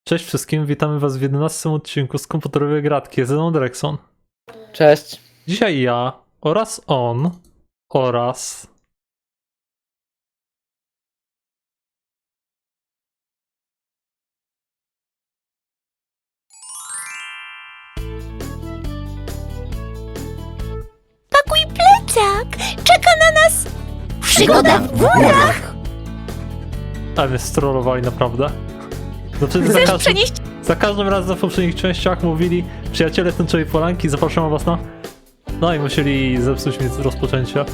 Cześć wszystkim, witamy was w 11 odcinku z komputerowej gratki z Zeną Drexon. Cześć. Dzisiaj ja oraz on oraz... Pakuj plecak! Czeka na nas przygoda w górach! A mnie strollowali naprawdę. Znaczy Chcesz przenieść... za każdym razem w poprzednich częściach mówili przyjaciele tęczowej polanki, zapraszamy was na... No i musieli zepsuć mi rozpoczęcie.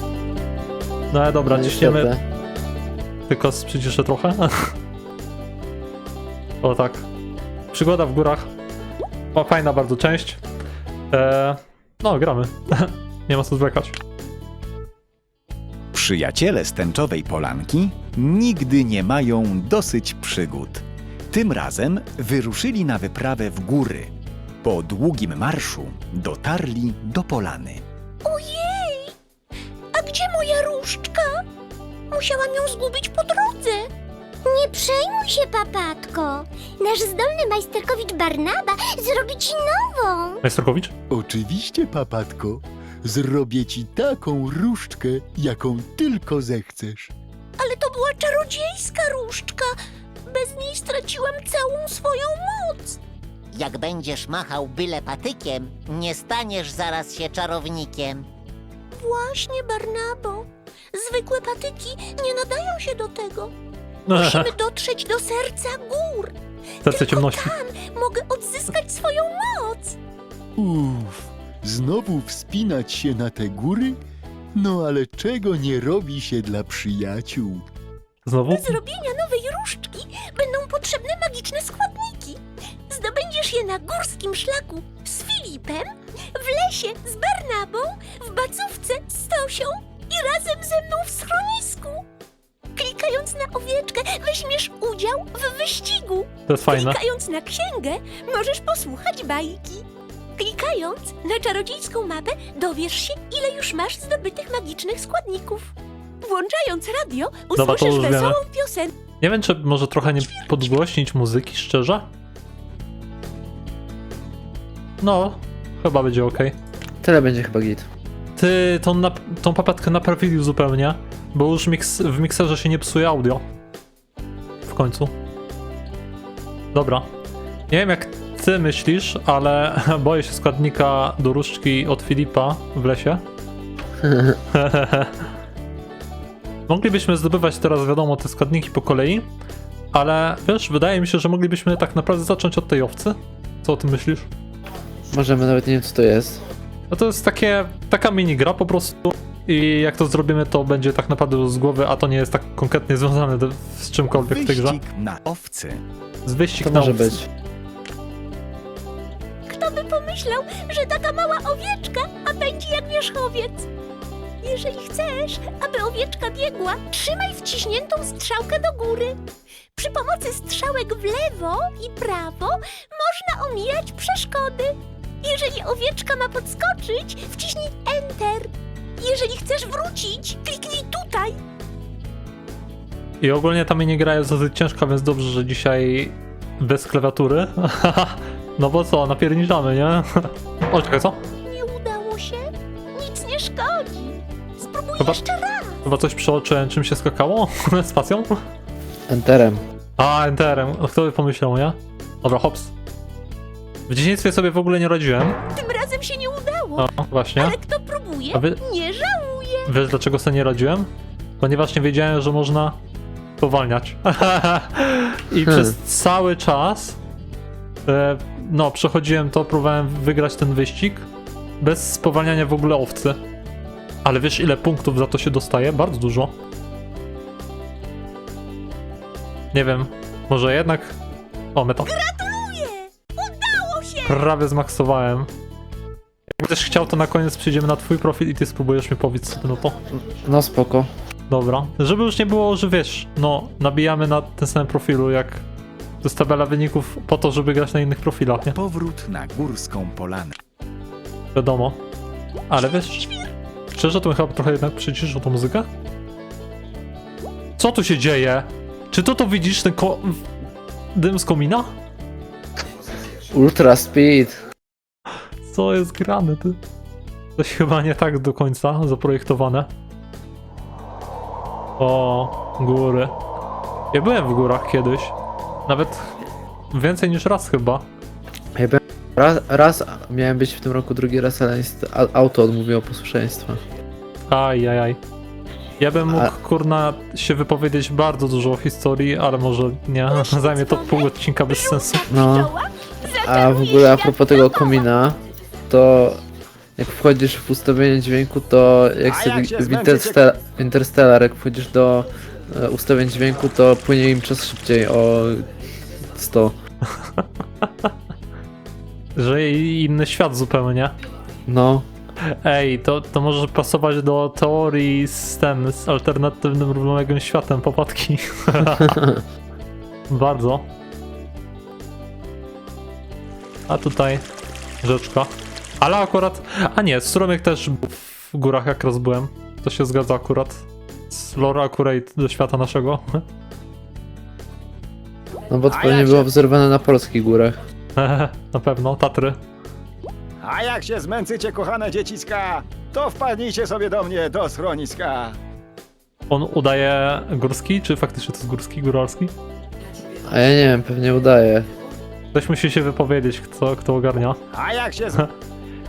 No ale dobra, ciśniemy. Niestety. Tylko przyciszę trochę. O tak. Przygoda w górach. O, fajna bardzo część. No, gramy. Nie ma co zwlekać. Przyjaciele z tęczowej polanki nigdy nie mają dosyć przygód. Tym razem wyruszyli na wyprawę w góry. Po długim marszu dotarli do polany. Ojej! A gdzie moja różdżka? Musiałam ją zgubić po drodze. Nie przejmuj się, papatko. Nasz zdolny majsterkowicz Barnaba zrobi ci nową. Majsterkowicz? Oczywiście, papatko. Zrobię ci taką różdżkę, jaką tylko zechcesz. Ale to była czarodziejska różdżka. Bez niej straciłam całą swoją moc. Jak będziesz machał byle patykiem, nie staniesz zaraz się czarownikiem. Właśnie, Barnabo. Zwykłe patyki nie nadają się do tego. Musimy dotrzeć do serca gór. Serce Tylko ciemności. tam mogę odzyskać swoją moc. Znowu wspinać się na te góry? No ale czego nie robi się dla przyjaciół? Znowu? Do zrobienia nowej różdżki będą potrzebne magiczne składniki. Zdobędziesz je na górskim szlaku z Filipem, w lesie z Barnabą, w bacówce z Tosią i razem ze mną w schronisku. Klikając na owieczkę weźmiesz udział w wyścigu. To jest fajne. Klikając na księgę możesz posłuchać bajki. Klikając na czarodziejską mapę dowiesz się, ile już masz zdobytych magicznych składników. Włączając radio Dobra, to usłyszysz już wiemy. wesołą piosenkę. Nie wiem, czy może trochę nie podgłośnić muzyki, szczerze? No, chyba będzie ok. Tyle będzie chyba git. Ty tą papatkę naprawili zupełnie, bo już w mikserze się nie psuje audio. W końcu. Dobra. Nie wiem jak ty myślisz, ale boję się składnika do różdżki od Filipa w lesie. Moglibyśmy zdobywać teraz, wiadomo, te składniki po kolei, ale wiesz, wydaje mi się, że moglibyśmy tak naprawdę zacząć od tej owcy. Co o tym myślisz? Możemy, nawet nie wiem co to jest. No to jest taka mini gra po prostu i jak to zrobimy, to będzie tak naprawdę z głowy, a to nie jest tak konkretnie związane z czymkolwiek w tej grze. Wyścig na owcy. Z wyścig To na może owcy. być. Kto by pomyślał, że taka mała owieczka, a będzie jak wierzchowiec? Jeżeli chcesz, aby owieczka biegła, trzymaj wciśniętą strzałkę do góry. Przy pomocy strzałek w lewo i prawo można omijać przeszkody. Jeżeli owieczka ma podskoczyć, wciśnij Enter. Jeżeli chcesz wrócić, kliknij tutaj. I ogólnie ta mini gra jest dosyć ciężka, więc dobrze, że dzisiaj bez klawiatury. No bo co, napierniczamy, nie? O, czekaj, co? Nie udało się? Nic nie szkodzi. Spróbuj Chyba- jeszcze raz. Chyba coś przeoczyłem, czym się skakało? Spacją? Enterem. A, enterem. Kto by pomyślał, nie? Dobra, hops. W dzieciństwie sobie w ogóle nie radziłem. Tym razem się nie udało. No, właśnie. Ale kto próbuje, A wy- nie żałuje. Wiesz dlaczego sobie nie radziłem? Ponieważ nie wiedziałem, że można powalniać. I przez cały czas no, przechodziłem to, próbowałem wygrać ten wyścig bez spowalniania w ogóle owcy. Ale wiesz ile punktów za to się dostaje? Bardzo dużo. Nie wiem, może jednak... O, meta. Gratuluję! Udało się! Prawie zmaksowałem. Jak będziesz chciał, to na koniec przyjdziemy na twój profil i ty spróbujesz mi powiedzieć sobie no to. No spoko. Dobra. Żeby już nie było, że wiesz, no nabijamy na tym samym profilu jak to jest tabela wyników po to, żeby grać na innych profilach, nie? Powrót na górską polanę. Wiadomo. Ale wiesz, szczerze to chyba trochę jednak przyciszył tą muzykę? Co tu się dzieje? Czy to widzisz, ten dym z komina? Ultra speed. Co jest grane, ty? Coś chyba nie tak do końca zaprojektowane. O, góry. Ja byłem w górach kiedyś. Nawet więcej niż raz chyba. Ja byłem raz miałem być w tym roku, drugi raz, ale niestety auto odmówiło posłuszeństwa. Ajajaj. Ja bym mógł, A- kurna, się wypowiedzieć bardzo dużo o historii, ale może nie. Zajmie to pół odcinka bez sensu. No, a w ogóle a propos tego komina, to jak wchodzisz w ustawienie dźwięku, to jak sobie w Interstellar, jak wchodzisz do ustawień dźwięku, to płynie im czas szybciej o 100. Że inny świat zupełnie. No, Ej, to może pasować do teorii z alternatywnym równoległym światem popadki. Bardzo. A tutaj rzeczka. Ale akurat... A nie, strumyk też był w górach jak raz byłem. To się zgadza akurat. Z lore akurat do świata naszego. no bo to pewnie było wzorowane na polskich górach. Na pewno, Tatry. A jak się zmęczycie, kochane dzieciska, to wpadnijcie sobie do mnie do schroniska. On udaje górski, czy faktycznie to jest górski, góralski? A ja nie wiem, pewnie udaje. Ktoś musi się wypowiedzieć, kto ogarnia. A jak się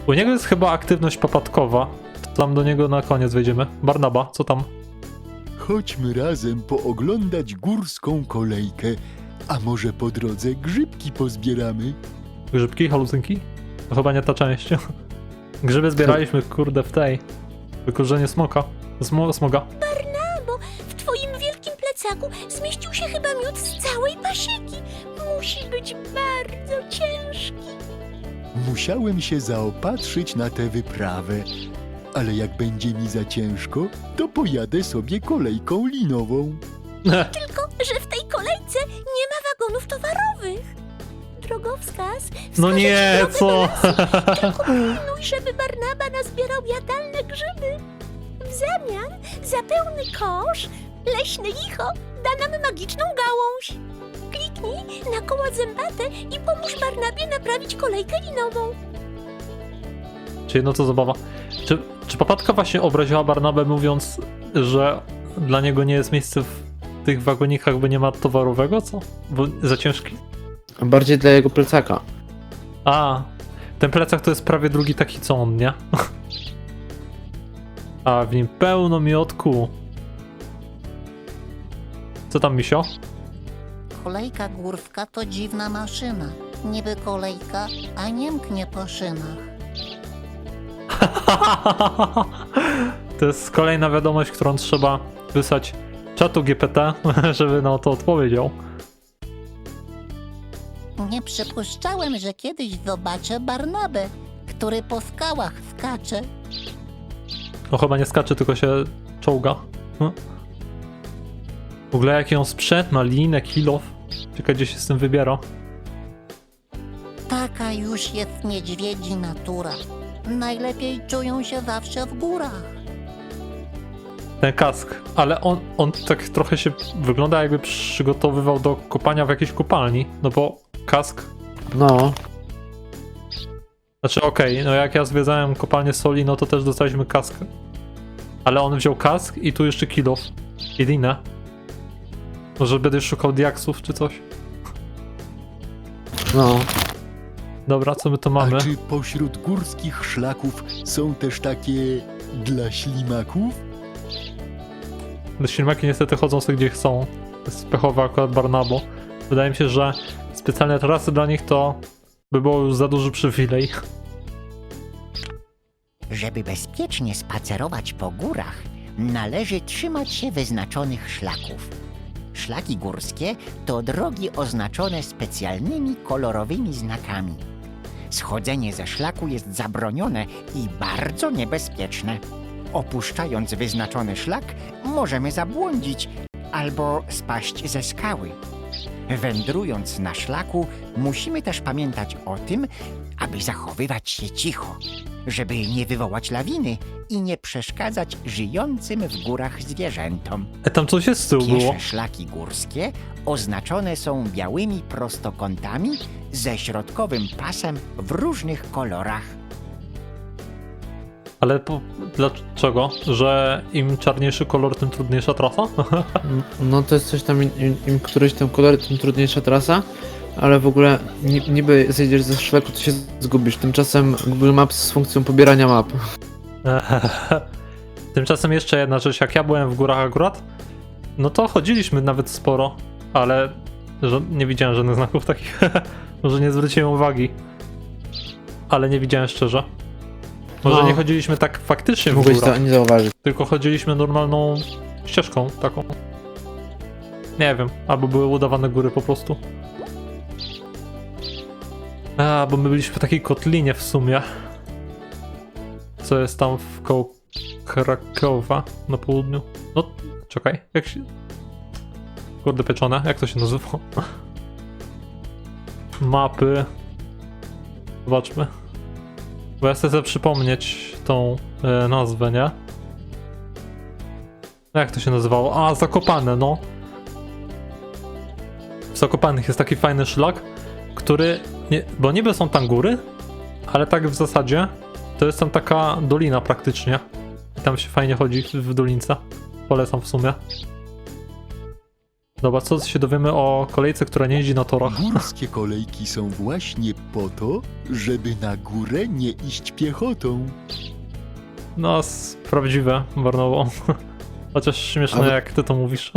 U niego jest chyba aktywność popadkowa. To tam do niego na koniec wejdziemy. Barnaba, co tam? Chodźmy razem pooglądać górską kolejkę, a może po drodze grzybki pozbieramy? Grzybki, halucynki? To chyba nie ta część. Grzyby zbieraliśmy, kurde, w tej. Wykurzenie smoka. Smoga. Barnabo, w twoim wielkim plecaku zmieścił się chyba miód z całej pasieki. Musi być bardzo ciężki. Musiałem się zaopatrzyć na tę wyprawę, ale jak będzie mi za ciężko, to pojadę sobie kolejką linową. Tylko, że w tej kolejce nie ma wagonów towarowych. Drogowskaz No wskaże nie, ci drogę co? do lasu. Tylko pilnuj, żeby Barnaba nazbierał jadalne grzyby. W zamian za pełny kosz leśny licho da nam magiczną gałąź. Kliknij na koło zębate i pomóż Barnabie naprawić kolejkę linową. Czyli no to zabawa. Czy popadka właśnie obraziła Barnabę, mówiąc, że dla niego nie jest miejsce w tych wagonikach, bo nie ma towarowego, co? Bo za ciężki? A bardziej dla jego plecaka. A, ten plecak to jest prawie drugi taki co on, nie? A w nim pełno miodku. Co tam, misio? Kolejka górska to dziwna maszyna. Niby kolejka, a nie mknie po szynach. To jest kolejna wiadomość, którą trzeba wysłać czatu GPT, żeby na to odpowiedział. Nie przypuszczałem, że kiedyś zobaczę Barnabę, który po skałach skacze. No chyba nie skacze, tylko się czołga. W ogóle jaki on sprzęt ma, linę, kilof. Ciekawe, gdzie się z tym wybiera. Taka już jest niedźwiedzi natura. Najlepiej czują się zawsze w górach. Ten kask, ale on tak trochę się wygląda, jakby przygotowywał do kopania w jakiejś kopalni, no bo kask. No, Znaczy okej, no jak ja zwiedzałem kopalnię soli, no to też dostaliśmy kask. Ale on wziął kask i tu jeszcze kilof. Jedyne. Może będę szukał diaksów czy coś. no. Dobra, co my tu mamy? A czy pośród górskich szlaków są też takie dla ślimaków? Ślimaki niestety chodzą sobie gdzie chcą. To jest pechowe akurat Barnabo. Wydaje mi się, że specjalne trasy dla nich to by było już za duży przywilej. Żeby bezpiecznie spacerować po górach, należy trzymać się wyznaczonych szlaków. Szlaki górskie to drogi oznaczone specjalnymi kolorowymi znakami. Schodzenie ze szlaku jest zabronione i bardzo niebezpieczne. Opuszczając wyznaczony szlak, możemy zabłądzić albo spaść ze skały. Wędrując na szlaku, musimy też pamiętać o tym, aby zachowywać się cicho, żeby nie wywołać lawiny i nie przeszkadzać żyjącym w górach zwierzętom. Tam coś jest z tyłu było. Piesze szlaki górskie oznaczone są białymi prostokątami ze środkowym pasem w różnych kolorach. Ale dlaczego? Że im czarniejszy kolor, tym trudniejsza trasa? No to jest coś tam, im któryś tam kolor, tym trudniejsza trasa, ale w ogóle niby zejdziesz ze szlaku, to się zgubisz. Tymczasem Google Maps z funkcją pobierania map. Tymczasem jeszcze jedna rzecz, jak ja byłem w górach akurat, no to chodziliśmy nawet sporo, ale nie widziałem żadnych znaków takich. Może nie zwróciłem uwagi, ale nie widziałem szczerze. Może No. nie chodziliśmy tak faktycznie w Mogłeś górach, to nie zauważyć. tylko chodziliśmy normalną ścieżką taką. Nie wiem, albo były udawane góry po prostu. Bo my byliśmy w takiej kotlinie w sumie. Co jest tam koło Krakowa na południu. No, czekaj, jak się... Kurde pieczone, jak to się nazywa? Mapy. Zobaczmy. Bo ja chcę sobie przypomnieć tą nazwę, nie? Jak to się nazywało? Zakopane, no. W Zakopanych jest taki fajny szlak, który... bo niby są tam góry, ale tak w zasadzie to jest tam taka dolina praktycznie. I tam się fajnie chodzi w dolince. Polecam w sumie. Dobra, co się dowiemy o kolejce, która nie jeździ na torach? Górskie kolejki są właśnie po to, żeby na górę nie iść piechotą. No, prawdziwe, Barnowo. Chociaż śmieszne, Ale- jak ty to mówisz.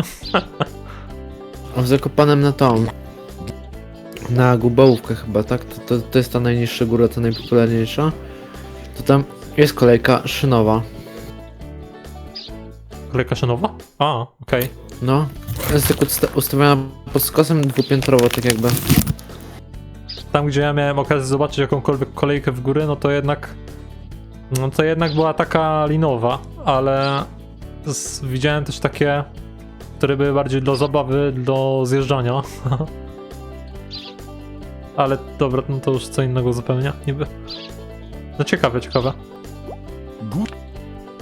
A w Zakopanem na tą. Na Gubałówkę chyba, tak? To jest ta najniższa góra, ta najpopularniejsza. To tam jest kolejka szynowa. Kolejka szynowa? Okej. No. Jest tak ustawiona pod skosem dwupiętrowo, tak jakby. Tam, gdzie ja miałem okazję zobaczyć jakąkolwiek kolejkę w góry, no to jednak... No to jednak była taka linowa, ale... widziałem też takie, które były bardziej dla zabawy, do zjeżdżania. Ale dobra, no to już co innego zupełnie, niby. No ciekawe.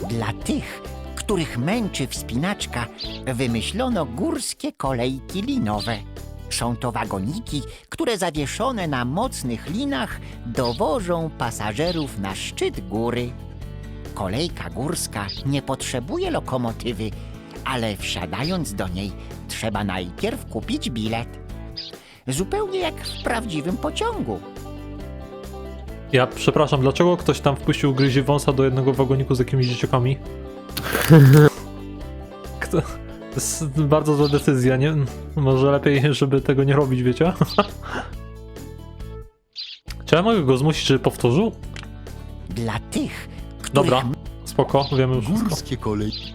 Dla tych, których męczy wspinaczka, wymyślono górskie kolejki linowe. Są to wagoniki, które zawieszone na mocnych linach dowożą pasażerów na szczyt góry. Kolejka górska nie potrzebuje lokomotywy, ale wsiadając do niej trzeba najpierw kupić bilet. Zupełnie jak w prawdziwym pociągu. Ja przepraszam, dlaczego ktoś tam wpuścił gryzie wąsa do jednego wagoniku z jakimiś dzieciakami? To jest bardzo zła decyzja, nie? Może lepiej, żeby tego nie robić, wiecie? Czy ja mogę go zmusić, żeby powtórzył? Dla tych, których Dobra, spoko, wiemy już wszystko. Górskie kolejki.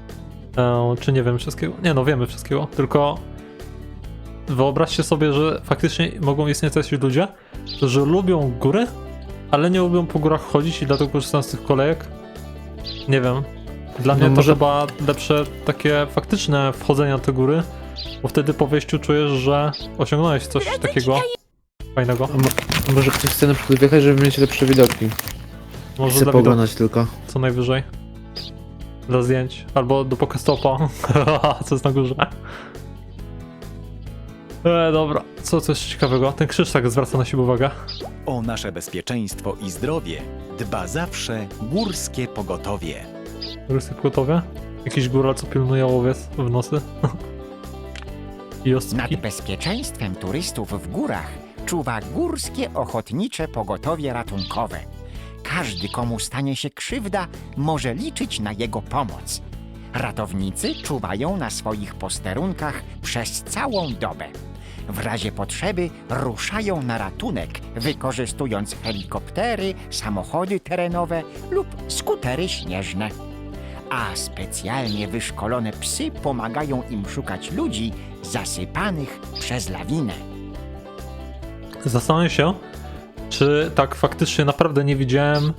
Czy nie wiemy wszystkiego? Nie no, wiemy wszystkiego, tylko wyobraźcie sobie, że faktycznie mogą istnieć tacy ludzie, którzy lubią góry, ale nie lubią po górach chodzić i dlatego korzystają z tych kolejek. Nie wiem. Dla mnie to może- chyba lepsze takie faktyczne wchodzenie na te góry, bo wtedy po wejściu czujesz, że osiągnąłeś coś takiego fajnego. A może ktoś chce na przykład wjechać, żeby mieć lepsze widoki. Może Chcę dla widoku pooglądać tylko. co najwyżej. Dla zdjęć. Albo do Pokestopa, co jest na górze. Dobra, co coś ciekawego? Ten krzyż tak zwraca na siebie uwagę. O nasze bezpieczeństwo i zdrowie dba zawsze Górskie Pogotowie. Rusy gotowe? Jakiś góral, co pilnuje owiec w nosy? I nad ospki. bezpieczeństwem turystów w górach czuwa Górskie Ochotnicze Pogotowie Ratunkowe. Każdy, komu stanie się krzywda, może liczyć na jego pomoc. Ratownicy czuwają na swoich posterunkach przez całą dobę. W razie potrzeby ruszają na ratunek, wykorzystując helikoptery, samochody terenowe lub skutery śnieżne. A specjalnie wyszkolone psy pomagają im szukać ludzi zasypanych przez lawinę. Zastanawiam się, czy tak faktycznie naprawdę nie widziałem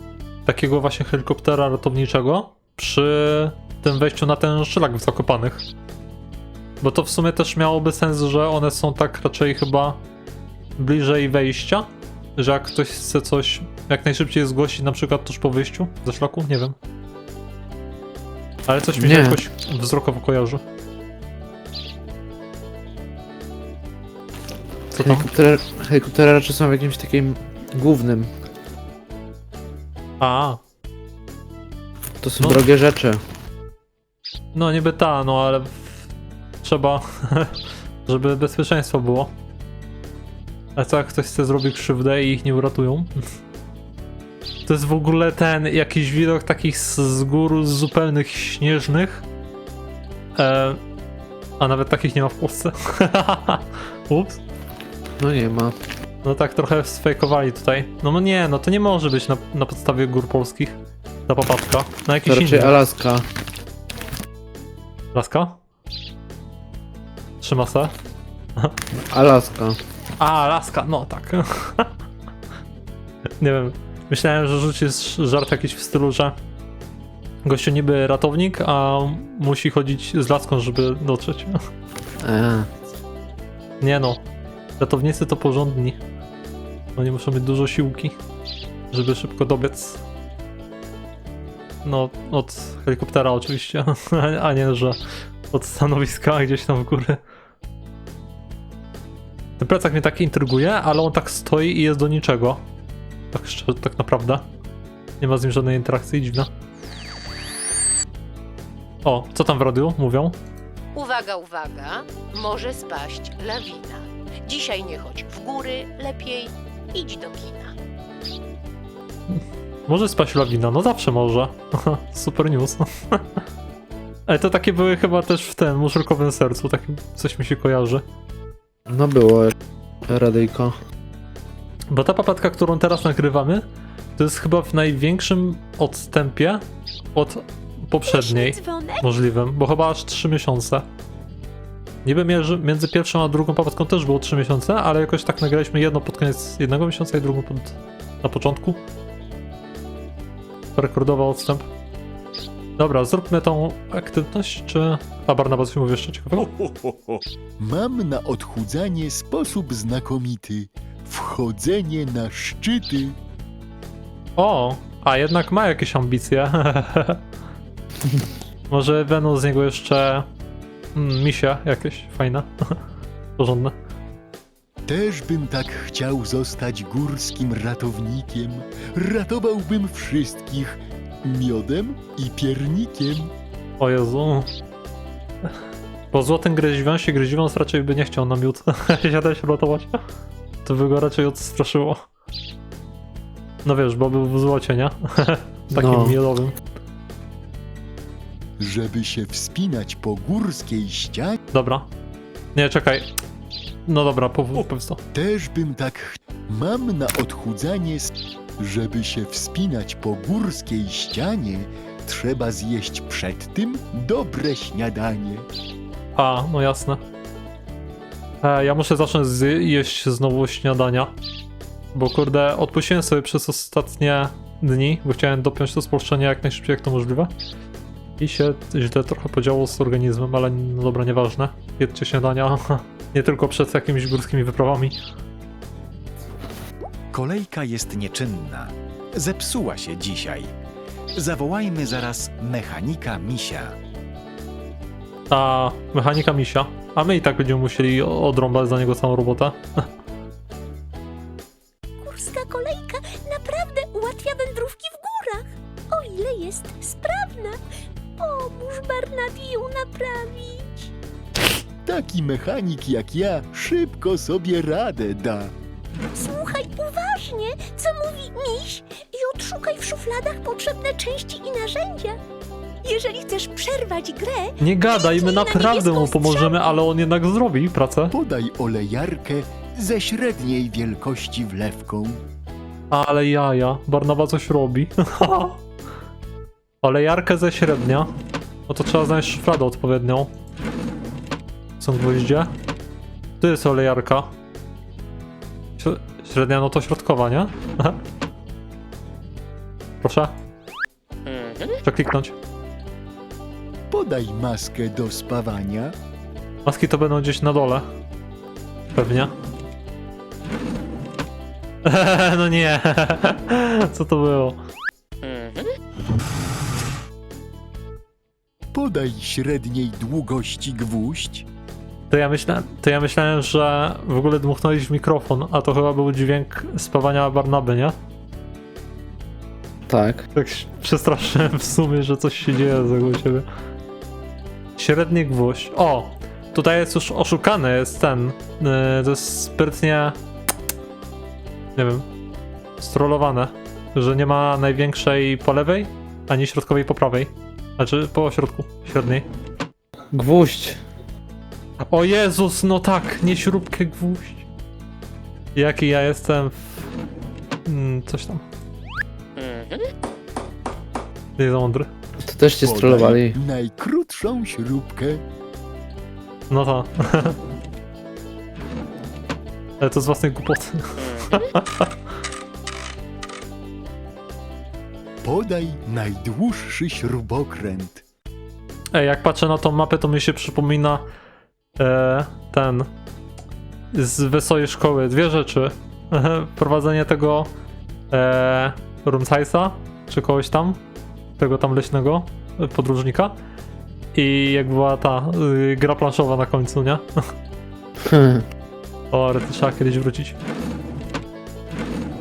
takiego właśnie helikoptera ratowniczego przy tym wejściu na ten szlak w Zakopanych. Bo to w sumie też miałoby sens, że one są tak raczej chyba bliżej wejścia, że jak ktoś chce coś jak najszybciej zgłosić, na przykład tuż po wyjściu ze szlaku, nie wiem. Ale coś mi się Nie. jakoś wzrokowo kojarzy. Co tam? Helikoptery raczej są w jakimś takim głównym. A, To są No. drogie rzeczy. no niby ta, no ale trzeba, żeby bezpieczeństwo było. A co jak ktoś chce zrobić krzywdę i ich nie uratują? To jest w ogóle ten jakiś widok takich z gór zupełnych śnieżnych. A nawet takich nie ma w Polsce. Ups. No nie ma. No tak trochę sfejkowali tutaj. No nie, no to nie może być na podstawie gór polskich. Ta popatka. Na To jakiś raczej inny. Alaska. Laska? Trzyma se? Alaska. A, Alaska, no tak. Nie wiem. Myślałem, że rzuci żart jakiś w stylu, że gościu niby ratownik, a musi chodzić z laską, żeby dotrzeć. Nie no. Ratownicy to porządni. Oni muszą mieć dużo siłki, żeby szybko dobiec. No, od helikoptera oczywiście, a nie, że od stanowiska gdzieś tam w górę. Ten plecak mnie tak intryguje, ale on tak stoi i jest do niczego. Tak szczerze, tak naprawdę. Nie ma z nim żadnej interakcji, dziwna. O, co tam w radiu mówią? Uwaga, uwaga, może spaść lawina. Dzisiaj nie chodź w góry, lepiej idź do kina. Może spaść lawina, no zawsze może. Super news. Ale to takie były chyba też w tym muszurkowym sercu, takim coś mi się kojarzy. No było radyjko. Bo ta papatka, którą teraz nagrywamy, to jest chyba w największym odstępie od poprzedniej Dzwonek? możliwym, bo chyba aż 3 miesiące. Niby między pierwszą a drugą papatką też było 3 miesiące, ale jakoś tak nagraliśmy jedno pod koniec jednego miesiąca i drugą na początku. Rekordowy odstęp. Dobra, zróbmy tą aktywność, czy... A Barnaba coś mówi jeszcze ciekawego? Mam na odchudzanie sposób znakomity. Wchodzenie na szczyty. O, a jednak ma jakieś ambicje. Może będą z niego jeszcze misie jakieś fajne, porządne. Też bym tak chciał zostać górskim ratownikiem. Ratowałbym wszystkich miodem i piernikiem. O Jezu. Po złotym gryziwąs raczej by nie chciał na miód siadać ratować. To by go raczej odstraszyło. No wiesz, bo był w złocie, nie? Takim No. miodowym. Żeby się wspinać po górskiej ścianie, Dobra. Nie, czekaj. No dobra, powiedz to. też bym tak Mam na odchudzanie, żeby się wspinać po górskiej ścianie, trzeba zjeść przed tym dobre śniadanie. A, no jasne. Ja muszę zacząć jeść znowu śniadania. Bo kurde, odpuściłem sobie przez ostatnie dni, bo chciałem dopiąć to spolszczenie jak najszybciej jak to możliwe. I się źle trochę podziało z organizmem, ale no dobra, nieważne. Jedzcie śniadania, nie tylko przed jakimiś górskimi wyprawami. Kolejka jest nieczynna. Zepsuła się dzisiaj. Zawołajmy zaraz mechanika Misia. A mechanika misia. A my i tak będziemy musieli odrąbać za niego całą robotę. Górska kolejka naprawdę ułatwia wędrówki w górach. O ile jest sprawna. Pomóż Barnabi ją naprawić. Taki mechanik jak ja szybko sobie radę da. Słuchaj uważnie, co mówi miś i odszukaj w szufladach potrzebne części i narzędzia. Jeżeli chcesz przerwać grę, Nie gadaj, my kliknij na naprawdę mu niebieską pomożemy, ale on jednak zrobi pracę. Podaj olejarkę ze średniej wielkości wlewką. Ale jaja, Barnaba coś robi. Olejarkę ze średnia. No to trzeba znaleźć szufladę odpowiednią. Są gwoździe. Tu jest olejarka. Średnia, no to środkowa, nie? Proszę. Trzeba kliknąć. Podaj maskę do spawania. Maski to będą gdzieś na dole. Pewnie. No nie. Co to było? Podaj średniej długości gwóźdź. To ja myślałem, że w ogóle dmuchnąłeś w mikrofon, a to chyba był dźwięk spawania Barnaby, nie? Tak. Tak się przestraszyłem w sumie, że coś się dzieje u ciebie. Średni gwóźdź. O! Tutaj jest już oszukany, jest ten. To jest sprytnie... Nie wiem. Strollowane. Że nie ma największej po lewej, ani środkowej po prawej. Znaczy po środku, średniej. Gwóźdź. O Jezus, no tak, nie śrubkę gwóźdź. Jaki ja jestem coś tam. Nie za mądry. To też cię Podaj strollowali. najkrótszą śrubkę. No to. Ale to z własnej głupoty. Podaj najdłuższy śrubokręt. Ej, jak patrzę na tą mapę, to mi się przypomina ten z Wesołej Szkoły. Dwie rzeczy. Prowadzenie tego Rumcajsa, czy kogoś tam, tego tam leśnego podróżnika. I jak była ta gra planszowa na końcu, nie? O, rety, trzeba kiedyś wrócić.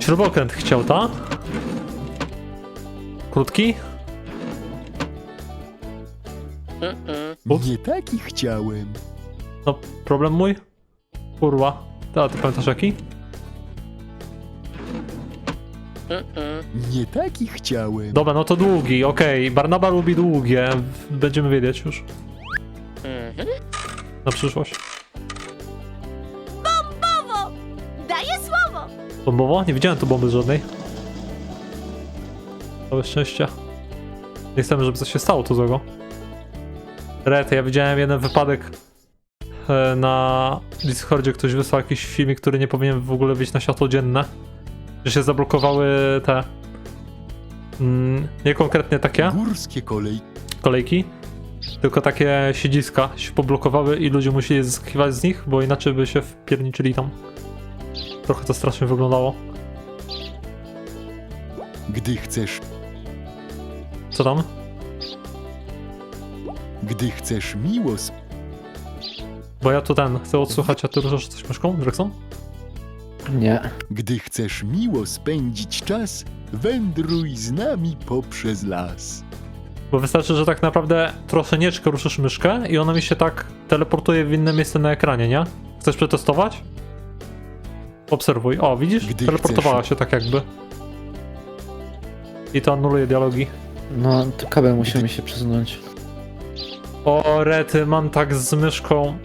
Śrubokręt chciał, ta? Krótki? Ups. Nie taki chciałem. No, problem mój? Kurwa. A ty pamiętasz jaki? Nie taki chciałem. Dobra, no to długi, okej. Barnaba lubi długie. Będziemy wiedzieć już. Na przyszłość. Bombowo! Daję słowo! Bombowo? Nie widziałem tu bomby żadnej. Całe szczęście. Nie chcemy, żeby coś się stało tu złego. Rety, ja widziałem jeden wypadek na Discordzie. Ktoś wysłał jakiś filmik, który nie powinien w ogóle wyjść na światło dzienne. Że się zablokowały te... nie konkretnie takie Górskie kolejki, tylko takie siedziska się poblokowały i ludzie musieli zyskiwać z nich, bo inaczej by się wpierniczyli tam. Trochę to strasznie wyglądało. Gdy chcesz Co tam? miło Bo ja tu chcę odsłuchać, a ty ruszasz coś myszką, Drexon? Nie. Gdy chcesz miło spędzić czas, wędruj z nami poprzez las. Bo wystarczy, że tak naprawdę troszeczkę ruszysz myszkę i ona mi się tak teleportuje w inne miejsce na ekranie, nie? Chcesz przetestować? Obserwuj. O, widzisz? Gdy Teleportowała chcesz. się tak jakby. I to anuluje dialogi. No, to kabel musimy się przesunąć. O, rety, mam tak z myszką.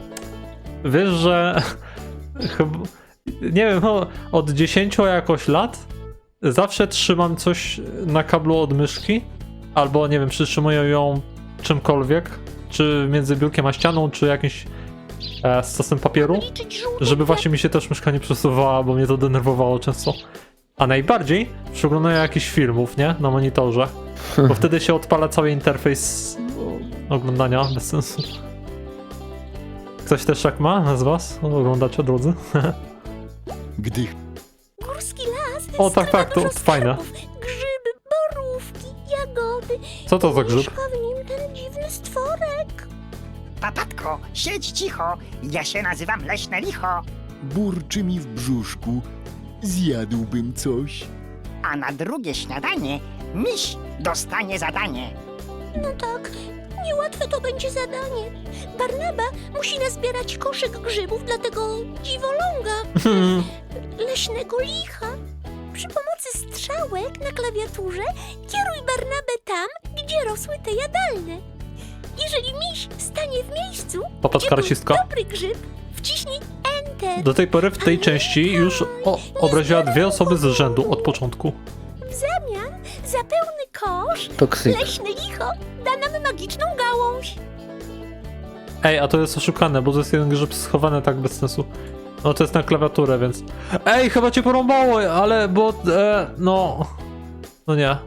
Wiesz, że chyba, nie wiem, no, od 10 jakoś lat zawsze trzymam coś na kablu od myszki, albo nie wiem, przytrzymuję ją czymkolwiek, czy między biurkiem a ścianą, czy jakimś stosem papieru, Liczyć żółte żeby właśnie mi się też myszka nie przesuwała, bo mnie to denerwowało często. A najbardziej przeglądaję jakichś filmów, nie? Na monitorze. Bo wtedy się odpala cały interfejs oglądania, bez sensu. Ktoś też tak ma z was? Oglądacie, drodzy? Gdy Górski las. O, tak, skrywa tak, to dużo fajne. skarbów. Grzyby, borówki, jagody. Co to za grzyb? Mieszka w nim ten dziwny stworek. Papatko, siedź cicho, ja się nazywam Leśne Licho, burczy mi w brzuszku, zjadłbym coś. a na drugie śniadanie miś dostanie zadanie. No tak, niełatwe to będzie zadanie. Barnaba musi nazbierać koszyk grzybów dla tego dziwoląga, leśnego licha. Przy pomocy strzałek na klawiaturze kieruj Barnabę tam, gdzie rosły te jadalne. Jeżeli miś stanie w miejscu, Popatrz, gdzie był karcistka. dobry grzyb, wciśnij Enter. Do tej pory w tej części już obraziła dwie osoby z rzędu od początku. W zamian za pełny kosz Toxic. leśne licho da nam magiczną gałąź. Ej, a to jest oszukane, bo to jest jeden grzyb schowany tak bez sensu. No to jest na klawiaturę, więc... Ej, chyba cię porąbało, ale bo... no... No nie.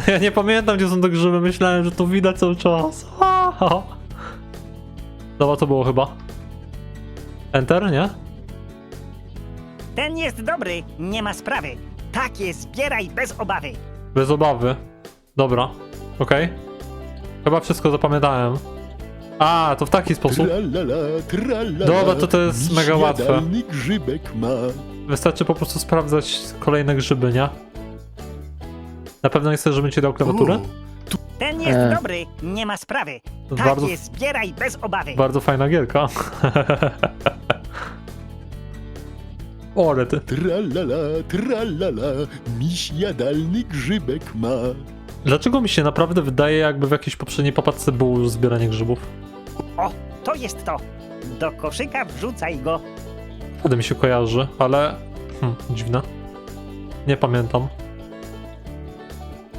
Ja nie pamiętam, gdzie są te grzyby, myślałem, że to widać cały czas. Ha, ha. Dobra, to było chyba. Enter, nie? Ten jest dobry, nie ma sprawy. Takie zbieraj bez obawy. Bez obawy. Dobra, okej. Chyba wszystko zapamiętałem. A, to w taki sposób. Tralala, tralala, Dobra, to jest mega łatwe. Jadalny grzybek ma. Wystarczy po prostu sprawdzać kolejne grzyby, nie? Na pewno nie chcesz, żebym ci dał klawiaturę? Ten jest dobry, nie ma sprawy. To bardzo- Takie zbieraj bez obawy. Bardzo fajna gierka. O, ale ty. Tralala, tralala, miś jadalny grzybek ma. Dlaczego mi się naprawdę wydaje, jakby w jakiejś poprzedniej papadce było już zbieranie grzybów? O, to jest to. Do koszyka wrzucaj go. Wtedy mi się kojarzy, ale... dziwne. Nie pamiętam.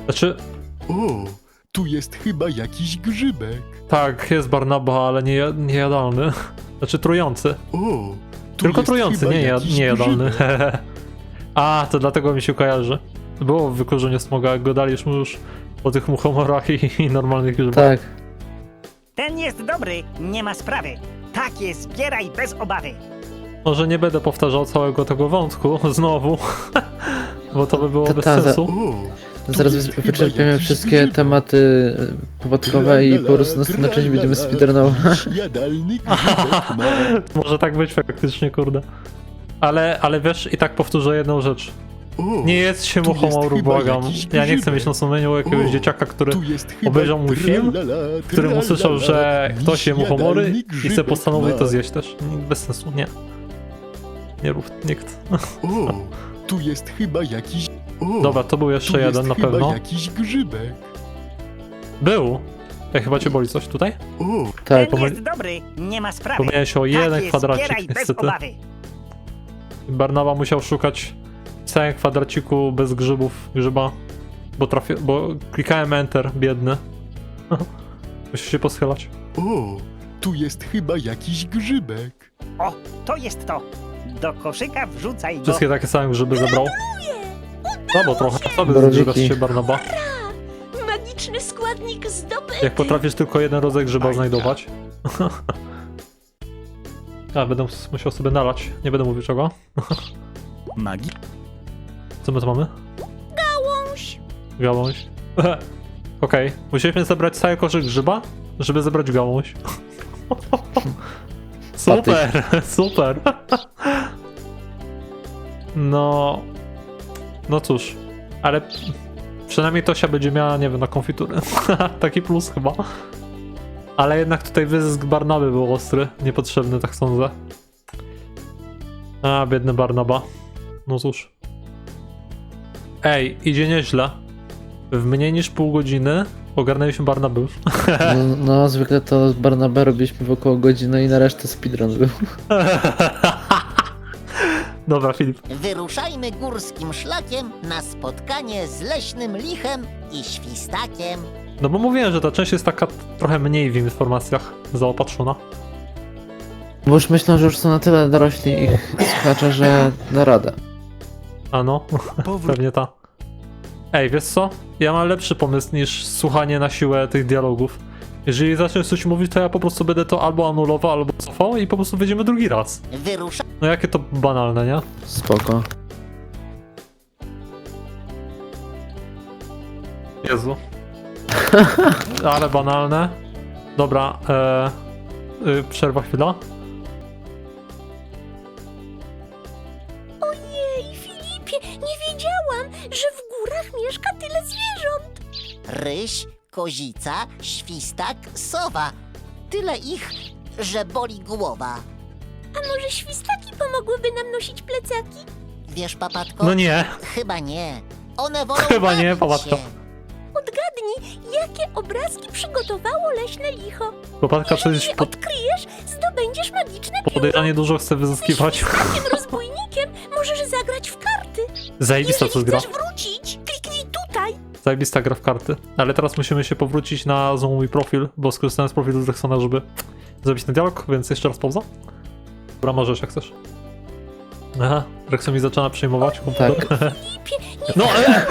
Znaczy, O, tu jest chyba jakiś grzybek. tak, jest Barnaba, ale niejadalny. Znaczy trujący. O, tu Tylko jest trujący, chyba nie jakiś niejadalny. grzybek. A, to dlatego mi się kojarzy. Było w wykurzeniu smoga, jak go daliśmy już po tych muchomorach i normalnych grzybach. Tak. Ten jest dobry, nie ma sprawy. Takie zbieraj bez obawy. Może nie będę powtarzał całego tego wątku znowu, bo to by było bez Tata, sensu. O, Zaraz jest chyba wyczerpiemy jakiś wszystkie grzybek. tematy popadkowe i po prostu następna część będziemy speedrunować. Miś jadalny grzybek ma. Może tak być faktycznie, kurde. Ale wiesz, i tak powtórzę jedną rzecz. O, Nie jest się tu jest muchomoru, chyba błagam. jakiś Ja nie chcę grzybek. mieć na sumieniu jakiegoś O, dzieciaka, który tu jest chyba obejrzał mój film, tralala, w którym usłyszał, że tralala, ktoś je miś muchomory jadalny i chce grzybek postanowić ma. to zjeść też. Bez sensu, nie. Nie rób, nikt. O, tu jest chyba jakiś... O, Dobra, to był tu jeszcze jeden jest na chyba pewno. jakiś grzybek. Był. Ej, chyba cię boli coś tutaj? O, Tak. Ten jest dobry, nie ma sprawy. Pomyliłeś się o jeden Takie kwadracik, zbieraj bez niestety. obawy. Barnaba musiał szukać w całym kwadraciku bez grzyba, bo klikałem Enter, biedny. Musisz się poschylać. o, tu jest chyba jakiś grzybek. O, to jest to. Do koszyka wrzucaj go. Wszystkie takie same grzyby zebrał. No bo trochę sobie Borowiki. zgrzybasz się, Barnaba. Magiczny składnik zdobyty. Jak potrafisz tylko jeden rodzaj grzyba znajdować. A, będę musiał sobie nalać. Nie będę mówił czego. Magii Co my tu mamy? Gałąź. Gałąź. Okej, musieliśmy zebrać cały koszyk grzyba, żeby zebrać gałąź. Super, super. No cóż, ale przynajmniej Tosia będzie miała, nie wiem, na konfiturę. Taki plus chyba. Ale jednak tutaj wyzysk Barnaby był ostry, niepotrzebny, tak sądzę. A, biedny Barnaba. No cóż. Ej, idzie nieźle. W mniej niż pół godziny ogarnęliśmy Barnabę. No, zwykle to z Barnabé robiliśmy w około godziny i na resztę speedrun był. Dobra, Filip. Wyruszajmy górskim szlakiem na spotkanie z leśnym lichem i świstakiem. No bo mówiłem, że ta część jest taka trochę mniej w informacjach zaopatrzona. Bo już myślą, że już są na tyle dorośli ich słuchacze, że da radę. A no, powrót. pewnie ta. Ej, wiesz co? Ja mam lepszy pomysł niż słuchanie na siłę tych dialogów. Jeżeli zaczniesz coś mówić, to ja po prostu będę to albo anulował, albo cofał i po prostu wyjdziemy drugi raz. No jakie to banalne, nie? Spoko. Jezu. Ale banalne. Dobra, przerwa chwila. Ojej, Filipie, nie wiedziałam, że w górach mieszka tyle zwierząt. Ryś, kozica, świstak, sowa. Tyle ich, że boli głowa. A może świstaki pomogłyby nam nosić plecaki? Wiesz, papatko? No nie. Chyba nie. One wolą Chyba nie, bawić papatko. się. Odgadnij, jakie obrazki przygotowało leśne licho. Popatka coś Jeśli je odkryjesz, zdobędziesz magiczne podejrzanie dużo chce Jesteś wyzyskiwać. świstkiem rozbójnikiem, możesz zagrać w karty. Zajebista Jeżeli to gra. chcesz wrócić, kliknij tutaj. Zajebista gra w karty. Ale teraz musimy się powrócić na znowu mój profil, bo skorzystałem z profilu Drexona, żeby zrobić ten dialog, więc jeszcze raz pauza. Dobra, możesz jak chcesz. Aha, Drexon mi zaczyna przejmować komputer. Tak. Filipie, nie No, mieszka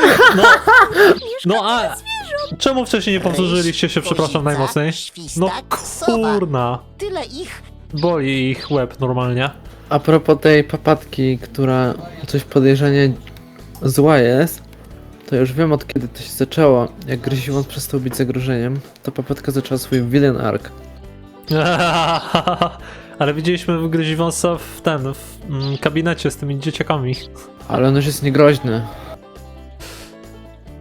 no a tyle zwierząt. czemu wcześniej nie powtórzyliście się, przepraszam kozica, najmocniej? No świstak, sowa. kurna, Tyle ich. boli ich łeb normalnie. A propos tej papatki, która coś podejrzanie zła jest, to już wiem od kiedy to się zaczęło. Jak Gryziwąt przestał być zagrożeniem, to papatka zaczęła swój villain arc. Ale widzieliśmy Gryziwąsa w kabinecie z tymi dzieciakami. Ale on już jest niegroźny.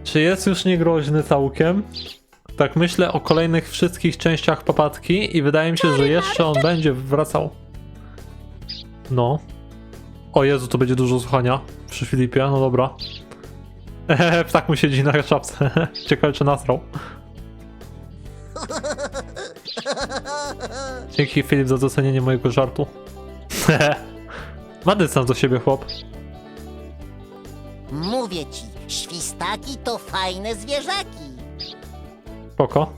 Czy jest już niegroźny całkiem? Tak myślę o kolejnych wszystkich częściach Papatki i wydaje mi się, że jeszcze on będzie wracał. No. O Jezu, to będzie dużo słuchania przy Filipie, no dobra. Ptak mu siedzi na czapce. Ciekawe, czy nasrał. Dzięki, Filip, za docenienie mojego żartu. Ma dystans do siebie, chłop. Mówię ci, świstaki to fajne zwierzaki. Spoko.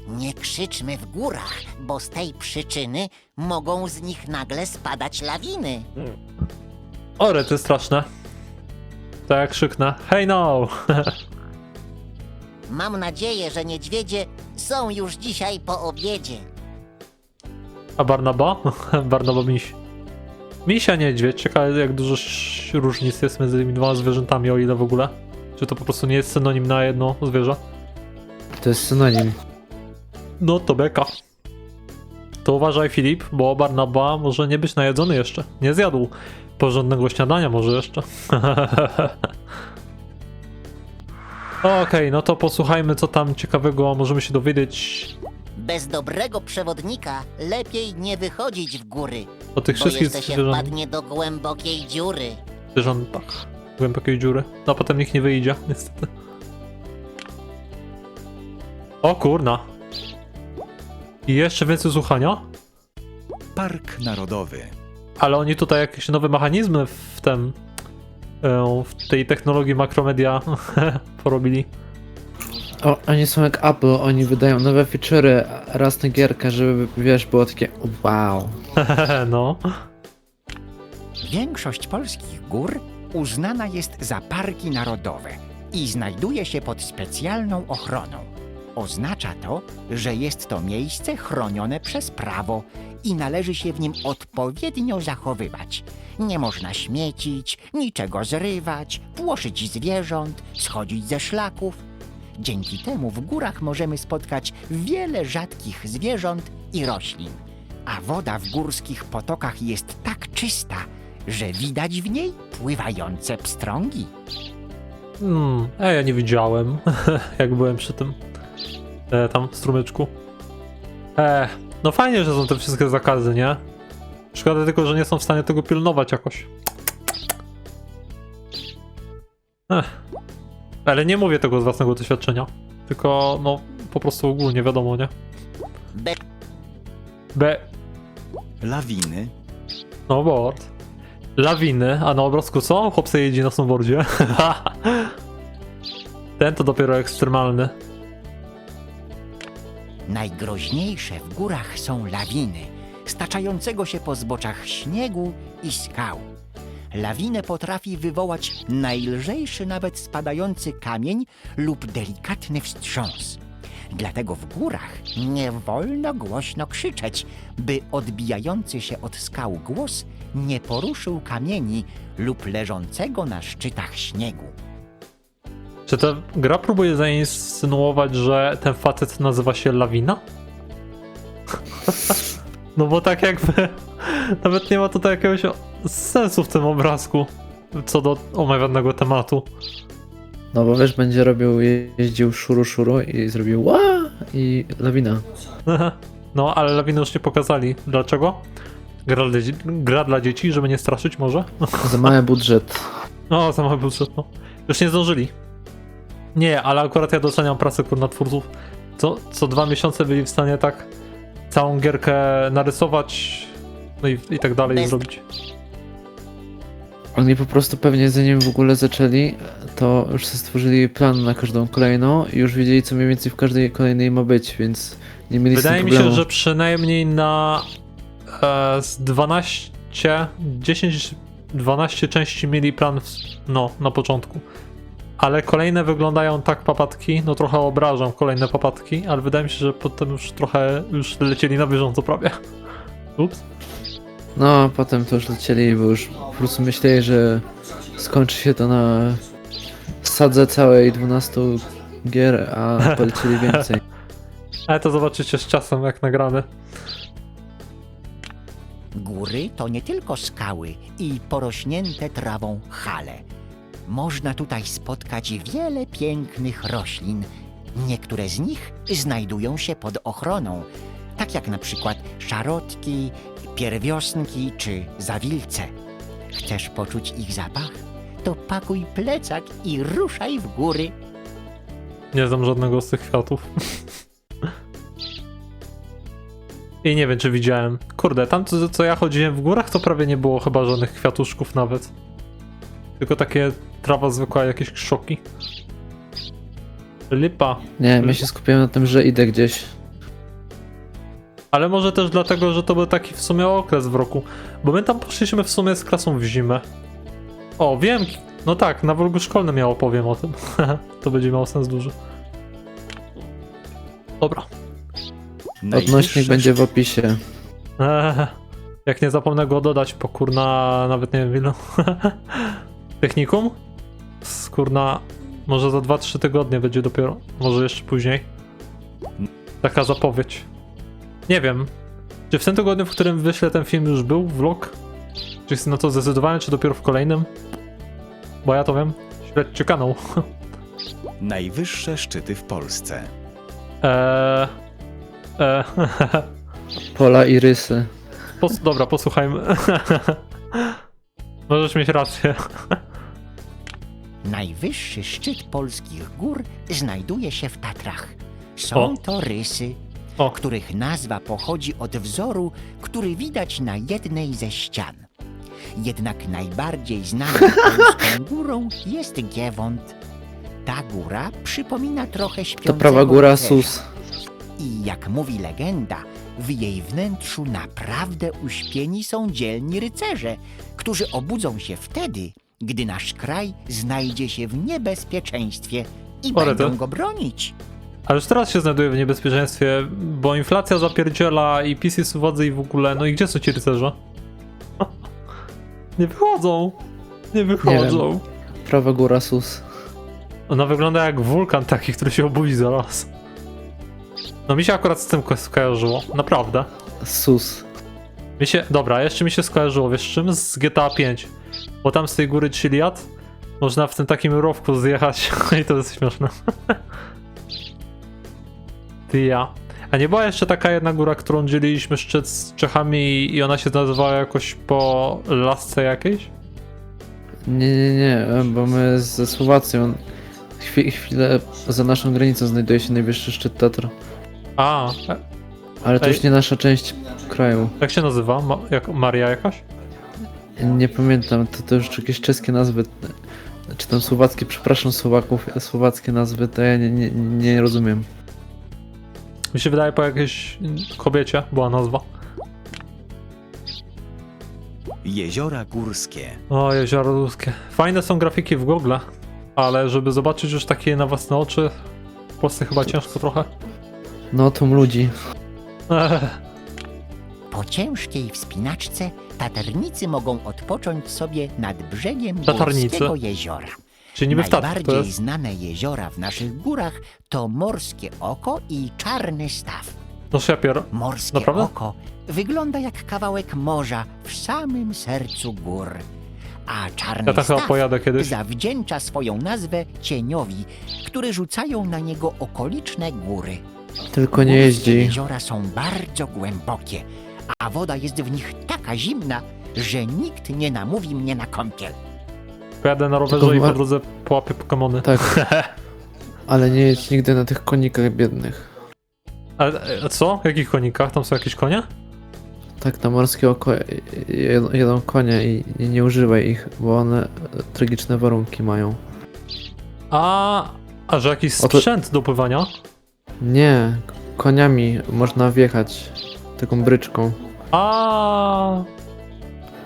Nie krzyczmy w górach, bo z tej przyczyny mogą z nich nagle spadać lawiny. O, rety straszne. To jak krzyknę. Hej no! Mam nadzieję, że niedźwiedzie są już dzisiaj po obiedzie. A Barnaba? Barnaba miś. Misia niedźwiedź. Ciekawe, jak dużo różnic jest między tymi dwoma zwierzętami, o ile w ogóle. Czy to po prostu nie jest synonim na jedno zwierzę? To jest synonim. No to beka. To uważaj, Filip, bo Barnaba może nie być najedzony jeszcze. Nie zjadł porządnego śniadania może jeszcze. Okej, no to posłuchajmy, co tam ciekawego możemy się dowiedzieć Bez dobrego przewodnika lepiej nie wychodzić w góry, o tych bo wszystkich jeszcze się zwierzętach. wpadnie do głębokiej dziury. Zwierzętach. Głębokiej dziury. No a potem nikt nie wyjdzie, niestety. O kurna. I jeszcze więcej słuchania? Park Narodowy. Ale oni tutaj jakieś nowe mechanizmy w tej technologii makromedia porobili. O, oni są jak Apple, oni wydają nowe feature'y raz na gierkę, żeby, wiesz, było takie wow. No. Większość polskich gór uznana jest za parki narodowe i znajduje się pod specjalną ochroną. Oznacza to, że jest to miejsce chronione przez prawo i należy się w nim odpowiednio zachowywać. Nie można śmiecić, niczego zrywać, płoszyć zwierząt, schodzić ze szlaków. Dzięki temu w górach możemy spotkać wiele rzadkich zwierząt i roślin, a woda w górskich potokach jest tak czysta, że widać w niej pływające pstrągi. Ja nie widziałem, jak byłem przy tym tam strumyczku. No fajnie, że są te wszystkie zakazy, nie? Szkoda tylko, że nie są w stanie tego pilnować jakoś. Ale nie mówię tego z własnego doświadczenia. Tylko, no, po prostu ogólnie wiadomo, nie? Lawiny. Snowboard. Lawiny, a na obrazku co? Chłop sobie jeździ na snowboardzie. Ten to dopiero ekstremalny. Najgroźniejsze w górach są lawiny, staczającego się po zboczach śniegu i skał. Lawinę potrafi wywołać najlżejszy nawet spadający kamień lub delikatny wstrząs. Dlatego w górach nie wolno głośno krzyczeć, by odbijający się od skał głos nie poruszył kamieni lub leżącego na szczytach śniegu. Czy ta gra próbuje zainsynuować, że ten facet nazywa się Lawina? No bo tak jakby nawet nie ma tutaj jakiegoś sensu w tym obrazku co do omawianego tematu. No bo wiesz, będzie jeździł szuru i zrobił ła i lawina. No, ale lawiny już nie pokazali. Dlaczego? Gra dla dzieci, żeby nie straszyć może? Za mały budżet. No, za mały budżet, no. Już nie zdążyli. Nie, ale akurat ja doceniam pracę kurna twórców. Co 2 miesiące byli w stanie tak całą gierkę narysować, no i tak dalej zrobić. Oni po prostu pewnie zanim w ogóle zaczęli, to już sobie stworzyli plan na każdą kolejną i już wiedzieli, co mniej więcej w każdej kolejnej ma być, więc nie mieli Wydaje z tym mi problemu. się, że przynajmniej na z 12 części mieli plan na początku. Ale kolejne wyglądają tak papatki, no trochę obrażam kolejne papatki, ale wydaje mi się, że potem już trochę lecieli na bieżąco prawie. Ups. No, potem to już lecieli, bo już po prostu myśleli, że skończy się to na sadze całej 12 gier, a polecieli więcej. Ale to zobaczycie z czasem, jak nagramy. Góry to nie tylko skały i porośnięte trawą hale. Można tutaj spotkać wiele pięknych roślin. Niektóre z nich znajdują się pod ochroną, tak jak na przykład szarotki, pierwiosnki czy zawilce. Chcesz poczuć ich zapach? To pakuj plecak i ruszaj w góry. Nie znam żadnego z tych kwiatów. I nie wiem, czy widziałem. Kurde, tam co ja chodziłem w górach, to prawie nie było chyba żadnych kwiatuszków nawet. Tylko takie trawa zwykła, jakieś krzoki. Lipa. Nie, ja się skupiłem na tym, że idę gdzieś. Ale może też dlatego, że to był taki w sumie okres w roku. Bo my tam poszliśmy w sumie z klasą w zimę. O, wiem. No tak, na vlogu szkolnym ja opowiem o tym. To będzie miało sens duży. Dobra. Odnośnik będzie w opisie. Jak nie zapomnę go dodać po kurna, nawet nie wiem ile. Technikum? Kurna, może za 2-3 tygodnie będzie dopiero. Może jeszcze później. Taka zapowiedź. Nie wiem. Czy w tym tygodniu, w którym wyślę ten film, już był vlog? Czy jestem na to zdecydowany, czy dopiero w kolejnym? Bo ja to wiem. Śledźcie kanał. Najwyższe szczyty w Polsce. Pola i rysy. Dobra, posłuchajmy. Możesz mieć rację. Najwyższy szczyt polskich gór znajduje się w Tatrach. Są to rysy, których nazwa pochodzi od wzoru, który widać na jednej ze ścian. Jednak najbardziej znaną polską górą jest Giewont. Ta góra przypomina trochę śpiącego To prawa góra rycerza. Sus. I jak mówi legenda, w jej wnętrzu naprawdę uśpieni są dzielni rycerze, którzy obudzą się wtedy, gdy nasz kraj znajdzie się w niebezpieczeństwie i będą go bronić. Ale już teraz się znajduje w niebezpieczeństwie, bo inflacja zapierdziela i PiS jest u władzy i w ogóle. No i gdzie są ci rycerze? Nie wychodzą. Nie wychodzą. Nie prawa góra Sus. Ona wygląda jak wulkan taki, który się obudzi zaraz. No mi się akurat z tym skojarzyło. Naprawdę. Sus. Dobra, jeszcze mi się skojarzyło, wiesz czym? Z GTA 5. Bo tam z tej góry Chiliad można w tym takim rowku zjechać i to jest śmieszne. Ty ja. A nie była jeszcze taka jedna góra, którą dzieliliśmy szczyt z Czechami i ona się nazywała jakoś po lasce jakiejś? Nie, bo my ze Słowacją chwilę za naszą granicą znajduje się najwyższy szczyt Tatr. Ale to już nie nasza część kraju. Jak się nazywa? Maria jakaś? Nie pamiętam, to już jakieś czeskie nazwy. Czy tam słowackie, przepraszam Słowaków, słowackie nazwy, to ja nie rozumiem. Mi się wydaje, po jakiejś kobiecie była nazwa. Jeziora górskie. O, jeziora górskie. Fajne są grafiki w Google, ale żeby zobaczyć już takie na własne oczy, w Polsce chyba ciężko trochę. No, tłum ludzi. Po ciężkiej wspinaczce tatarnicy mogą odpocząć sobie nad brzegiem Tatarnicy? górskiego jeziora. Czyli niby w Tatrach to Najbardziej jest. znane jeziora w naszych górach to Morskie Oko i Czarny Staw. No szapier. Morskie Naprawdę? Oko wygląda jak kawałek morza w samym sercu gór. A Czarny Ja tak chyba Staw pojadę kiedyś. zawdzięcza swoją nazwę cieniowi, który rzucają na niego okoliczne góry. Tylko nie Górskie jeździ. jeziora są bardzo głębokie, a woda jest w nich taka zimna, że nikt nie namówi mnie na kąpiel. Pojadę na rowerze Tylko i po drodze połapię Pokemony. Tak. Ale nie jedź nigdy na tych konikach biednych. Ale co? W jakich konikach? Tam są jakieś konie? Tak, na morskie oko jedą konie i nie używaj ich, bo one tragiczne warunki mają. A że jakiś Oto- sprzęt do pływania? Nie, koniami można wjechać taką bryczką.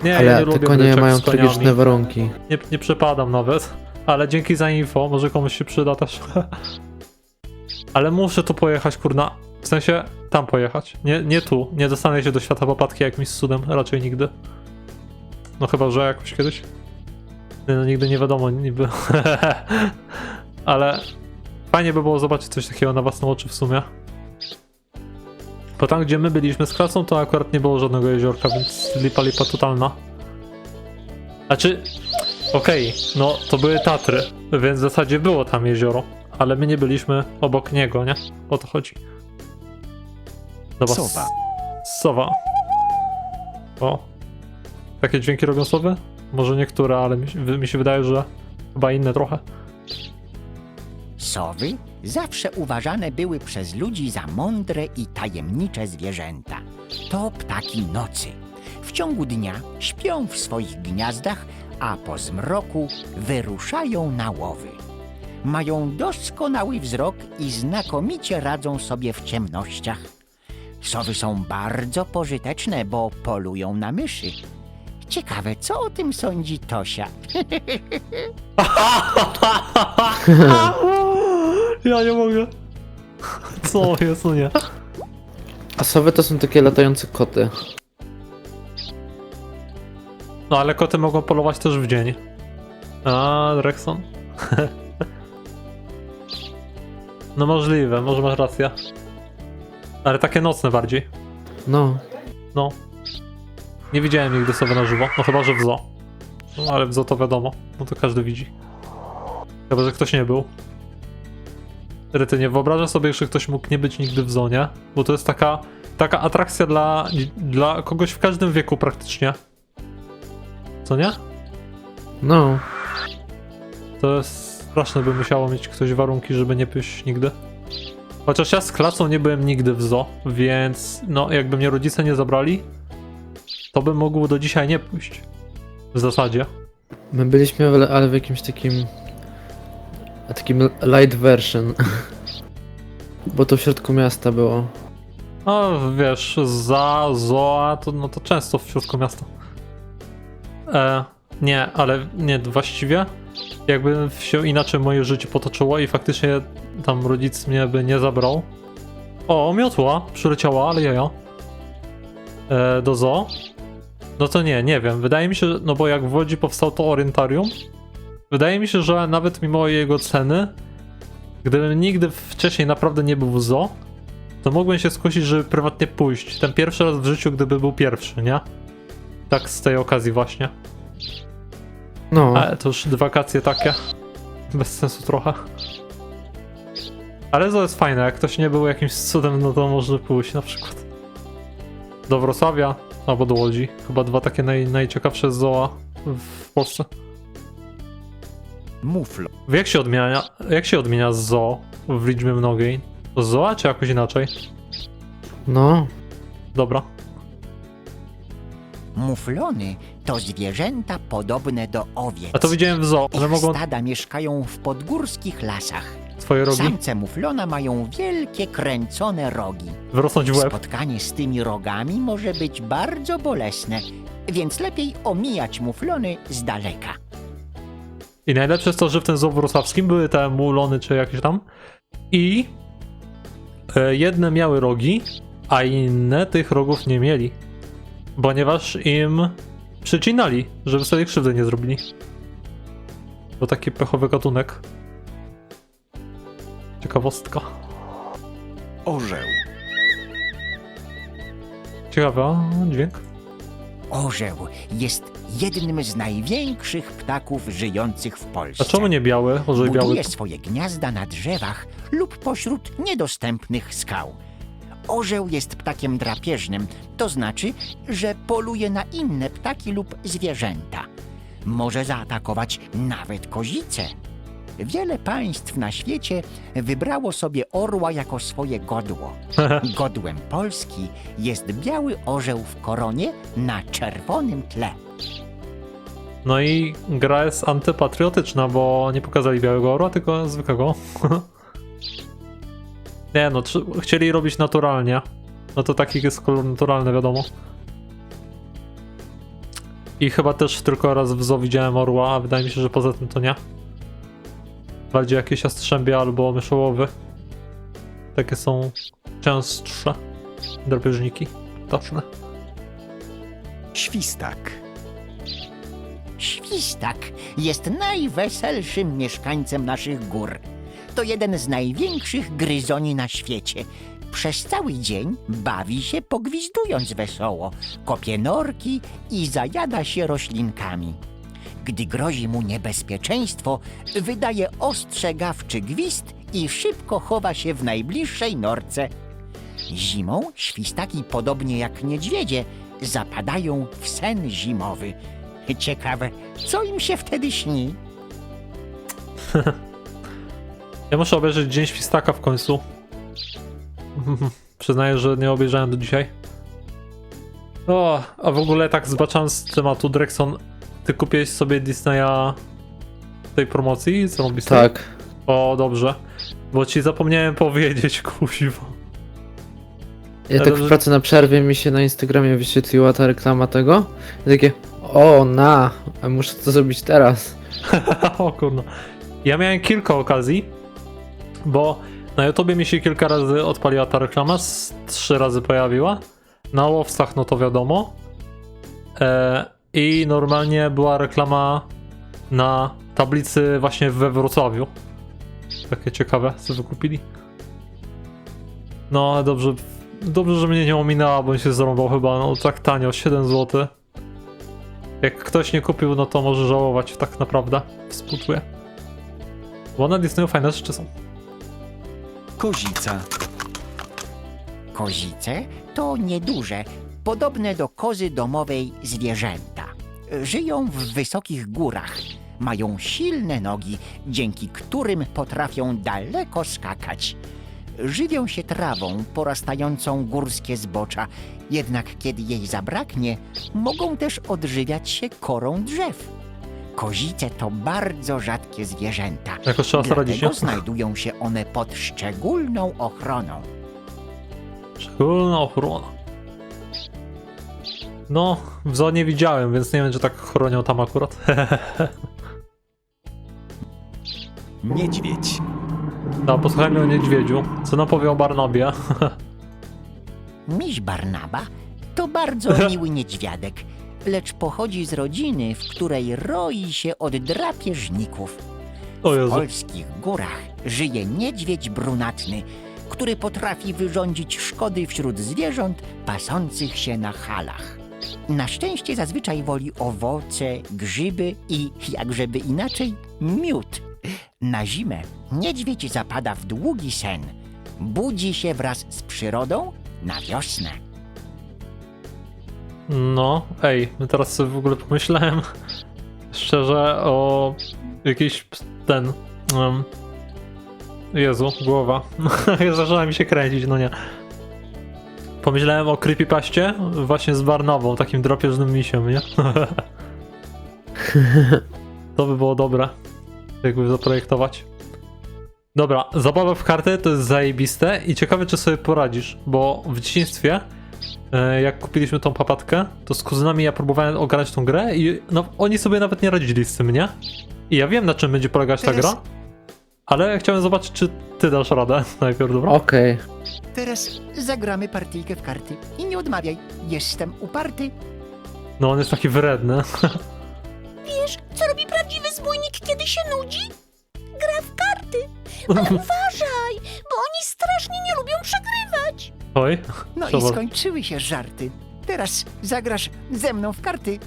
Nie, ja Ale nie te lubię konie bryczek mają z koniami. tragiczne warunki. Nie przepadam nawet. Ale dzięki za info, może komuś się przyda też. Ale muszę tu pojechać, kurna. W sensie, tam pojechać. Nie tu. Nie dostanę się do świata popadki jakimś cudem. Raczej nigdy. No chyba, że jakoś kiedyś. No nigdy nie wiadomo, niby. Ale fajnie by było zobaczyć coś takiego na własne oczy w sumie. Bo tam, gdzie my byliśmy z klasą, to akurat nie było żadnego jeziorka, więc lipa totalna. Znaczy, okej, no to były Tatry, więc w zasadzie było tam jezioro, ale my nie byliśmy obok niego, nie? O to chodzi. Dobra, Sowa. Sowa. O. Takie dźwięki robią sowy? Może niektóre, ale mi się wydaje, że chyba inne trochę. Sowy zawsze uważane były przez ludzi za mądre i tajemnicze zwierzęta. To ptaki nocy. W ciągu dnia śpią w swoich gniazdach, a po zmroku wyruszają na łowy. Mają doskonały wzrok i znakomicie radzą sobie w ciemnościach. Sowy są bardzo pożyteczne, bo polują na myszy. Ciekawe, co o tym sądzi Tosia? Ja nie mogę. Co jest, no nie. A sowy to są takie latające koty. No ale koty mogą polować też w dzień. A, Drexon. No możliwe, może masz rację. Ale takie nocne bardziej. No. No. Nie widziałem nigdy sowy na żywo, no chyba, że w zoo. No ale w zoo to wiadomo, no to każdy widzi. Chyba, że ktoś nie był. Ty nie wyobrażasz sobie, że ktoś mógł nie być nigdy w zoo, nie? Bo to jest taka atrakcja dla kogoś w każdym wieku praktycznie. Co nie? No. To jest straszne, by musiało mieć ktoś warunki, żeby nie pójść nigdy. Chociaż ja z klasą nie byłem nigdy w zoo, więc no jakby mnie rodzice nie zabrali, to bym mógł do dzisiaj nie pójść. W zasadzie. My byliśmy, ale w jakimś takim light version. Bo to w środku miasta było. No wiesz, za zoo, to, no to często w środku miasta. Nie, ale nie, właściwie jakby się inaczej moje życie potoczyło i faktycznie tam rodzic mnie by nie zabrał. O, miotła przyleciała, ale jaja. Do zoo. No to nie wiem, wydaje mi się, no bo jak w Łodzi powstało to orientarium, wydaje mi się, że nawet mimo jego ceny, gdybym nigdy wcześniej naprawdę nie był w zoo, to mógłbym się skusić, żeby prywatnie pójść. Ten pierwszy raz w życiu, gdyby był pierwszy, nie? Tak z tej okazji właśnie. No. Ale to już wakacje takie. Bez sensu trochę. Ale to jest fajne, jak ktoś nie był jakimś cudem, no to może pójść na przykład do Wrocławia albo do Łodzi. Chyba dwa takie najciekawsze zoo w Polsce. Muflo. Jak się odmienia zoo w liczbie mnogiej? To zoo czy jakoś inaczej? No. Dobra. Muflony to zwierzęta podobne do owiec. A to widziałem w zoo, że Ich mogą stada mieszkają w podgórskich lasach. swoje rogi Samce muflona mają wielkie, kręcone rogi. wyrosnąć w łeb. Spotkanie z tymi rogami może być bardzo bolesne, więc lepiej omijać muflony z daleka. I najlepsze jest to, że w tym zoo wrocławskim były te mulony czy jakieś tam i jedne miały rogi, a inne tych rogów nie mieli. Ponieważ im przycinali, żeby sobie krzywdy nie zrobili. To taki pechowy gatunek. Ciekawostka. Orzeł. Ciekawy dźwięk. Orzeł jest jednym z największych ptaków żyjących w Polsce. A czemu nie biały? Orzeł biały. Buduje swoje gniazda na drzewach lub pośród niedostępnych skał. Orzeł jest ptakiem drapieżnym, to znaczy, że poluje na inne ptaki lub zwierzęta. Może zaatakować nawet kozice. Wiele państw na świecie wybrało sobie orła jako swoje godło. Godłem Polski jest biały orzeł w koronie na czerwonym tle. No i gra jest antypatriotyczna, bo nie pokazali białego orła, tylko zwykłego. Nie no, chcieli robić naturalnie. No to taki jest kolor naturalny, wiadomo. I chyba też tylko raz w zoo widziałem orła, a wydaje mi się, że poza tym to nie. Bardziej jakieś jastrzębie albo myszołowy. Takie są częstsze drapieżniki ptaczne. Świstak. Świstak jest najweselszym mieszkańcem naszych gór. To jeden z największych gryzoni na świecie. Przez cały dzień bawi się pogwizdując wesoło, kopie norki i zajada się roślinkami. Gdy grozi mu niebezpieczeństwo, wydaje ostrzegawczy gwizd i szybko chowa się w najbliższej norce. Zimą świstaki, podobnie jak niedźwiedzie, zapadają w sen zimowy. Ciekawe, co im się wtedy śni? Ja muszę obejrzeć Dzień Świstaka w końcu. Przyznaję, że nie obejrzałem do dzisiaj. O, a w ogóle tak zbaczam z tematu, Drexon, ty kupiłeś sobie Disneya w tej promocji? Tak. O, dobrze. Bo ci zapomniałem powiedzieć, kuźwa. Ja tak w pracy na przerwie mi się na Instagramie wyświetliła ta reklama tego. I takie, muszę to zrobić teraz. O kurno. Ja miałem kilka okazji, bo na YouTubie mi się kilka razy odpaliła ta reklama, 3 razy pojawiła. Na Łowcach, no to wiadomo. I normalnie była reklama na tablicy właśnie we Wrocławiu. Takie ciekawe, co wykupili. No ale dobrze, że mnie nie ominęła, bo się zarąbał chyba, no tak tanio, 7 zł. Jak ktoś nie kupił, no to może żałować, tak naprawdę. Współczuję. Bo na Disneyu fajne rzeczy są. Kozica. Kozice to nieduże, podobne do kozy domowej zwierzęta. Żyją w wysokich górach. Mają silne nogi, dzięki którym potrafią daleko skakać. Żywią się trawą porastającą górskie zbocza, jednak kiedy jej zabraknie, mogą też odżywiać się korą drzew. Kozice to bardzo rzadkie zwierzęta, Jakoś trzeba sobie radzić, dlatego nie? znajdują się one pod szczególną ochroną. Szczególna ochrona. No, w zoo nie widziałem, więc nie wiem, czy tak chronią tam akurat. Niedźwiedź. No, posłuchajmy o niedźwiedziu. Co nam powie o Barnabie? Miś Barnaba to bardzo miły niedźwiadek, lecz pochodzi z rodziny, w której roi się od drapieżników. O W Jezu. polskich górach żyje niedźwiedź brunatny, który potrafi wyrządzić szkody wśród zwierząt pasących się na halach. Na szczęście zazwyczaj woli owoce, grzyby i, jakżeby inaczej, miód. Na zimę niedźwiedź zapada w długi sen. Budzi się wraz z przyrodą na wiosnę. No, ej, teraz sobie w ogóle pomyślałem szczerze o jakiś ten... Jezu, głowa. Zaczęła mi się kręcić, no nie. Pomyślałem o creepypaście właśnie z Barnabą, takim drapieżnym misiem, nie? To by było dobre, jakby zaprojektować. Dobra, zabawa w karty to jest zajebiste i ciekawe, czy sobie poradzisz, bo w dzieciństwie, jak kupiliśmy tą papatkę, to z kuzynami ja próbowałem ogarać tą grę i no, oni sobie nawet nie radzili z tym, nie? I ja wiem, na czym będzie polegać ta gra, ale chciałem zobaczyć, czy ty dasz radę najpierw, dobra? Okej. Teraz zagramy partyjkę w karty i nie odmawiaj, jestem uparty. No, on jest taki wredny. Wiesz, co robi prawdziwy zbójnik, kiedy się nudzi? Gra w karty. Ale uważaj, bo oni strasznie nie lubią przegrywać. Oj, No i zobacz. skończyły się żarty. Teraz zagrasz ze mną w karty.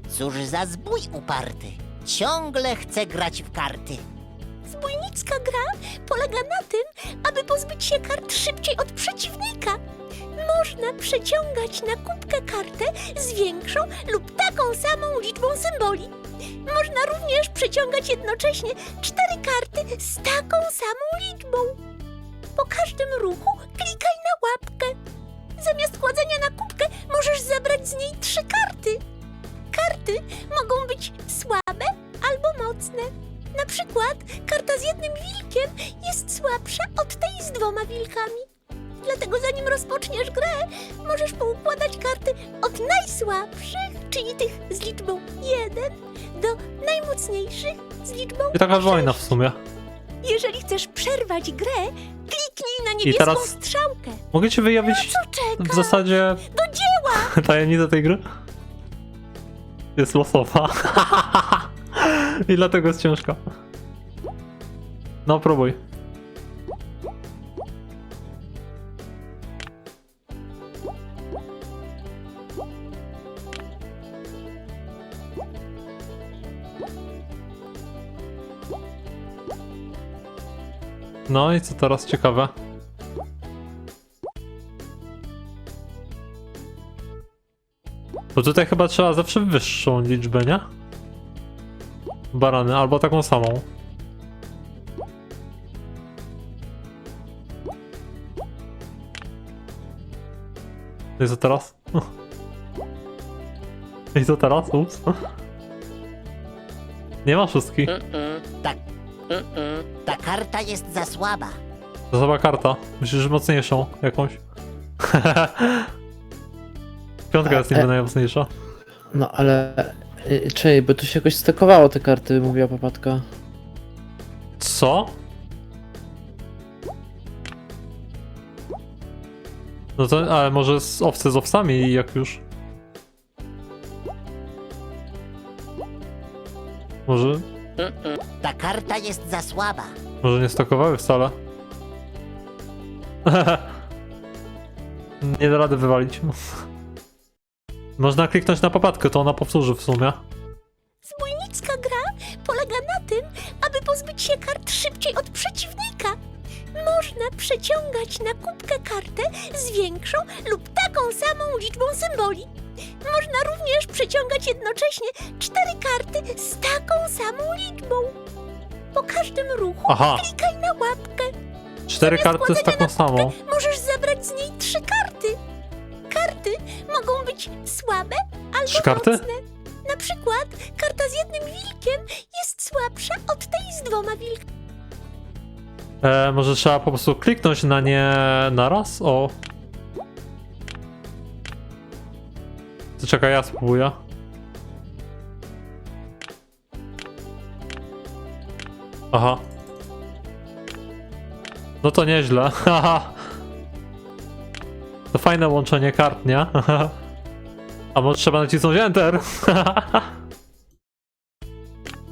Cóż za zbój uparty. Ciągle chce grać w karty. Zbójnicka gra polega na tym, aby pozbyć się kart szybciej od przeciwnika. Można przeciągać na kubkę kartę z większą lub taką samą liczbą symboli. Można również przeciągać jednocześnie 4 karty z taką samą liczbą. Po każdym ruchu klikaj na łapkę. Zamiast kładzenia na kubkę możesz zabrać z niej 3 karty. Karty mogą być słabe albo mocne. Na przykład karta z jednym wilkiem jest słabsza od tej z 2 wilkami. Dlatego zanim rozpoczniesz grę, możesz poukładać karty od najsłabszych, czyli tych z liczbą 1, do najmocniejszych z liczbą I taka 6. wojna w sumie. Jeżeli chcesz przerwać grę, kliknij na niebieską teraz strzałkę. Mogę ci wyjawić Co czekasz? w zasadzie Do dzieła! tajemnicę tej gry? Jest losowa. I dlatego jest ciężka. No, próbuj. No i co teraz ciekawe? Bo tutaj chyba trzeba zawsze wyższą liczbę, nie? Barany, albo taką samą. I co teraz? I co teraz? Ups. Nie ma szóstki. Ta karta jest za słaba. To słaba karta. Myślisz, że mocniejszą jakąś? Piątka jest niby najmocniejsza. No ale... Czej, bo tu się jakoś stakowało te karty, mówiła papatka. Co? No to, ale może z owce z owcami jak już. Może, Ta karta jest za słaba. może nie stakowały wcale. Nie da rady wywalić. Można kliknąć na papatkę, to ona powtórzy w sumie. Zbójnicka gra polega na tym, aby pozbyć się kart szybciej od przeciwnika. Można przeciągać na kubkę kartę z większą lub taką samą liczbą symboli. Można również przeciągać jednocześnie 4 karty z taką samą liczbą. Po każdym ruchu Aha, klikaj na łapkę. 4 karty z taką samą. Możesz zabrać z niej 3 karty. Karty mogą być słabe albo 3 karty? mocne. Na przykład karta z jednym wilkiem jest słabsza od tej z 2 wilkami. Może trzeba po prostu kliknąć na nie naraz? O. To czekaj, ja spróbuję. Aha. No to nieźle. Haha. To fajne łączenie kart, nie? A może trzeba nacisnąć Enter?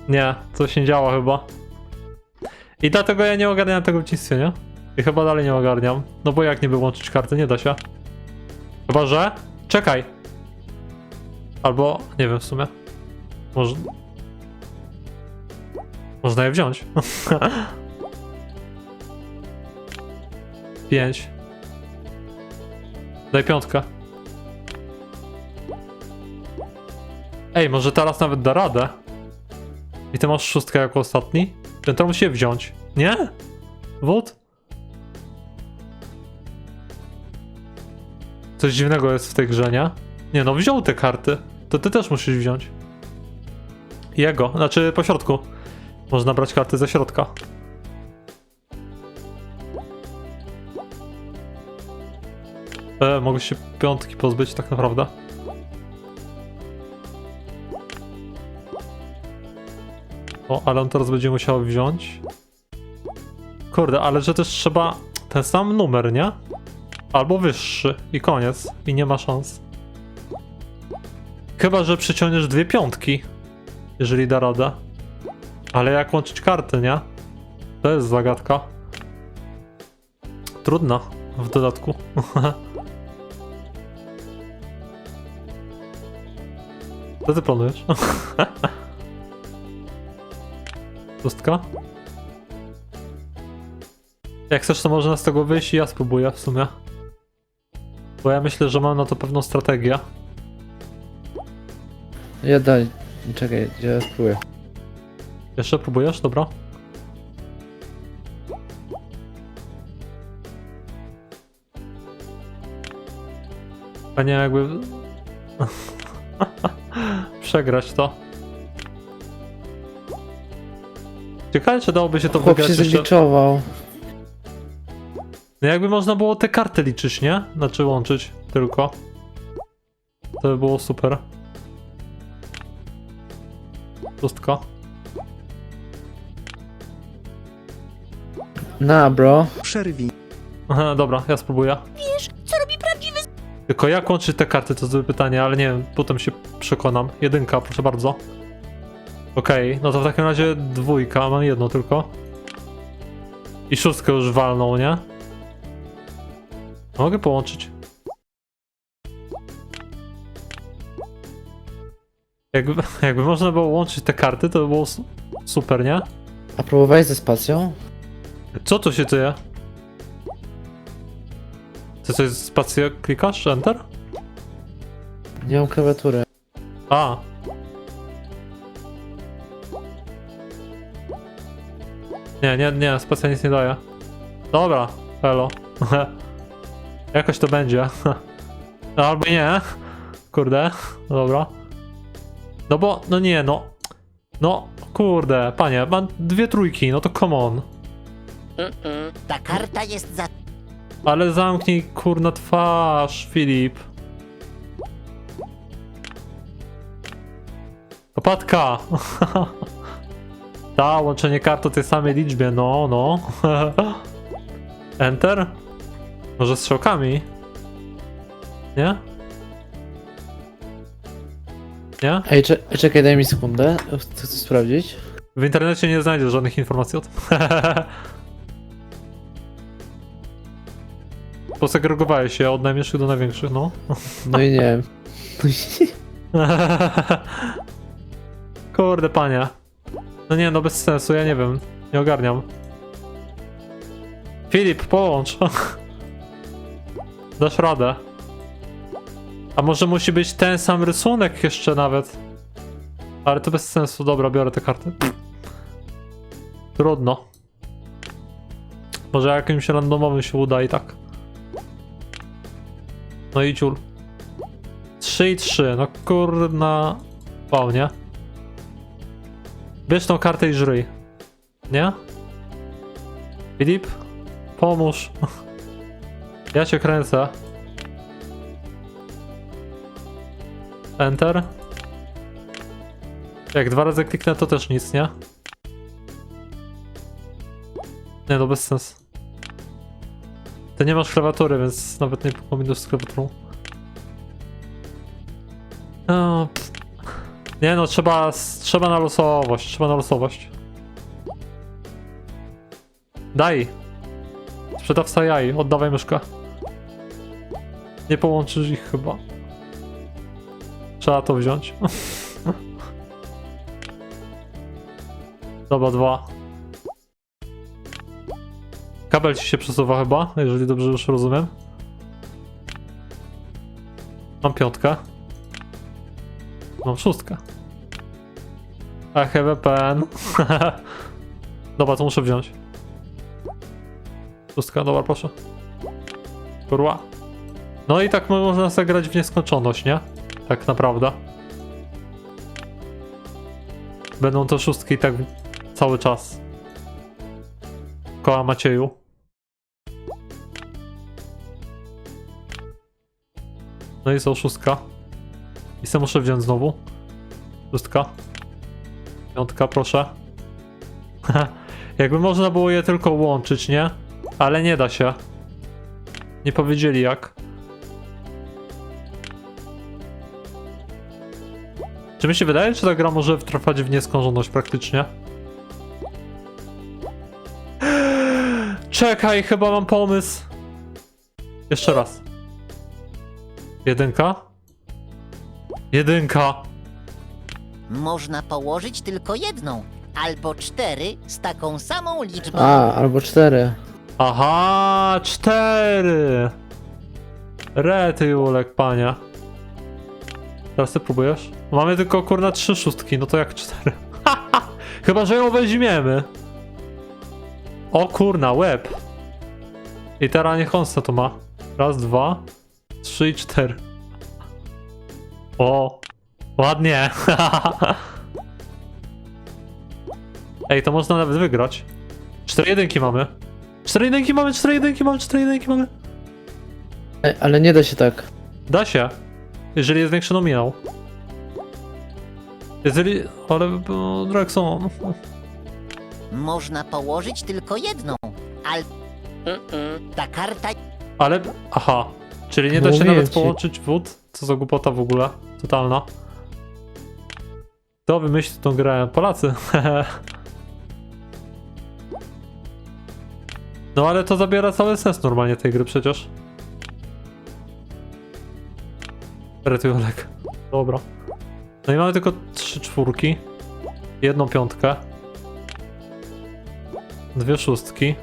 Nie, coś nie działa chyba. I dlatego ja nie ogarniam tego w dzieciństwie, nie? I chyba dalej nie ogarniam. No bo jak nie wyłączyć karty? Nie da się. Chyba, że... Czekaj! Albo... nie wiem w sumie. Może... Można je wziąć. 5. Daj 5. Ej, może teraz nawet da radę. I ty masz 6 jako ostatni? Ten to musi je wziąć. Nie? Wód? Coś dziwnego jest w tej grze, nie? Nie no, wziął te karty. To ty też musisz wziąć. Jego, znaczy po środku. Można brać karty ze środka. Mogę się 5 pozbyć tak naprawdę. O, ale on teraz będzie musiał wziąć. Kurde, ale że też trzeba ten sam numer, nie? Albo wyższy i koniec. I nie ma szans. Chyba, że przyciągniesz 2 piątki. Jeżeli da radę. Ale jak łączyć karty, nie? To jest zagadka. Trudna w dodatku. Co ty planujesz? Pustka? Jak chcesz, to można z tego wyjść i ja spróbuję w sumie. Bo ja myślę, że mam na to pewną strategię. Ja daj. Czekaj, ja spróbuję. Jeszcze próbujesz? Dobra. A nie jakby... przegrać to. Ciekawe, czy dałoby się to Chłop wygrać się jeszcze... zgliczował. No jakby można było te karty liczyć, nie? Znaczy łączyć tylko. To by było super. Pustka. Na, bro. Przerwij. Aha, dobra, ja spróbuję. Wiesz, co robi prawdziwy Tylko jak łączyć te karty, to jest pytanie, ale nie wiem, potem się przekonam. 1, proszę bardzo. Okej, no to w takim razie 2, mam 1 tylko. I 6 już walną, nie? Mogę połączyć. Jakby można było łączyć te karty, to by było super, nie? A próbowałeś ze spacją? Co tu się dzieje? Ty coś spację klikasz? Enter? Nie mam klawiatury. A. Nie, spacja nic nie daje. Dobra, elo. Jakoś to będzie. Albo nie. Kurde, dobra. No bo, no nie, no. No, kurde, panie, mam 2 trójki, no to come on. Ta karta jest za... Ale zamknij, kurna, twarz, Filip. Opadka. Ta, łączenie kart o tej samej liczbie, no. Enter? Może z strzałkami? Nie? Nie? Ej, czekaj, daj mi sekundę. Chcę sprawdzić. W internecie nie znajdziesz żadnych informacji o tym. Posegregowałeś się od najmniejszych do największych, no. No i nie wiem. Kurde, panie. No nie, no bez sensu, ja nie wiem. Nie ogarniam. Filip, połącz. Dasz radę. A może musi być ten sam rysunek jeszcze nawet. Ale to bez sensu. Dobra, biorę te karty. Trudno. Może jakimś randomowym się uda i tak. No i ciul. 3 i 3. No kurna. Wow, nie? Bierz tą kartę i żryj. Nie? Filip? Pomóż. Ja cię kręcę. Enter. Jak 2 razy kliknę, to też nic, nie? Nie, to bez sensu. Ty nie masz klawiatury, więc nawet nie kombinuj z klawiaturą. No, nie no, trzeba na losowość, trzeba na losowość. Daj! Sprzedawca jaj, oddawaj myszkę. Nie połączysz ich chyba. Trzeba to wziąć. Dobra, 2. Kabel ci się przesuwa chyba, jeżeli dobrze już rozumiem. Mam 5. Mam 6. I have a pen. Dobra, to muszę wziąć. 6, dobra, proszę. Kurwa. No i tak można zagrać w nieskończoność, nie? Tak naprawdę. Będą to 6 tak cały czas. Koła Macieju. No i są 6. I se muszę wziąć znowu. 6. 5, proszę. Jakby można było je tylko łączyć, nie? Ale nie da się. Nie powiedzieli jak. Czy mi się wydaje, czy ta gra może trwać w nieskończoność praktycznie? Czekaj, chyba mam pomysł. Jeszcze raz. 1. 1. Można położyć tylko jedną, albo 4 z taką samą liczbą. A, albo 4. Aha, 4. Rety Julek, pania. Teraz ty próbujesz? Mamy tylko kurna 3 szóstki, no to jak 4? Chyba, że ją weźmiemy. O kurna, łeb. I teraz niech on to ma. 1, 2, 3 i 4. O, ładnie. Ej, to można nawet wygrać. 4 jedynki mamy. 4 jedynki mamy, 4 jedynki mamy, 4 jedynki mamy. Ej, ale nie da się tak. Da się. Jeżeli jest większy nominał. Jeżeli... Ale... Drexon... Można położyć tylko jedną, ale... Ta karta... Ale... Aha. Czyli nie da się Mówię nawet ci. połączyć wód? Co za głupota w ogóle. Totalna. Kto wymyślił tą grę? Polacy. No ale to zabiera cały sens normalnie tej gry przecież. Retujolek. Dobra. No i mamy tylko 3 czwórki. 1 piątkę. 2 szóstki.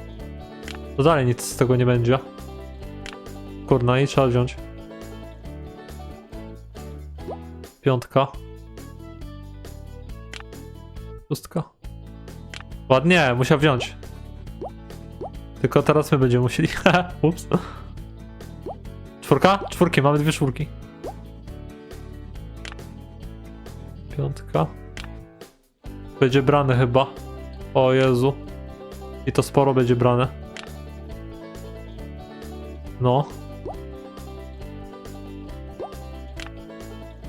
To dalej nic z tego nie będzie. Kurna, i trzeba wziąć. 5. 6. Ładnie, musiał wziąć. Tylko teraz my będziemy musieli. Ups. 4? 4, mamy 2 czwórki. 5. Będzie brane chyba. O Jezu. I to sporo będzie brane. No.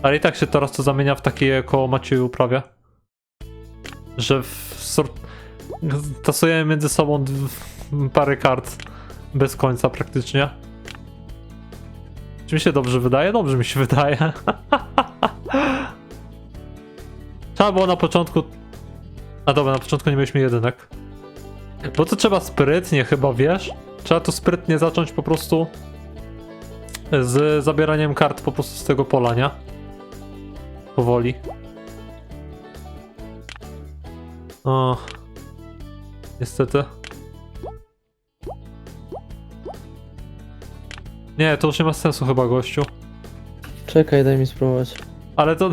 Ale i tak się teraz to zamienia w takie koło Macieju uprawia. Że tasujemy między sobą parę kart bez końca praktycznie. Czy mi się dobrze wydaje? Dobrze mi się wydaje. Trzeba było na początku... A dobra, na początku nie mieliśmy jedynek. Bo to trzeba sprytnie chyba, wiesz? Trzeba to sprytnie zacząć po prostu z zabieraniem kart po prostu z tego pola, nie? Powoli. O. Niestety. Nie, to już nie ma sensu chyba, gościu. Czekaj, daj mi spróbować. Ale to...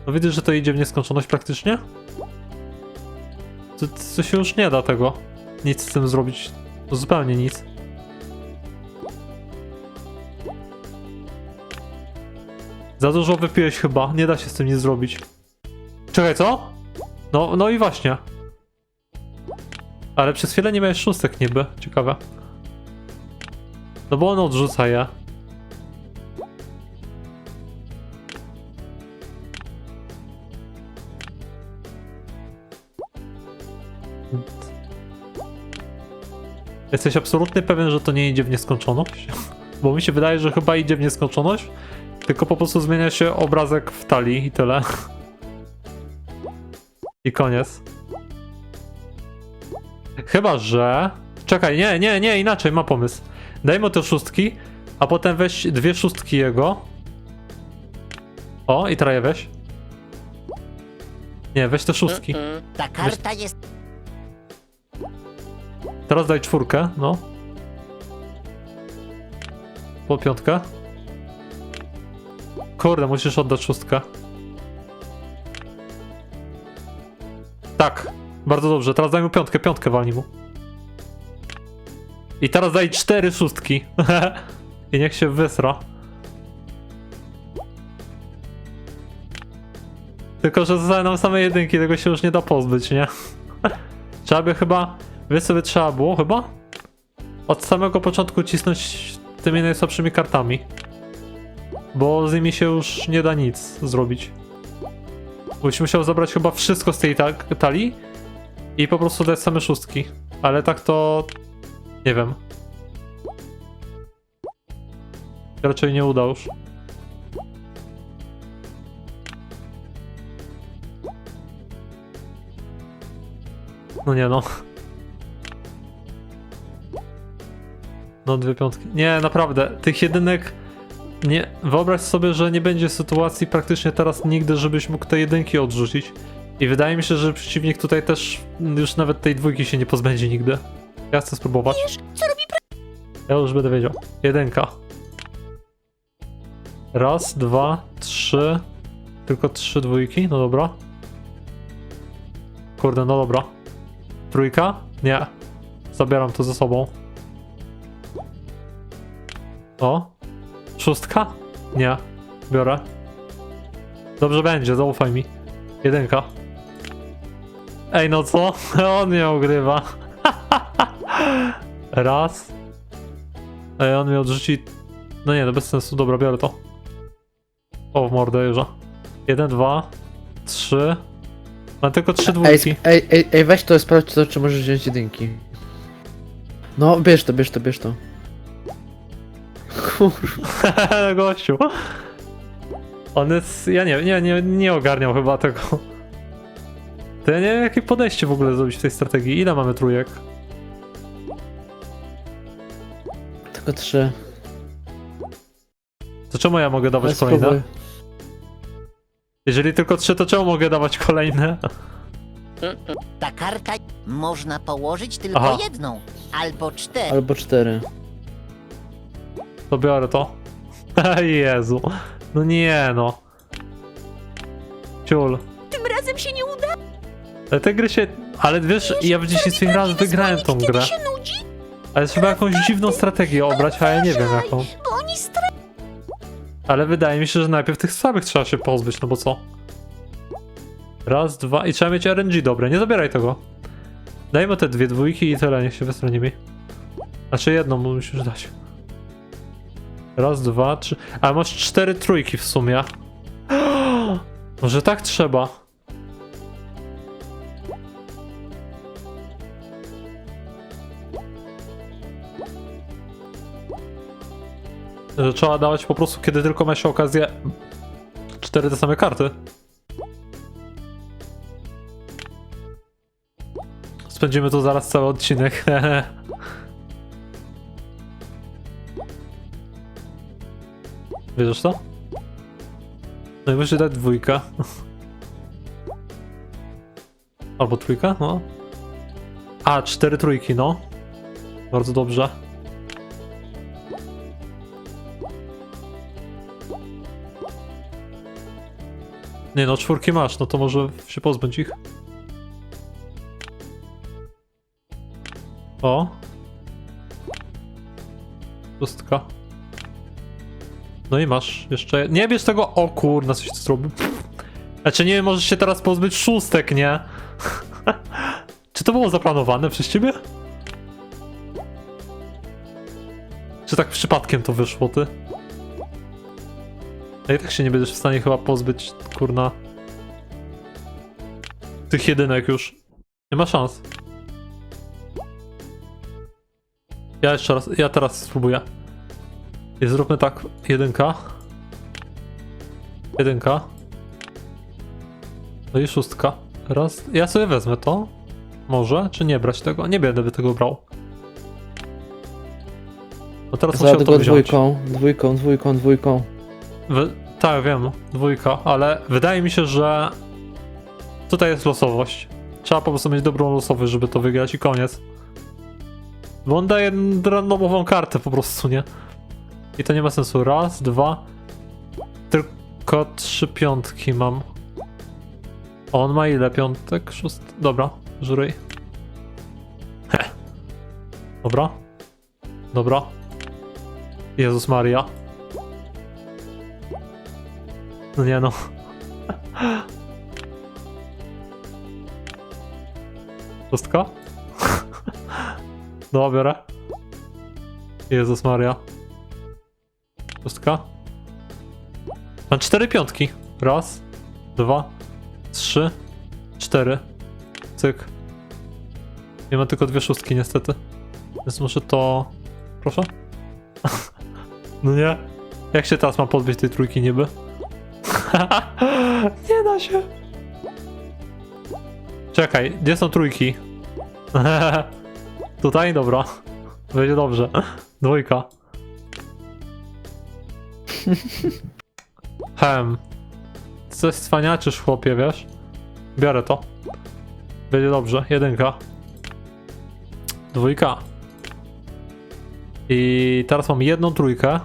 No widzisz, że to idzie w nieskończoność praktycznie? To się już nie da tego. Nic z tym zrobić. No zupełnie nic. Za dużo wypiłeś chyba. Nie da się z tym nic zrobić. Czekaj, co? No i właśnie. Ale przez chwilę nie miałeś szóstek niby. Ciekawe. No bo on odrzuca je. Jesteś absolutnie pewien, że to nie idzie w nieskończoność? Bo mi się wydaje, że chyba idzie w nieskończoność, tylko po prostu zmienia się obrazek w talii i tyle. I koniec. Chyba, że... Czekaj, nie, inaczej, ma pomysł. Daj mu te szóstki, a potem weź 2 szóstki jego. O, i traje weź. Nie, weź te szóstki. Ta karta jest... Teraz daj 4, no. Po 5. Kurde, musisz oddać 6. Tak, bardzo dobrze. Teraz daj mu 5, 5 walnij mu. I teraz daj 4 szóstki. I niech się wysra. Tylko, że zostały nam same jedynki, tego się już nie da pozbyć, nie? Trzeba by chyba... Wiesz co by trzeba było chyba? Od samego początku cisnąć tymi najsłabszymi kartami. Bo z nimi się już nie da nic zrobić. Byś musiał zabrać chyba wszystko z tej talii i po prostu dać same szóstki. Ale tak to... nie wiem. Raczej nie uda już. No nie no. No 2 piątki. Nie, naprawdę. Tych jedynek... Nie, wyobraź sobie, że nie będzie sytuacji praktycznie teraz nigdy, żebyś mógł te jedynki odrzucić. I wydaje mi się, że przeciwnik tutaj też już nawet tej 2 się nie pozbędzie nigdy. Ja chcę spróbować. Wiesz, co robi Ja już będę wiedział. 1. 1, 2, 3. Tylko 3 dwójki? No dobra. Kurde, no dobra. 3? Nie. Zabieram to ze sobą. O. 6? Nie. Biorę. Dobrze będzie, zaufaj mi. 1. Ej, no co? On mnie ogrywa. 1. Ej, on mnie odrzuci... No nie, to bez sensu. Dobra, biorę to. O, w mordę jeża. 1, 2, 3. Mam tylko 3 dwójki. Ej, weź to, sprawdź to, czy możesz wziąć jedynki. No, bierz to. Kurwa. Gościu. On jest... Ja nie ogarniał chyba tego. To ja nie wiem, jakie podejście w ogóle zrobić w tej strategii. Ile mamy trójek? Tylko 3. To czemu ja mogę dawać Weź kolejne? spróbuj. Jeżeli tylko 3, to czemu mogę dawać kolejne? Ta karta można położyć tylko Aha. jedną, albo 4. Albo 4. To biorę to. Jezu. No nie no. Ciul. Tym razem się nie uda. Ale te gry się... Ale wiesz, ja w 10 razy wygrałem tą grę. Kiedy się nudzi, Ale trzeba jakąś dziwną strategię obrać, a ja nie wiem jaką. bo oni Ale wydaje mi się, że najpierw tych słabych trzeba się pozbyć, no bo co? Raz, dwa i trzeba mieć RNG dobre, nie zabieraj tego. Dajmy te 2 dwójki i tyle, niech się wystroni mi. Znaczy jedną musisz dać. Raz, 2, 3... A masz 4 trójki w sumie. Może tak trzeba. Że trzeba dawać po prostu, kiedy tylko ma się okazję 4 te same karty. Spędzimy tu zaraz cały odcinek. Wierzysz to? No i muszę dać 2. Albo 3, no. A, 4 trójki, no. Bardzo dobrze. Nie no, 4 masz, no to może się pozbądź ich. O. 6. No i masz jeszcze... Nie bierz tego... O kurna, coś tu zrobił. Znaczy nie wiem, możesz się teraz pozbyć 6, nie? Czy to było zaplanowane przez ciebie? Czy tak przypadkiem to wyszło, ty? Ja i tak się nie będziesz w stanie chyba pozbyć, kurna, tych jedynek już. Nie ma szans. Ja jeszcze raz, ja teraz spróbuję. I zróbmy tak, 1. 1. No i 6. Raz, ja sobie wezmę to. Może, czy nie brać tego? Nie będę tego brał. No teraz musiałem to wziąć. 2. Tak, wiem, 2, ale wydaje mi się, że tutaj jest losowość. Trzeba po prostu mieć dobrą losowość, żeby to wygrać i koniec. Bo on daje randomową kartę po prostu, nie? I to nie ma sensu. Raz, 2. Tylko 3 piątki mam. On ma ile piątek? 6. Dobra, żurej. Heh. Dobra. Dobra. Jezus Maria. No nie no. Pustka? Dobra, biorę. Jezus Maria. Pustka? Mam 4 piątki. Raz, 2, 3, 4. Cyk. Nie ma tylko 2 szóstki niestety. Więc muszę to... Proszę? No nie. Jak się teraz mam pozbyć tej 3 niby? Nie da się. Czekaj, gdzie są 3? Tutaj? Dobra. Będzie dobrze. 2. Coś cwaniaczysz, chłopie, wiesz? Biorę to. Będzie dobrze. 1. 2. I teraz mam 1 trójkę.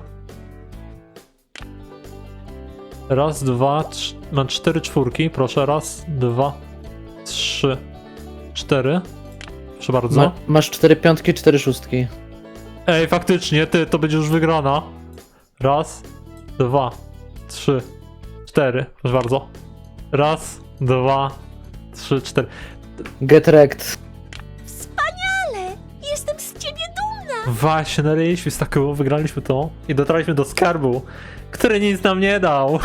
Raz, 2, 3. Mam 4 czwórki. Proszę, raz, 2, 3, 4. Proszę bardzo. Masz 4 piątki, 4 szóstki. Ej, faktycznie, ty, to będzie już wygrana. Raz, 2, 3, 4. Proszę bardzo. Raz, 2, 3, 4. Get wrecked. Wspaniale! Jestem z ciebie dumna! Właśnie, naryliśmy z taką, wygraliśmy to i dotarliśmy do skarbu, który nic nam nie dał.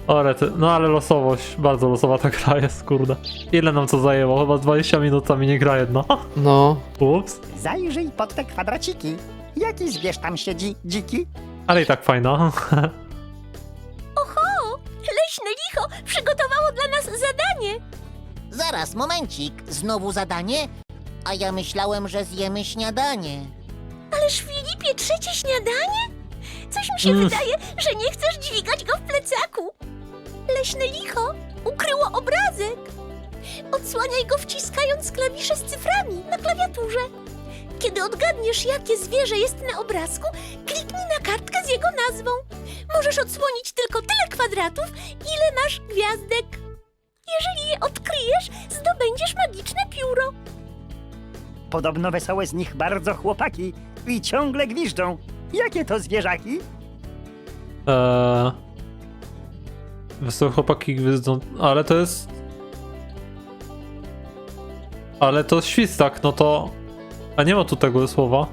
O rety, no ale losowość, bardzo losowa ta gra jest, kurde. Ile nam to zajęło? Chyba 20 minut a mi nie gra jedna. No. Ups. Zajrzyj pod te kwadraciki. Jaki zwierz tam siedzi, dziki? Ale i tak fajna. Oho! Leśne licho przygotowało dla nas zadanie! Zaraz, momencik. Znowu zadanie? A ja myślałem, że zjemy śniadanie. Ależ Filipie, 3 śniadanie? Coś mi się wydaje, że nie chcesz dźwigać go w plecaku. leśne licho ukryło obrazek. Odsłaniaj go wciskając klawisze z cyframi na klawiaturze. Kiedy odgadniesz, jakie zwierzę jest na obrazku, kliknij na kartkę z jego nazwą. Możesz odsłonić tylko tyle kwadratów, ile masz gwiazdek. Jeżeli je odkryjesz, zdobędziesz magiczne pióro. Podobno wesołe z nich bardzo chłopaki i ciągle gwiżdżą. Jakie to zwierzaki? Wesołe chłopaki gwizdą, ale to jest... Ale to świstak, no to... A nie ma tu tego słowa.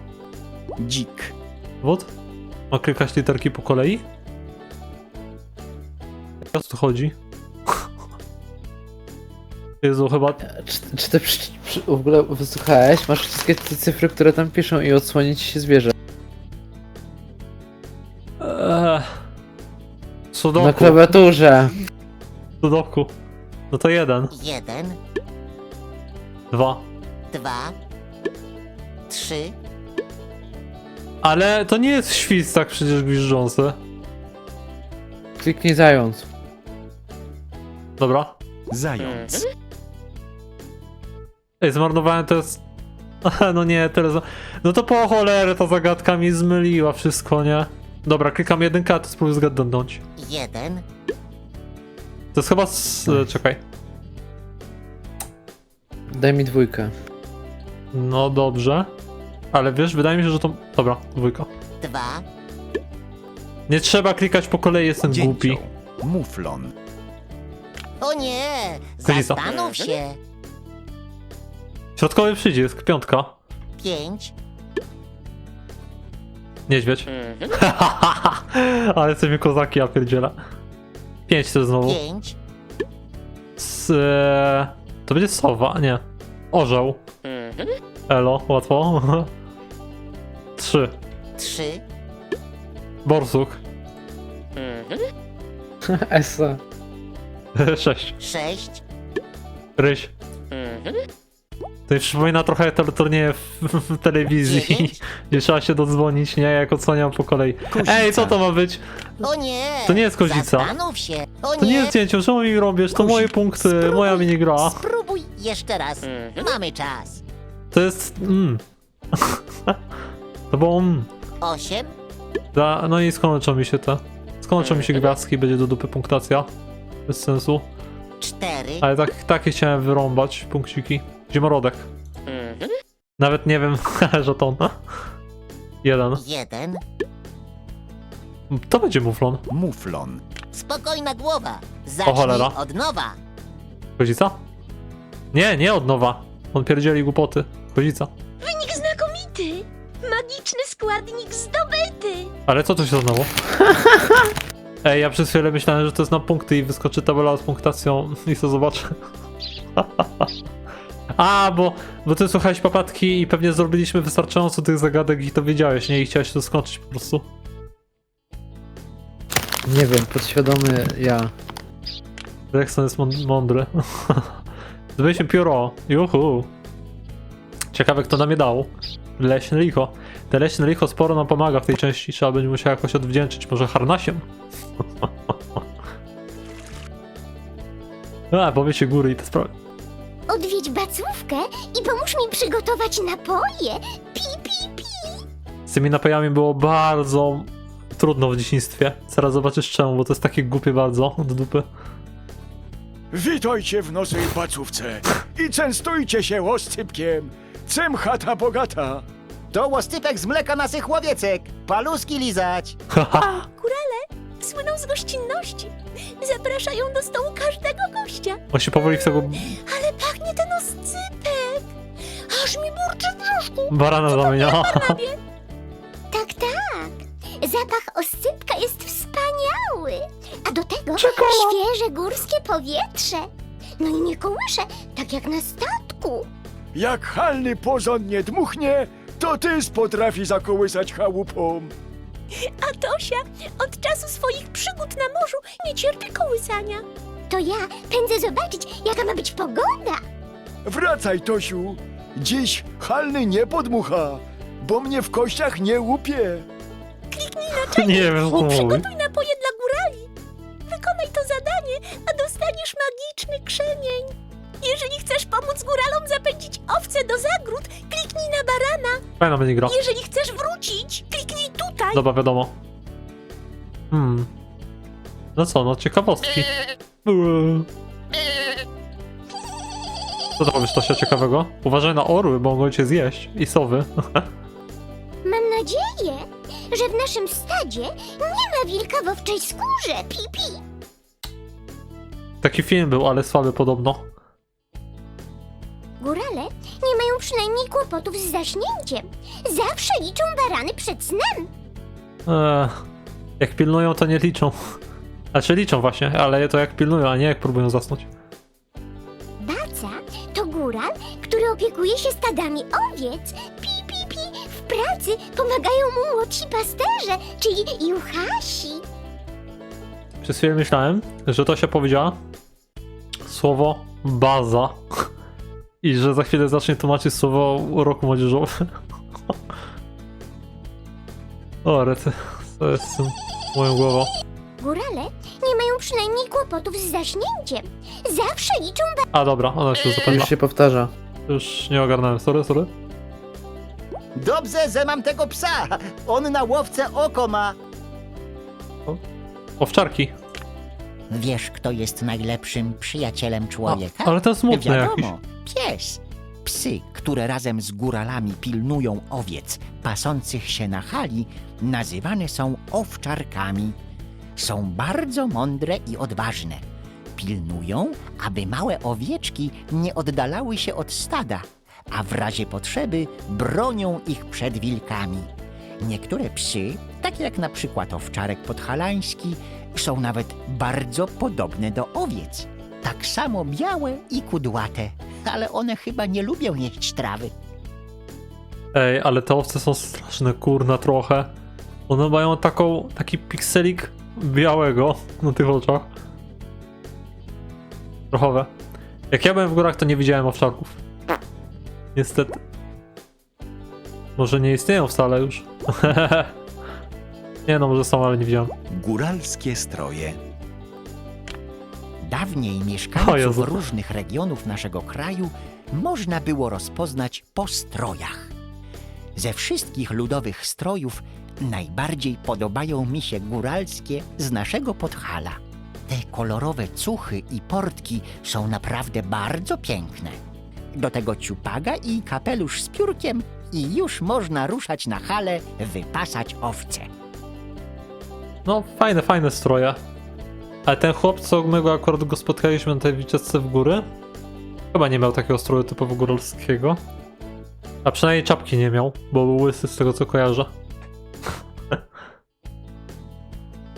Dzik. Wód? Ma klikać literki po kolei? O co tu chodzi? Jezu, chyba... Czy ty w ogóle wysłuchałeś? Masz wszystkie te cyfry, które tam piszą i odsłoni ci się zwierzę. Sudoku. Na klawiaturze. Sudoku. No to 1, 1, 2. 2, 3, Ale to nie jest świstak przecież gwiżdżący. Kliknij zając. Dobra. Zając. Ej, zmarnowałem teraz... No nie, teraz... No to po cholerę ta zagadka mi zmyliła wszystko, nie? Dobra, klikam 1, a to spróbuję zgadnąć. 1, To jest chyba czekaj. Daj mi 2. No dobrze. Ale wiesz, wydaje mi się, że to... Dobra, 2. 2, Nie trzeba klikać po kolei, jestem głupi. Dzięcioł. Muflon. o nie, Kozica. zastanów się. Środkowy przycisk, 5. 5, Niedźwiedź. Ale jesteśmy kozaki, ja pierdzielę. 5 to znowu. 5, To będzie sowa, nie. Orzeł. Elo, łatwo. 3. 3, Borsuk. Esa. 6. 6, Ryś. To mi przypomina trochę turnieje w telewizji, 9. gdzie trzeba się dodzwonić, nie? Jak odsłaniam po kolei. Ej, co to ma być? o nie, To nie jest kozica. zastanów się. O To nie nie, jest zdjęcie, czemu mi robisz? To moje punkty, moja minigra. spróbuj jeszcze raz. Mamy czas. To jest... To było... 8, No i skończą mi się te... Skończą mi się gwiazdki, będzie do dupy punktacja. Bez sensu. 4, Ale takie chciałem wyrąbać, punkciki. Zimorodek. Nawet nie wiem, że to on. 1. 1, To będzie muflon. Muflon. spokojna głowa. O cholera. Zacznij od nowa. Kozica? Nie, nie od nowa. On pierdzieli głupoty. Kozica. Wynik znakomity. Magiczny składnik zdobyty. Ale co to się stało? Ej, ja przez chwilę myślałem, że to jest na punkty i wyskoczy tabela z punktacją i to zobaczę. A, bo ty słuchałeś papatki i pewnie zrobiliśmy wystarczająco tych zagadek i to wiedziałeś, nie? I chciałeś to skończyć po prostu. Nie wiem, podświadomy ja. Rexon jest mądry. Zdobyliśmy pióro. Juhu. Ciekawe, kto nam je dał. Leśne licho. Te leśne licho sporo nam pomaga w tej części. Trzeba będzie musiał jakoś odwdzięczyć. Może harnasiem? Powie się góry i te sprawy. Odwiedź bacówkę i pomóż mi przygotować napoje. Pi, pi, pi. Z tymi napojami było bardzo trudno w dzieciństwie. Zaraz zobaczysz czemu, bo to jest takie głupie bardzo do dupy. Witajcie w naszej bacówce i częstujcie się oscypkiem. Cem chata bogata. To łoscypek z mleka naszych łowiecek. Paluski lizać. Górale słyną z gościnności. Zapraszają do stołu każdego gościa. On się powoli w tego Ale pachnie ten oscypek. Aż mi burczy w brzuszku. barana zamienia. Tak, tak. Zapach oscypka jest wspaniały. A do tego świeże górskie powietrze. No i nie kołysze, tak jak na statku. Jak halny porządnie dmuchnie, to tyz potrafi zakołysać chałupą. A Tosia od czasu swoich przygód na morzu nie cierpi kołysania. To ja pędzę zobaczyć, jaka ma być pogoda. Wracaj, Tosiu. Dziś halny nie podmucha, bo mnie w kościach nie łupie. Kliknij na Nie wiem, co i mówi. przygotuj napoje dla górali. Wykonaj to zadanie, magiczny krzemień. Jeżeli chcesz pomóc góralom zapędzić owce do zagród, kliknij na barana. Fajna minigra. Jeżeli chcesz wrócić, kliknij tutaj. Dobra, wiadomo. No co, no ciekawostki. Co to robisz, to się ciekawego? Uważaj na orły, bo mogą cię zjeść. I sowy. Mam nadzieję, że w naszym stadzie nie ma wilka w owczej skórze, Pipi. Taki film był, ale słaby podobno. Górale nie mają przynajmniej kłopotów z zaśnięciem. Zawsze liczą barany przed snem. Jak pilnują, to nie liczą. Znaczy liczą właśnie, ale to jak pilnują, a nie jak próbują zasnąć. Baca to góral, który opiekuje się stadami owiec. Pi. W pracy pomagają mu młodsi pasterze, czyli juchasi. Przez chwilę myślałem, że to się powiedziała słowo baza. I że za chwilę zacznie tłumaczyć słowo roku młodzieżowy. O, rety. Co jest z tym moją głową? Górale nie mają przynajmniej kłopotów z zaśnięciem. Zawsze liczą A dobra, ona się zapędza. Już się powtarza. Już nie ogarnąłem, sorry. Dobrze, że mam tego psa. On na łowce oko ma. Owczarki. Wiesz, kto jest najlepszym przyjacielem człowieka? Ale ten smutny jakiś. Wiadomo, pies. Psy, które razem z góralami pilnują owiec pasących się na hali, nazywane są owczarkami. Są bardzo mądre i odważne. Pilnują, aby małe owieczki nie oddalały się od stada, a w razie potrzeby bronią ich przed wilkami. Niektóre psy, takie jak na przykład owczarek podhalański, są nawet bardzo podobne do owiec. Tak samo białe i kudłate, ale one chyba nie lubią jeść trawy. Ej, ale te owce są straszne, kurna, trochę. One mają taki pikselik białego na tych oczach. Trochę. Jak ja byłem w górach, to nie widziałem owczarków. Niestety. Może nie istnieją wcale już. Nie no, może są, ale nie widziałem. Góralskie stroje. Dawniej O mieszkańców Jezu. różnych regionów naszego kraju można było rozpoznać po strojach. Ze wszystkich ludowych strojów najbardziej podobają mi się góralskie z naszego Podhala. Te kolorowe cuchy i portki są naprawdę bardzo piękne. Do tego ciupaga i kapelusz z piórkiem i już można ruszać na halę, wypasać owce. No, fajne stroje. Ale ten chłop, co my go akurat go spotkaliśmy na tej wycieczce w góry, chyba nie miał takiego stroju typowo góralskiego. A przynajmniej czapki nie miał, bo był łysy z tego co kojarzę.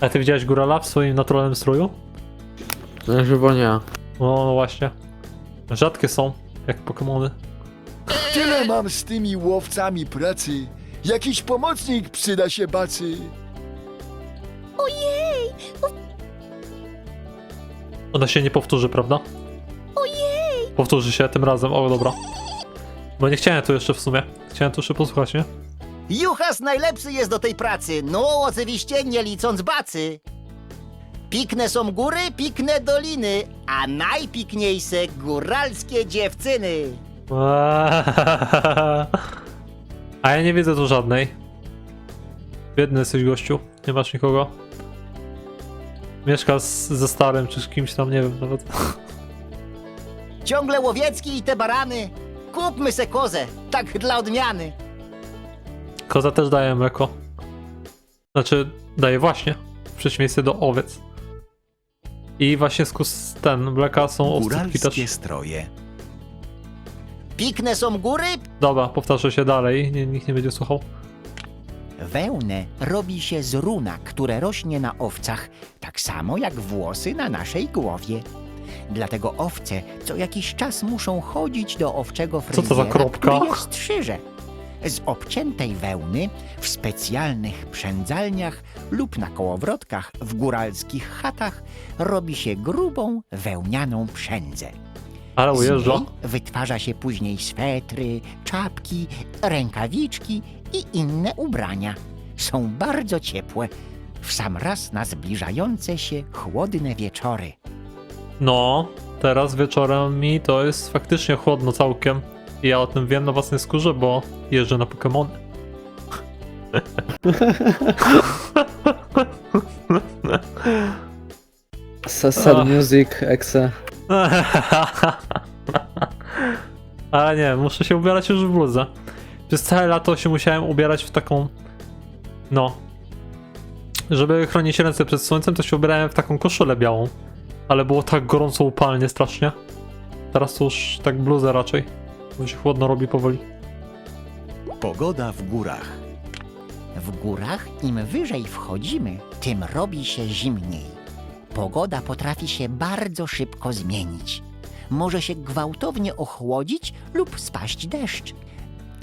A ty widziałeś górala w swoim naturalnym stroju? Na żywo nie. No właśnie. Rzadkie są, jak Pokemony. Tyle mam z tymi łowcami pracy. Jakiś pomocnik przyda się, bacy. Ojej! Ona się nie powtórzy, prawda? Ojej! Powtórzy się tym razem, o dobra. Bo nie chciałem tu jeszcze w sumie. Chciałem tu jeszcze posłuchać, nie? Juchas najlepszy jest do tej pracy, no oczywiście nie licząc bacy. Pikne są góry, pikne doliny, a najpikniejsze góralskie dziewczyny. A ja nie widzę tu żadnej. Biedny jesteś, gościu. Nie masz nikogo. Mieszka ze starym czy z kimś tam, nie wiem nawet. Ciągle łowiecki i te barany. Kupmy se kozę, tak dla odmiany. Koza też daje mleko. Znaczy, daje właśnie. W przeciwieństwie do owiec. I właśnie z mleka są oscypki Góralskie też. stroje. Pikne są góry. Dobra, powtarzę się dalej. Nikt nie będzie słuchał. Wełnę robi się z runa, które rośnie na owcach, tak samo jak włosy na naszej głowie. Dlatego owce co jakiś czas muszą chodzić do owczego Co to za fryzjera, kropka? który je strzyże. Z obciętej wełny w specjalnych przędzalniach lub na kołowrotkach w góralskich chatach robi się grubą wełnianą przędzę. Ale Z ujeżdża. niej wytwarza się później swetry, czapki, rękawiczki i inne ubrania. Są bardzo ciepłe, w sam raz na zbliżające się chłodne wieczory. No, teraz wieczorem mi to jest faktycznie chłodno całkiem. I ja o tym wiem na własnej skórze, bo jeżdżę na Pokemony. Sad Music, Exe. Ale nie, muszę się ubierać już w bluzę. Przez całe lato się musiałem ubierać w taką... No. Żeby chronić ręce przed słońcem, to się ubierałem w taką koszulę białą. Ale było tak gorąco upalnie strasznie. Teraz to już tak bluzę raczej. Bo się chłodno robi powoli. Pogoda w górach. W górach im wyżej wchodzimy, tym robi się zimniej. Pogoda potrafi się bardzo szybko zmienić. Może się gwałtownie ochłodzić lub spaść deszcz.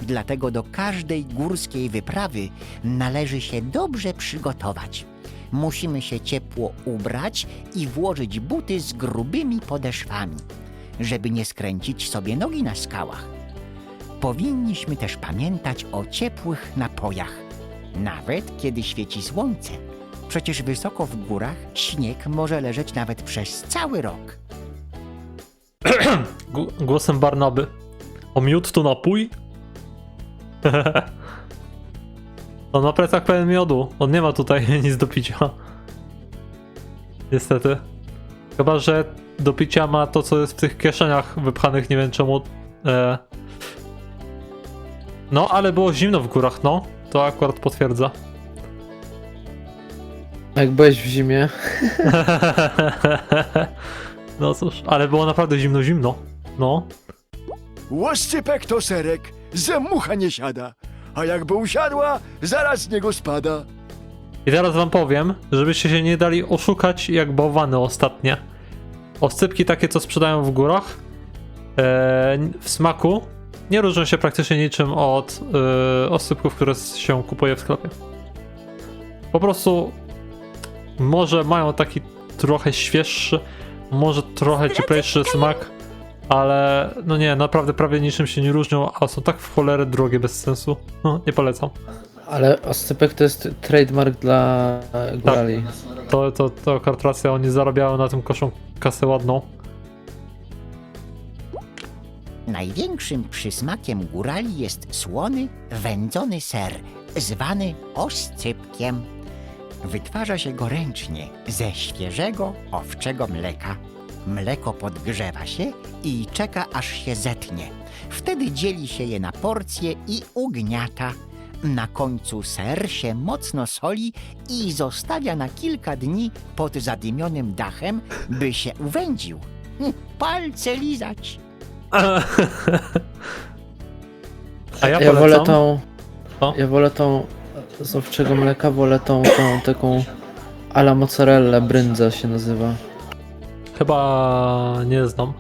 Dlatego do każdej górskiej wyprawy należy się dobrze przygotować. Musimy się ciepło ubrać i włożyć buty z grubymi podeszwami, żeby nie skręcić sobie nogi na skałach. Powinniśmy też pamiętać o ciepłych napojach, nawet kiedy świeci słońce. Przecież wysoko w górach śnieg może leżeć nawet przez cały rok. Głosem Barnaby. O miód to napój? On ma plecach pełen miodu. On nie ma tutaj nic do picia. Niestety. Chyba że do picia ma to, co jest w tych kieszeniach wypchanych, nie wiem czemu. No, ale było zimno w górach, no. To akurat potwierdza. Jak byłeś w zimie. No cóż, ale było naprawdę zimno. No. Łoscypek to serek, że mucha nie siada, a jakby usiadła, zaraz z niego spada. I teraz wam powiem, żebyście się nie dali oszukać jak bałwany ostatnie. Oscypki takie, co sprzedają w górach, w smaku nie różnią się praktycznie niczym od oscypków, które się kupuje w sklepie. Po prostu może mają taki trochę świeższy, może trochę cieplejszy smak, ale no nie, naprawdę prawie niczym się nie różnią, a są tak w cholerę drogie bez sensu. No, nie polecam. Ale oscypek to jest trademark dla górali. To kartracja, oni zarabiają na tym koszą kasę ładną. Największym przysmakiem górali jest słony, wędzony ser, zwany oscypkiem. Wytwarza się go ręcznie ze świeżego owczego mleka. Mleko podgrzewa się i czeka, aż się zetnie. Wtedy dzieli się je na porcje i ugniata. Na końcu ser się mocno soli i zostawia na kilka dni pod zadymionym dachem, by się uwędził. Palce lizać. A ja Ja wolę polecam. tą... O. Ja wolę tą z owczego mleka, wolę tą taką alla mozzarella, bryndza się nazywa. Chyba nie znam.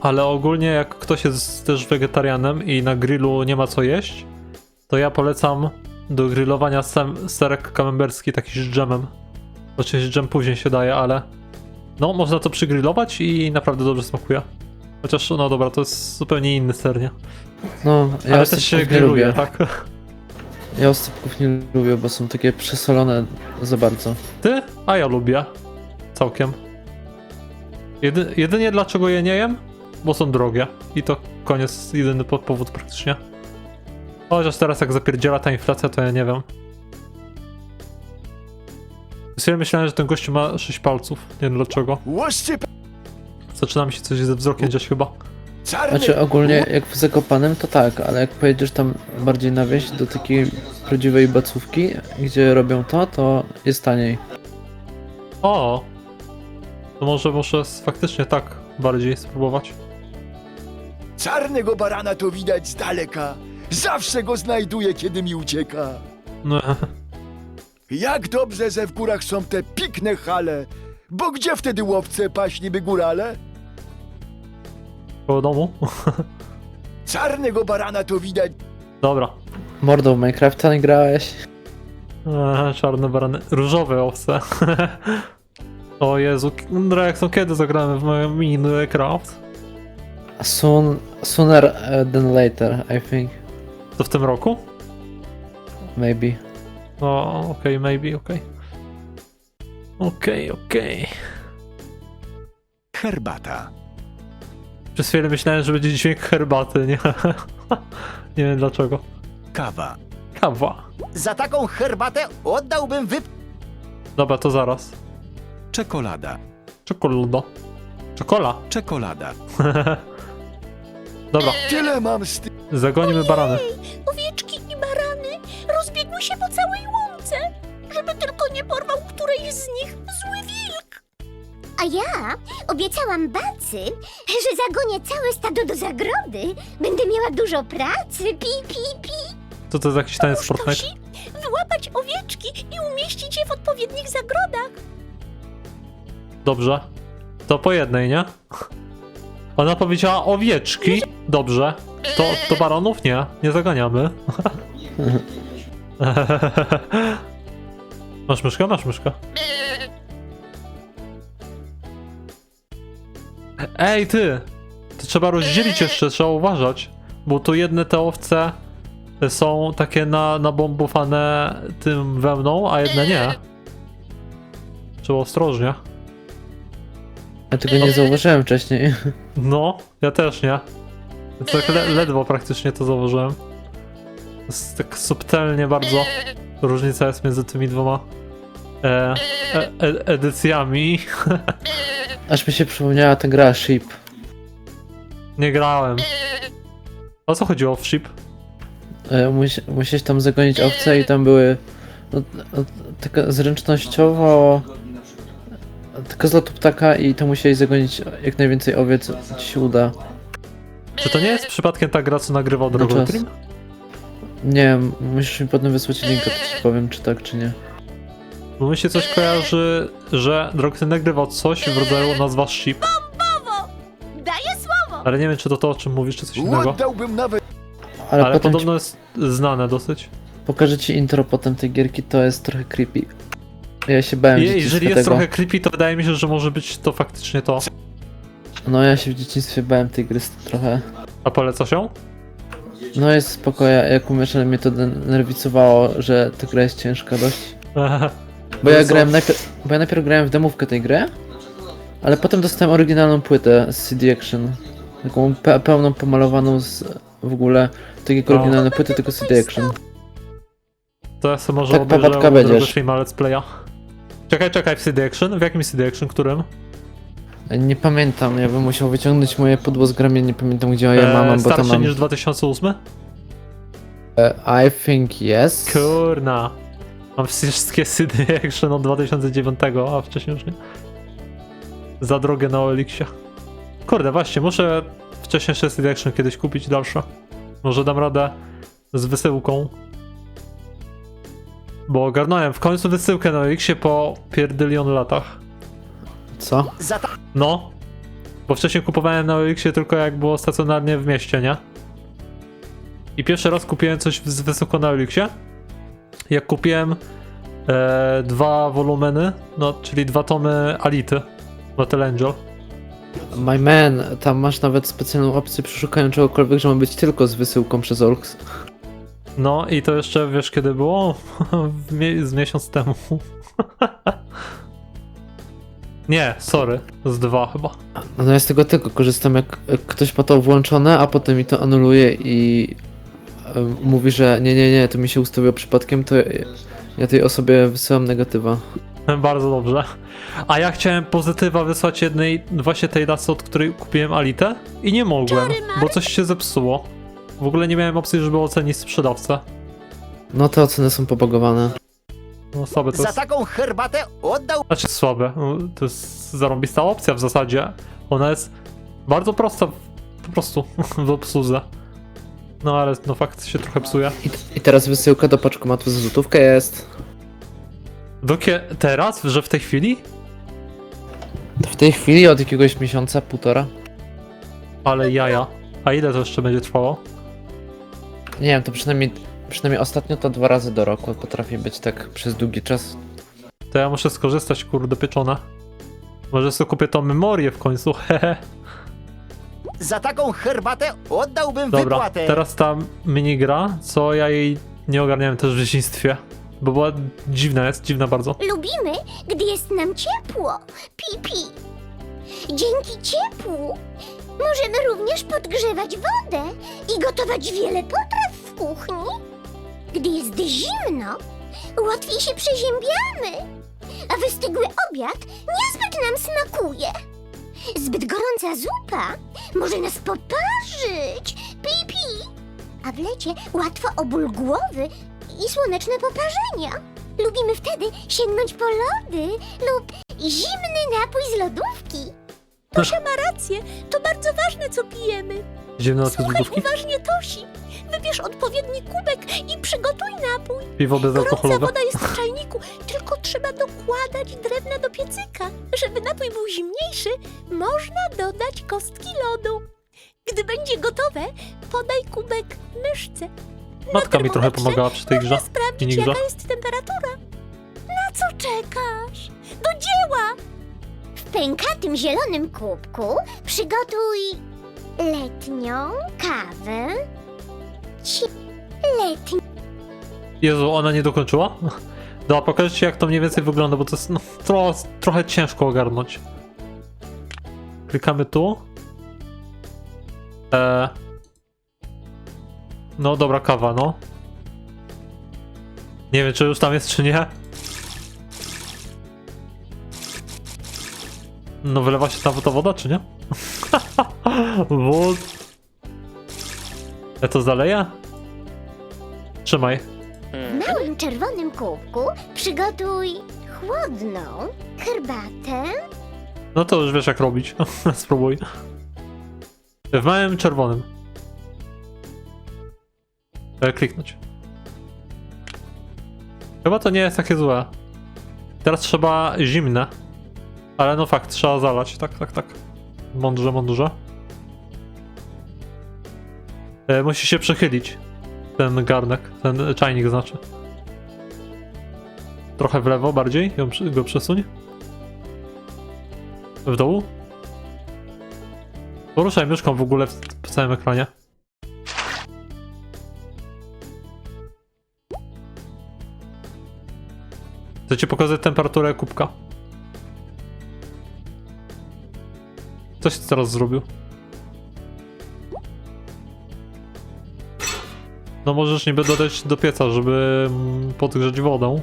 Ale ogólnie jak ktoś jest też wegetarianem i na grillu nie ma co jeść, to ja polecam do grillowania serek camemberski taki z dżemem. Oczywiście dżem później się daje, ale no można to przygrillować i naprawdę dobrze smakuje. Chociaż no dobra, to jest zupełnie inny ser, nie? No, ja Ale też się oscypków nie grilluje, lubię. tak? Ja oscypków nie lubię, bo są takie przesolone za bardzo. Ty? A ja lubię. Całkiem. Jedynie dlaczego je nie jem? Bo są drogie. I to koniec, jedyny powód praktycznie. Chociaż teraz jak zapierdziela ta inflacja, to ja nie wiem. Ja myślałem, że ten gościu ma 6 palców. Nie wiem dlaczego. Łoscypek Zaczyna mi się coś ze wzrokiem gdzieś chyba. czarny... Znaczy ogólnie jak w Zakopanem to tak, ale jak pojedziesz tam bardziej na wieś do takiej prawdziwej bacówki, gdzie robią to jest taniej. O! To może muszę faktycznie tak bardziej spróbować. Czarnego barana to widać z daleka. Zawsze go znajduję, kiedy mi ucieka. No, Jak dobrze, że w górach są te pikne hale. Bo gdzie wtedy łowce paśliby górale? koło domu. Czarnego barana to widać... Dobra. Mordo, w Minecrafta nie grałeś? Czarne barany. Różowe owce. O Jezu, Rexon, kiedy zagramy w Minecraft? Sooner than later, I think. To w tym roku? Maybe. O, okej, maybe, okej. Okej. Herbata. Przez chwilę myślałem, że będzie dźwięk herbaty, nie? Nie wiem dlaczego. Kawa. Kawa. Za taką herbatę oddałbym Dobra, to zaraz. Czekolada. Czekolada. Czekola. Czekolada. Dobra, Tyle mam z tym. zagonimy barany. Owieczki i barany rozbiegły się po całej łące, żeby tylko nie porwał którejś z nich zły wilk. A ja obiecałam Bacy, że zagonię całe stado do zagrody. Będę miała dużo pracy, pi. Co to jest jakiś taniec Pomóż Fortnite? Tosi wyłapać owieczki i umieścić je w odpowiednich zagrodach. Dobrze. To po jednej, nie? Ona powiedziała owieczki. Dobrze. To baronów? Nie. Nie zaganiamy. Masz myszkę? Masz myszkę. Ej, ty! To trzeba rozdzielić jeszcze, trzeba uważać. Bo tu jedne te owce są takie nabombowane tym wełną, a jedne nie. Trzeba ostrożnie. Ja tego nie zauważyłem wcześniej. No, ja też nie. Tak ledwo praktycznie to zauważyłem. Jest tak subtelnie bardzo różnica jest między tymi dwoma edycjami. Aż mi się przypomniała ta gra Sheep. Nie grałem. O co chodziło w Sheep? Musiałeś tam zagonić owce i tam były taka zręcznościowo tylko z lotu ptaka i to musiałeś zagonić jak najwięcej owiec, ci się uda. Czy to nie jest przypadkiem ta gra, co nagrywał Dragon czas. Dream? Nie wiem, musisz mi potem wysłać linka, to ci powiem czy tak, czy nie. Bo mi się coś kojarzy, że Dragon Dream nagrywał coś w rodzaju nazwa Sheep. Bombowo! Daję słowo! Ale nie wiem, czy to o czym mówisz, czy coś innego. Oddałbym nawet. Ale, Ale potem podobno jest znane dosyć. pokażę ci intro potem tej gierki, to jest trochę creepy. Ja się bałem w dzieciństwie Jeżeli jest tego. trochę creepy, to wydaje mi się, że może być to faktycznie to. No ja się w dzieciństwie bałem tej gry trochę. A polecasz ją? No jest spoko, jak umiesz, ale mnie to denerwicowało, że ta gra jest ciężka dość. Bo ja grałem najpierw grałem w demówkę tej gry, ale potem dostałem oryginalną płytę z CD Action. Taką pełną, pomalowaną w ogóle, tak jak oryginalne płyty, tylko CD Action. To ja sobie może Tak, obejrzę papatka drugiego będziesz. streama Let's Playa. Czekaj, w CD Action? W jakim CD Action? Którym? Nie pamiętam, ja bym musiał wyciągnąć moje pudło z grami, nie pamiętam gdzie ja mam, bo tam Starszy mam... niż 2008? I think yes. Kurna. Mam wszystkie CD Action od 2009, a wcześniej już nie. Za drogę na OLX-ie. Kurde, właśnie, muszę wcześniejsze CD Action kiedyś kupić dalsze. Może dam radę z wysyłką. Bo ogarnąłem w końcu wysyłkę na OLX-ie po pierdylion latach. Co? No. Bo wcześniej kupowałem na OLX-ie tylko jak było stacjonarnie w mieście, nie? I pierwszy raz kupiłem coś z wysyłką na OLX-ie. Jak kupiłem 2 wolumeny, no czyli 2 tomy Ality. Battle Angel. My man, tam masz nawet specjalną opcję przy szukaniu czegokolwiek, że ma być tylko z wysyłką przez OLX. No i to jeszcze wiesz kiedy było? Z miesiąc temu. Nie, sorry. Z 2 chyba. No ja z tego tylko korzystam, jak ktoś ma to włączone, a potem mi to anuluje i mówi, że nie, to mi się ustawiło przypadkiem, to ja tej osobie wysyłam negatywa. Bardzo dobrze. A ja chciałem pozytywa wysłać jednej, właśnie tej lasy, od której kupiłem Alitę i nie mogłem, bo coś się zepsuło. W ogóle nie miałem opcji, żeby ocenić sprzedawcę. No te oceny są pobagowane. No słabe to Za jest. taką herbatę oddał... Znaczy słabe. No, to jest zarąbista opcja w zasadzie. Ona jest bardzo prosta po prostu w obsłudze. No ale no fakt się trochę psuje. I teraz wysyłka do paczkomatu za złotówkę jest. Teraz? Że w tej chwili? W tej chwili od jakiegoś miesiąca, półtora. Ale jaja. A ile to jeszcze będzie trwało? Nie wiem, to przynajmniej ostatnio to 2 razy do roku potrafi być tak przez długi czas. To ja muszę skorzystać, kurde, pieczone. Może sobie kupię tą memorię w końcu, hehe. Za taką herbatę oddałbym Dobra, wypłatę. teraz ta minigra, co ja jej nie ogarniałem też w dzieciństwie. Bo była dziwna bardzo. Lubimy, gdy jest nam ciepło, pi. Dzięki ciepłu możemy również podgrzewać wodę i gotować wiele potraw w kuchni. Gdy jest zimno, łatwiej się przeziębiamy, a wystygły obiad niezbyt nam smakuje. Zbyt gorąca zupa może nas poparzyć, pi. A w lecie łatwo o ból głowy i słoneczne poparzenia. Lubimy wtedy sięgnąć po lody lub zimny napój z lodówki. Tosia ma rację, to bardzo ważne, co pijemy. Idziemy na te Słuchaj zbudówki. uważnie, Tosi. Wybierz odpowiedni kubek i przygotuj napój. Piwo Gorąca bezalkoholowe. woda jest w czajniku, tylko trzeba dokładać drewna do piecyka. Żeby napój był zimniejszy, można dodać kostki lodu. Gdy będzie gotowe, podaj kubek myszce. Matka mi trochę termometrze pomagała przy tej grze. Można sprawdzić, Minigrze. jaka jest temperatura. Na co czekasz? Do dzieła! W pękatym zielonym kubku przygotuj letnią kawę. Letnią. Jezu, ona nie dokończyła? Dobra, pokażę ci, jak to mniej więcej wygląda, bo to jest no, trochę ciężko ogarnąć. Klikamy tu. No dobra, kawa, no. Nie wiem, czy już tam jest, czy nie. No wylewa się tam ta woda, czy nie? Wód. Ja to zaleję? Trzymaj. W małym czerwonym kubku przygotuj chłodną herbatę. No to już wiesz, jak robić. Spróbuj. W małym czerwonym. Kliknąć. Chyba to nie jest takie złe. Teraz trzeba zimne. Ale no fakt, trzeba zalać. Tak. Mądrze. Musi się przechylić. Ten garnek, ten czajnik znaczy. Trochę w lewo bardziej, go przesuń. W dół. Poruszaj myszką w ogóle w całym ekranie. Chcę ci pokazać temperaturę kubka. Coś ty teraz zrobił. No możesz niby dodać do pieca, żeby podgrzeć wodę.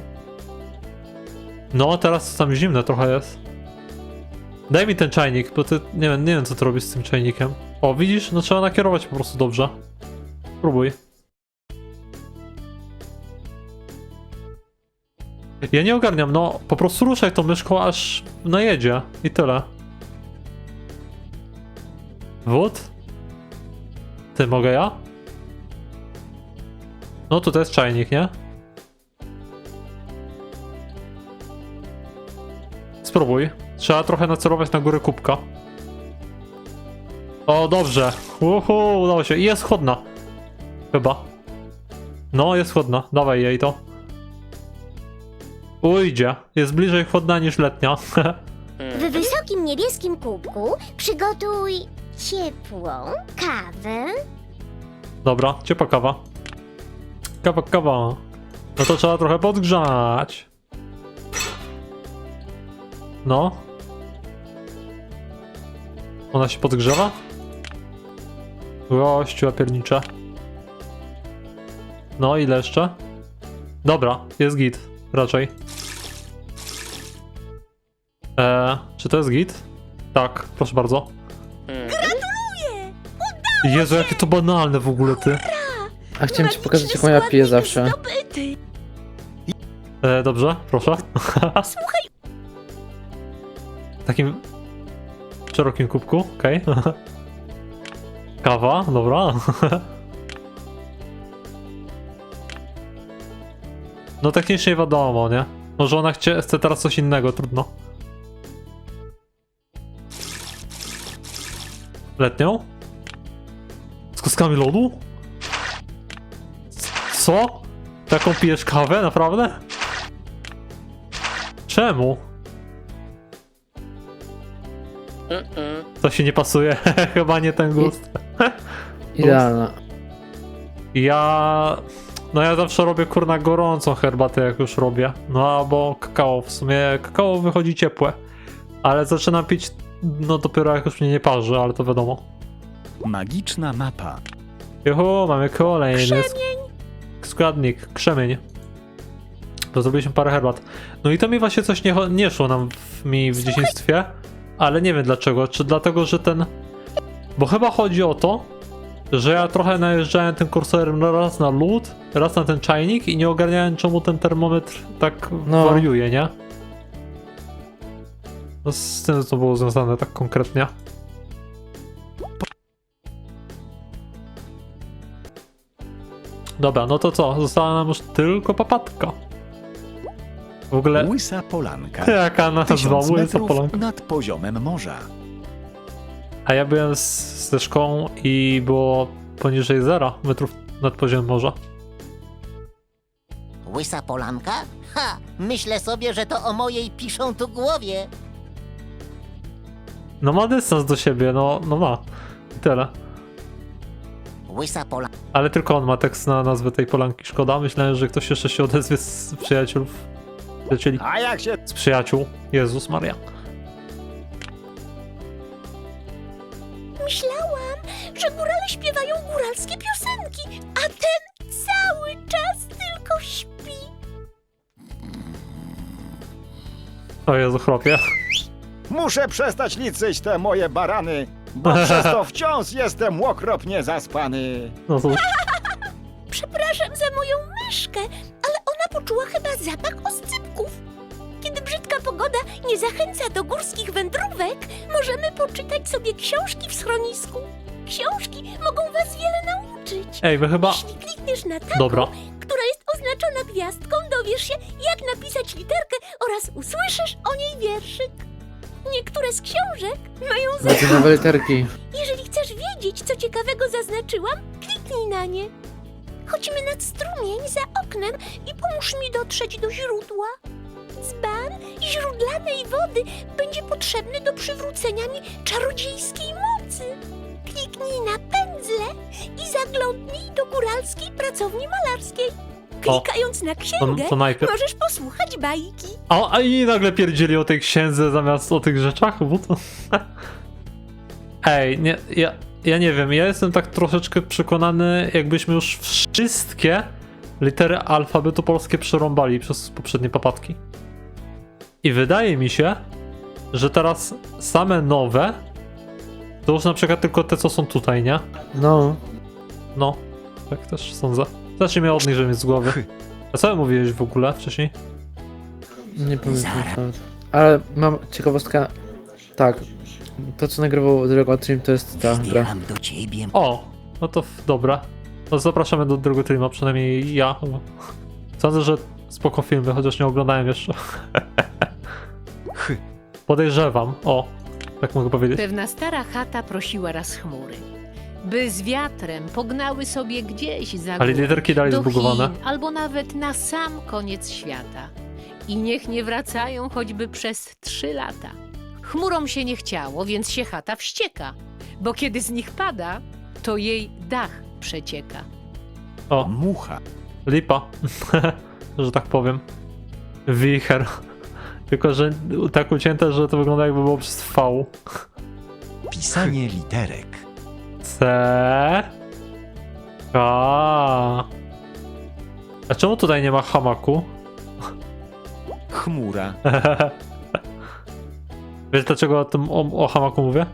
No teraz tam zimne trochę jest. Daj mi ten czajnik, bo ty nie wiem co ty robisz z tym czajnikiem. O, widzisz? No trzeba nakierować po prostu dobrze. Spróbuj. Ja nie ogarniam, no po prostu ruszaj tą myszką, aż najedzie i tyle. Wód? Ty, mogę ja? No tutaj jest czajnik, nie? Spróbuj. Trzeba trochę nacelować na górę kubka. O, dobrze. Udało się. I jest chłodna. Chyba. No, jest chłodna. Dawaj jej to. Ujdzie. Jest bliżej chłodna niż letnia. W wysokim niebieskim kubku przygotuj ciepłą kawę. Dobra, ciepła kawa. Kawa. No to trzeba trochę podgrzać. No. Ona się podgrzewa? Gościu, piernicze. No, ile jeszcze? Dobra, jest git. Raczej. Czy to jest git? Tak, proszę bardzo. Gratuluję! Jezu, jakie to banalne w ogóle, ty. A chciałem ci pokazać, jaką ja piję zawsze. Zdobyty. Dobrze, proszę. Słuchaj, W takim szerokim kubku, okej. Kawa, dobra. No technicznie wiadomo, nie? Może ona chce teraz coś innego, trudno. Letnią? Z kostkami lodu? Co? Taką pijesz kawę? Naprawdę? Czemu? To się nie pasuje. Chyba nie ten gust. Idealna. No ja zawsze robię kurna gorącą herbatę, jak już robię. No albo kakao. W sumie kakao wychodzi ciepłe. Ale zaczynam pić no dopiero jak już mnie nie parzy, ale to wiadomo. Magiczna mapa. Juhu, mamy kolejny składnik, krzemień. To zrobiliśmy parę herbat. No i to mi właśnie coś nie szło nam w dzieciństwie, ale nie wiem dlaczego. Czy dlatego, że ten... Bo chyba chodzi o to, że ja trochę najeżdżałem tym kursorem raz na lód, raz na ten czajnik i nie ogarniałem, czemu ten termometr tak wariuje, nie? No z tym to było związane tak konkretnie. Dobra, no to co? Została nam już tylko papatka. W ogóle... Łysa Polanka. Jaka nazwa? 1000 Łysa metrów Polanka. nad poziomem morza. A ja byłem ze szkołą i było poniżej 0 metrów nad poziomem morza. Łysa Polanka? Ha! Myślę sobie, że to o mojej piszą tu głowie. No ma dystans do siebie, no ma. I tyle. Łysa Polanka. Ale tylko on ma tekst na nazwę tej Polanki. Szkoda, myślałem, że ktoś jeszcze się odezwie z przyjaciół. A jak się... Z przyjaciół. Jezus Maria. Myślałam, że górale śpiewają góralskie piosenki, a ten cały czas tylko śpi. O Jezu, chropie. Muszę przestać liczyć te moje barany, bo przez to wciąż jestem okropnie zaspany. No cóż. Przepraszam za moją myszkę, ale ona poczuła chyba zapach oscypków. Kiedy brzydka pogoda nie zachęca do górskich wędrówek, możemy poczytać sobie książki w schronisku. Książki mogą was wiele nauczyć. Ej, wy chyba... Jeśli klikniesz na taką, Dobra. która jest oznaczona gwiazdką, dowiesz się, jak napisać literkę oraz usłyszysz o niej wierszyk. Niektóre z książek mają Widzę nowe literki. Jeżeli chcesz wiedzieć, co ciekawego zaznaczyłam, kliknij na nie. Chodźmy nad strumień za oknem i pomóż mi dotrzeć do źródła. Dzban źródlanej wody będzie potrzebny do przywrócenia mi czarodziejskiej mocy. Kliknij na pędzle i zaglądnij do góralskiej pracowni malarskiej. Klikając na księgę, to najpierw. możesz posłuchać bajki. A i nagle pierdzieli o tej księdze zamiast o tych rzeczach, bo to... Ej, nie, ja nie wiem, ja jestem tak troszeczkę przekonany, jakbyśmy już wszystkie litery alfabetu polskie przerąbali przez poprzednie papatki. I wydaje mi się, że teraz same nowe, to już na przykład tylko te, co są tutaj, nie? No, tak też sądzę. Zacznij mnie od nich, żeby mieć z głowy. A co mówiłeś w ogóle wcześniej? Nie pamiętam nawet. Ale mam ciekawostka. Tak. To co nagrywał Dragon Dream to jest ta gra. Zbieram do ciebie. O, no to dobra. No zapraszamy do Dragon Dreama, przynajmniej ja. Sądzę, że spoko filmy, chociaż nie oglądałem jeszcze. Podejrzewam, o, tak mogę powiedzieć. Pewna stara chata prosiła raz chmury, by z wiatrem pognały sobie gdzieś za Ale górę, literki dalej do zbugowane. Chin, albo nawet na sam koniec świata. I niech nie wracają choćby przez 3 lata. Chmurom się nie chciało, więc się chata wścieka, bo kiedy z nich pada, to jej dach przecieka. O, Mucha. lipa, że tak powiem. Wicher. Tylko, że tak ucięte, że to wygląda jakby było przez V. Pisanie literek. C. K. A czemu tutaj nie ma hamaku? Chmura. Wiesz dlaczego o hamaku mówię?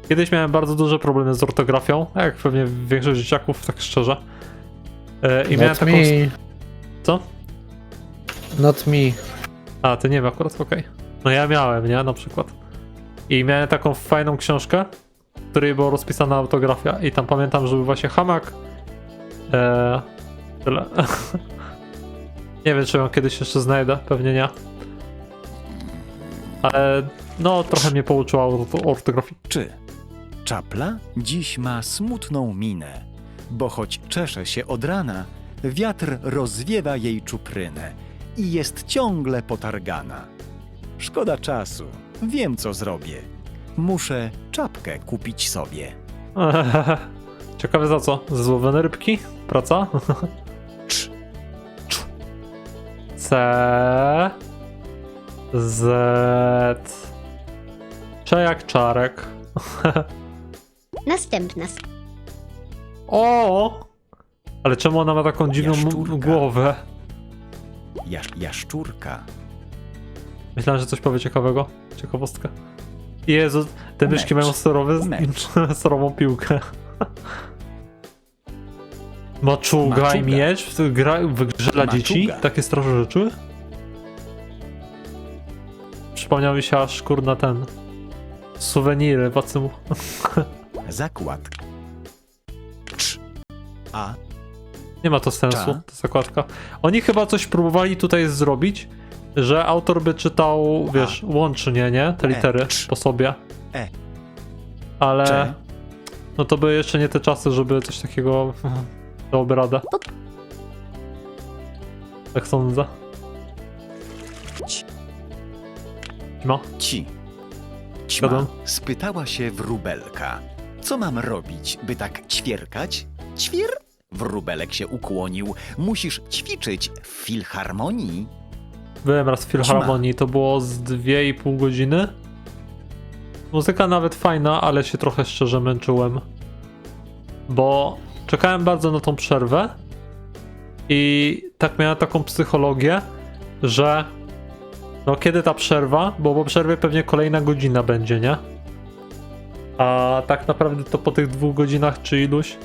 Kiedyś miałem bardzo duże problemy z ortografią, jak pewnie większość dzieciaków, tak szczerze. I miałem Not taką... me. Co? Not me. A, ty nie wiem akurat, okej. No ja miałem, nie? Na przykład. I miałem taką fajną książkę, w której była rozpisana autografia i tam pamiętam, że był właśnie hamak. Tyle. Nie wiem, czy ją kiedyś jeszcze znajdę, pewnie nie. Ale no, trochę mnie pouczyła ortografii. Czy czapla dziś ma smutną minę, bo choć czesze się od rana, wiatr rozwiewa jej czuprynę i jest ciągle potargana. Szkoda czasu, wiem co zrobię. Muszę czapkę kupić sobie. Ciekawe za co? Złowione rybki? Praca? Cz. C. Z. Czajak czarek. Następna. O! Ale czemu ona ma taką dziwną Jaszczurka. głowę? Jaszczurka. Myślałem, że coś powie ciekawego. Ciekawostka. Jezu, te Mecz. myszki mają Mecz. sterową piłkę. Maczuga i Maczuga. miecz w grze dla dzieci? Maczuga. Takie straszne rzeczy? Przypomniał mi się aż kurna ten... Suweniry, patrzę. Zakład. A. Nie ma to sensu, Cza. ta zakładka. Oni chyba coś próbowali tutaj zrobić, że autor by czytał, wiesz, łącznie, nie? Te litery Cz. po sobie. E. Ale... Cze. No to były jeszcze nie te czasy, żeby coś takiego dałoby radę. Tak sądzę. No, Ci. Ćma Zgadłem. spytała się wróbelka. Co mam robić, by tak ćwierkać? Ćwir? Wróbelek się ukłonił. Musisz ćwiczyć w filharmonii. byłem raz w Filharmonii, to było z 2,5 godziny. Muzyka nawet fajna, ale się trochę szczerze męczyłem. Bo czekałem bardzo na tą przerwę i tak miałem taką psychologię, że no kiedy ta przerwa, bo po przerwie pewnie kolejna godzina będzie, nie? A tak naprawdę to po tych 2 godzinach czy iluś,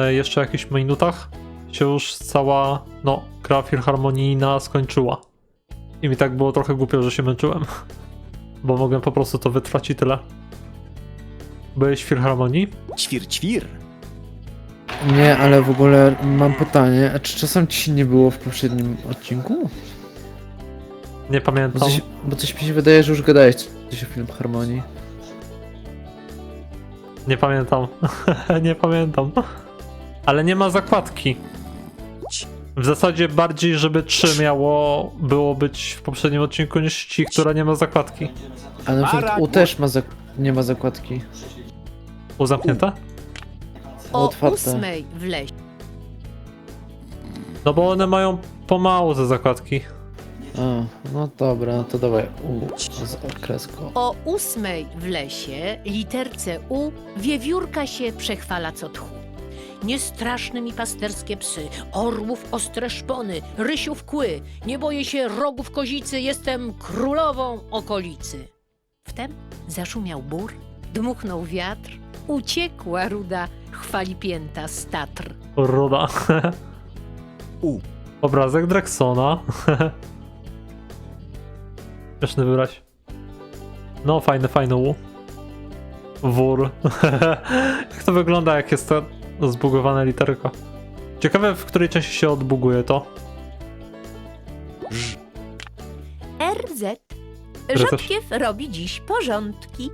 jeszcze jakichś minutach się już cała, no, gra filharmonijna skończyła. I mi tak było trochę głupio, że się męczyłem. Bo mogłem po prostu to wytrwać i tyle. Byłeś w Filharmonii? Ćwir, ćwir. Nie, ale w ogóle mam pytanie, a czy czasem ci nie było w poprzednim odcinku? Nie Bo pamiętam. coś mi się wydaje, że już gadałeś coś o Filharmonii. Nie pamiętam. Nie pamiętam. Ale nie ma zakładki. W zasadzie bardziej, żeby 3 było być w poprzednim odcinku niż ci, która nie ma zakładki. A na przykład U też nie ma zakładki. Było zamknięte? O Otwarte. 8 w lesie. No bo one mają pomału te zakładki. A, no dobra, no to dawaj z okreską. O 8 w lesie, literce U, wiewiórka się przechwala co tchu. Niestraszne mi pasterskie psy, orłów ostre szpony, rysiów kły. Nie boję się rogów kozicy, jestem królową okolicy. Wtem zaszumiał bór, dmuchnął wiatr, uciekła ruda chwalipięta z Tatr. Ruda. U. Obrazek Draxona. Śmieszny wybrać. No, fajny U. Wór. Jak to wygląda, jak jest ta zbugowana literka? Ciekawe, w której części się odbuguje to. RZ. Które też- Rzodkiew robi dziś porządki.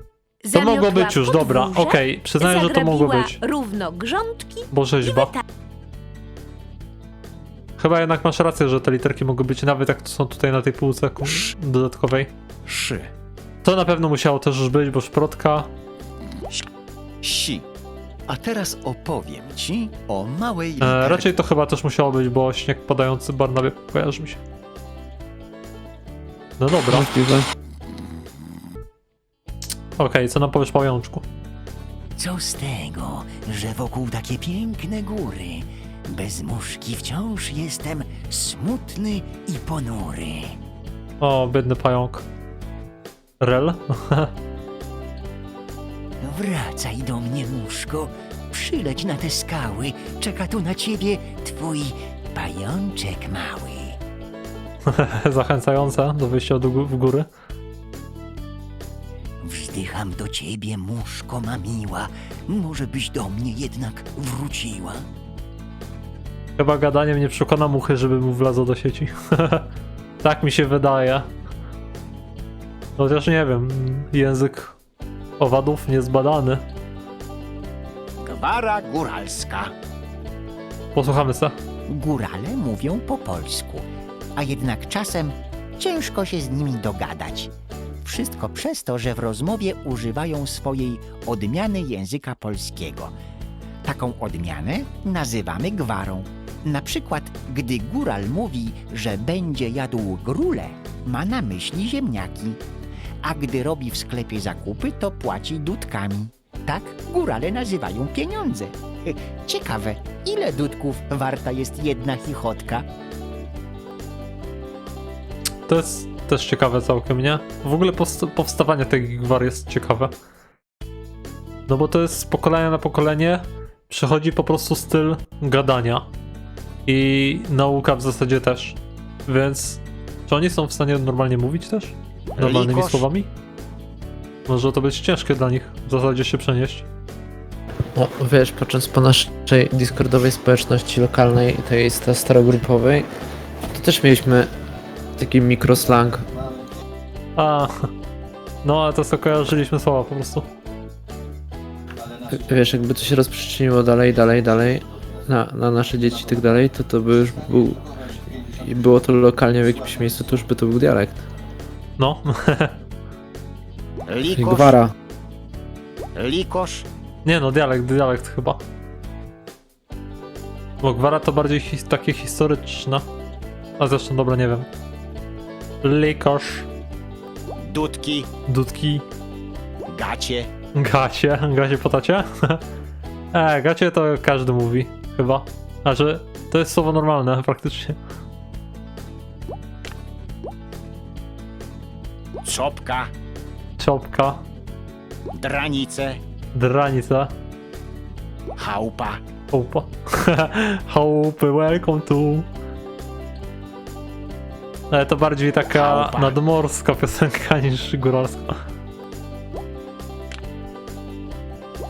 To mogło Zamiotła być już, dobra, podwórze, okej. Przyznaję, że to mogło zagrabiła być. równo grządki Bo i rzeźba. wyta... Chyba jednak masz rację, że te literki mogą być nawet jak to są tutaj na tej półce dodatkowej. Szy. To na pewno musiało też już być, bo szprotka. Si. A teraz opowiem ci o małej literce. Raczej to chyba też musiało być, bo śnieg padający Barnabie kojarzy mi się. No dobra. Możliwe. Okej, co nam powiesz po jączku? Co z tego, że wokół takie piękne góry? Bez muszki wciąż jestem smutny i ponury. O, biedny pająk. Rel? Wracaj do mnie, muszko. Przyleć na te skały. Czeka tu na ciebie twój pajączek mały. Zachęcające do wyjścia w góry. Wzdycham do ciebie, muszko ma miła. Może byś do mnie jednak wróciła. Chyba gadaniem nie przekona muchy, żeby mu wlazło do sieci. Tak mi się wydaje. Chociaż nie wiem, język owadów niezbadany. Gwara góralska. Posłuchamy se. Górale mówią po polsku, a jednak czasem ciężko się z nimi dogadać. Wszystko przez to, że w rozmowie używają swojej odmiany języka polskiego. Taką odmianę nazywamy gwarą. Na przykład, gdy góral mówi, że będzie jadł grule, ma na myśli ziemniaki. a gdy robi w sklepie zakupy, to płaci dudkami. Tak górale nazywają pieniądze. Ciekawe, ile dudków warta jest jedna chichotka? To jest też ciekawe całkiem, nie? W ogóle powstawanie tych gwar jest ciekawe. No bo to jest z pokolenia na pokolenie, przychodzi po prostu styl gadania. I nauka w zasadzie też. Więc czy oni są w stanie normalnie mówić też? Normalnymi Likosz. słowami? Może to być ciężkie dla nich w zasadzie się przenieść. No, wiesz, patrząc po naszej discordowej społeczności lokalnej, tej starogrupowej, to też mieliśmy taki mikroslang. A, no ale to co kojarzyliśmy słowa po prostu. Wiesz, jakby to się rozprzestrzeniło dalej na nasze dzieci i tak dalej, to by już był... I było to lokalnie w jakimś miejscu, to już by to był dialekt. No. Czyli Likosz, gwara. likosz, Nie no, dialekt chyba. Bo gwara to bardziej takie historyczne. A zresztą dobra, nie wiem. Likosz, dudki, dudki, gacie. gacie potacie? Gacie to każdy mówi, chyba. A że to jest słowo normalne praktycznie. Czopka, Czopka, dranice, dranica, chałupa. chałupa. Chałupy, welcome to. Ale to bardziej taka Chałupa. nadmorska piosenka niż góralska.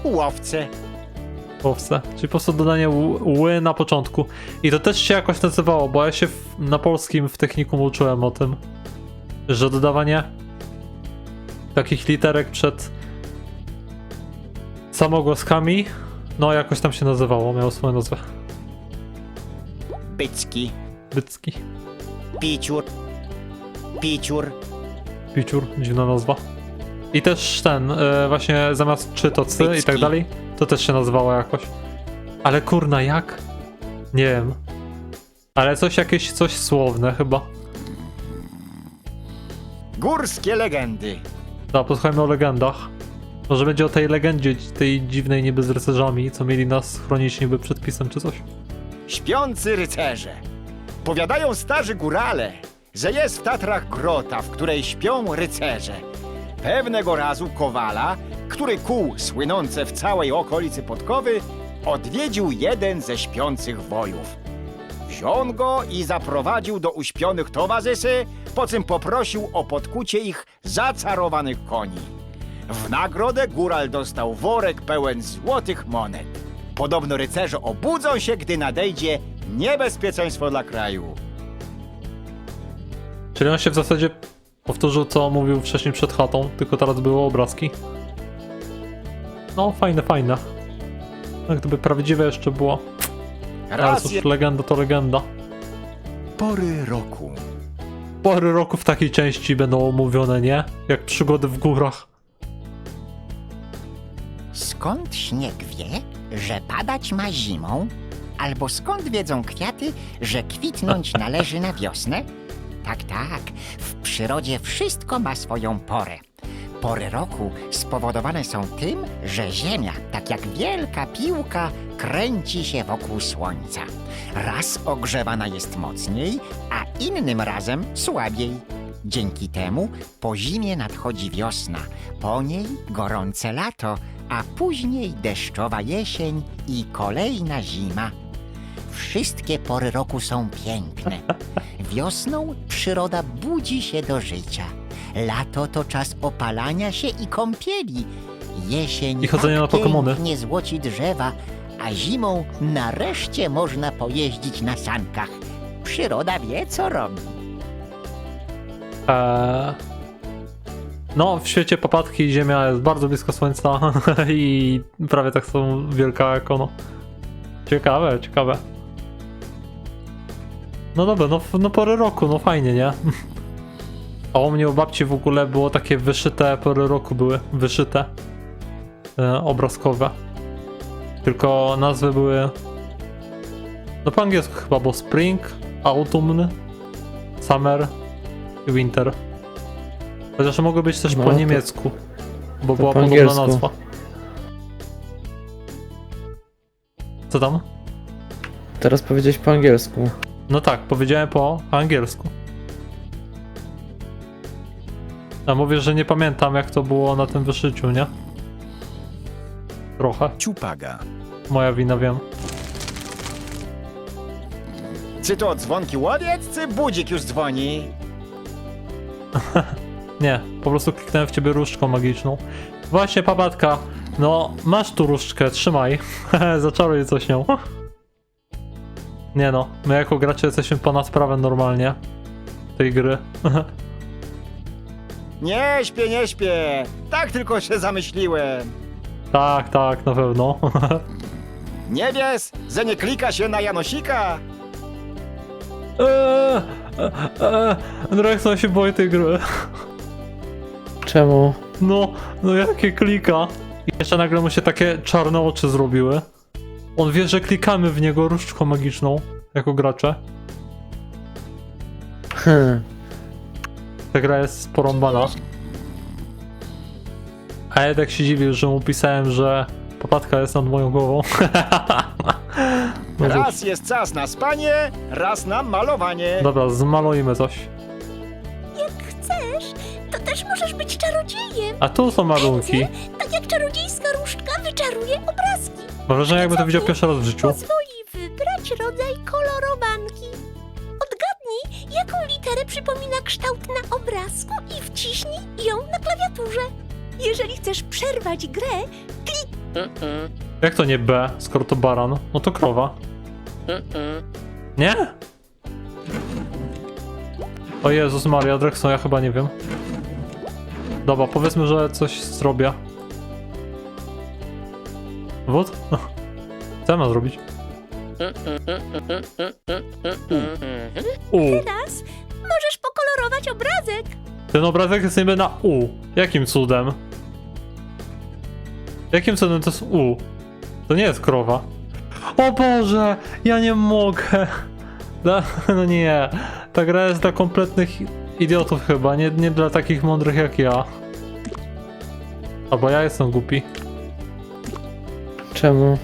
Łowce, Owce. Czyli po prostu dodanie ły na początku. I to też się jakoś nazywało, bo ja się na polskim w technikum uczyłem o tym, że dodawanie takich literek przed samogłoskami, no jakoś tam się nazywało, miało swoją nazwę. bycki, Bycki. piciur, piciur, Piciur, dziwna nazwa. I też ten, właśnie zamiast czy to cy i tak Bycki. dalej, to też się nazywało jakoś. Ale kurna, jak? Nie wiem. Ale coś słowne chyba. górskie legendy. Da, posłuchajmy o legendach. Może będzie o tej legendzie, tej dziwnej niby z rycerzami, co mieli nas chronić niby przed pisem czy coś. Śpiący rycerze. Powiadają starzy górale, że jest w Tatrach grota, w której śpią rycerze. Pewnego razu Kowala, który kuł słynące w całej okolicy podkowy, odwiedził jeden ze śpiących wojów. Wziął go i zaprowadził do uśpionych towarzyszy, po czym poprosił o podkucie ich zacarowanych koni. W nagrodę góral dostał worek pełen złotych monet. Podobno rycerze obudzą się, gdy nadejdzie niebezpieczeństwo dla kraju. Czyli on się w zasadzie powtórzył, co mówił wcześniej przed chatą, tylko teraz były obrazki. No, fajne. Jak gdyby prawdziwe jeszcze było. Ale Raz cóż, legenda to legenda. Pory roku. Pory roku w takiej części będą omówione, nie? Jak przygody w górach. Skąd śnieg wie, że padać ma zimą? Albo skąd wiedzą kwiaty, że kwitnąć należy na wiosnę? Tak, w przyrodzie wszystko ma swoją porę. Pory roku spowodowane są tym, że Ziemia, tak jak wielka piłka, kręci się wokół Słońca. Raz ogrzewana jest mocniej, a innym razem słabiej. Dzięki temu po zimie nadchodzi wiosna, po niej gorące lato, a później deszczowa jesień i kolejna zima. Wszystkie pory roku są piękne. Wiosną przyroda budzi się do życia. Lato to czas opalania się i kąpieli. Jesień I chodzenia tak na Pokemony. pięknie złoci drzewa, a zimą nareszcie można pojeździć na sankach. Przyroda wie, co robi. No, w świecie popadki Ziemia jest bardzo blisko Słońca i prawie tak samo wielka jak ono. Ciekawe. No dobra, no pory roku, no fajnie, nie? A u mnie u babci w ogóle było takie wyszyte pory roku, były wyszyte. Obrazkowe. Tylko nazwy były... No po angielsku chyba, bo Spring, Autumn, Summer i Winter. Chociaż mogło być też No, po to- niemiecku, bo to była po podobna angielsku. nazwa. Co tam? Teraz powiedziałeś po angielsku. No tak, powiedziałem po angielsku. A mówię, że nie pamiętam jak to było na tym wyszyciu, nie? Trochę. Ciupaga. Moja wina, wiem. Czy to dzwonki łowiec, czy budzik już dzwoni? Nie, po prostu kliknąłem w ciebie różdżką magiczną. Właśnie, papatka, no masz tu różdżkę, trzymaj. Zaczaruj coś nią. Nie no, my jako gracze jesteśmy ponad prawem normalnie tej gry. Nie śpię, nie śpię. Tak tylko się zamyśliłem. Tak, tak, na pewno. Nie wiesz, że nie klika się na Janosika? Drexon się boi tej gry. Czemu? No jakie klika. I jeszcze nagle mu się takie czarne oczy zrobiły. On wie, że klikamy w niego różdżką magiczną, jako gracze. Ta gra jest porąbana. A ja tak się dziwię, że mu pisałem, że papatka jest nad moją głową. No cóż. Raz jest czas na spanie, raz na malowanie. Dobra, zmalujmy coś. Jak chcesz, to też możesz być czarodziejem. A tu są malunki. Tak jak czarodziejska różdżka wyczaruje obrazki. Mam wrażenie, jakby to widział pierwszy raz w życiu. Pozwoli wybrać rodzaj kolorowanki. Odgadnij, jaką literę przypomina kształt na obrazku i wciśnij ją na klawiaturze. Jeżeli chcesz przerwać grę, Jak to nie B, skoro to baran? No to krowa. Nie? O Jezus Maria, Drexon, ja chyba nie wiem. Dobra, powiedzmy, że coś zrobię. Wód? Co ja mam zrobić? U. teraz możesz pokolorować obrazek. Ten obrazek jest niby na U. Jakim cudem? Jakim cudem to jest U? To nie jest krowa. O Boże, ja nie mogę. No nie, ta gra jest dla kompletnych idiotów chyba, nie dla takich mądrych jak ja. Albo ja jestem głupi. Czemu?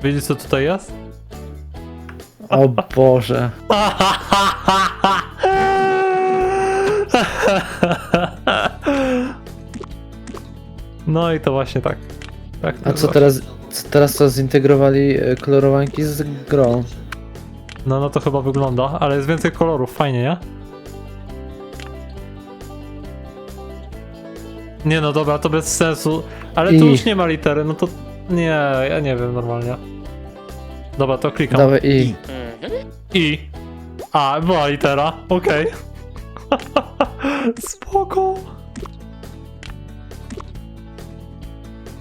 Wiecie co tutaj jest? O Boże. No i to właśnie tak. Tak to A jest co właśnie. teraz co zintegrowali kolorowanki z grą? No to chyba wygląda, ale jest więcej kolorów, fajnie, nie? Nie no dobra, to bez sensu. Ale tu I. już nie ma litery, no to... Nie, ja nie wiem normalnie. Dobra, to klikam. Dawaj i. I. A, była litera, okej. Spoko.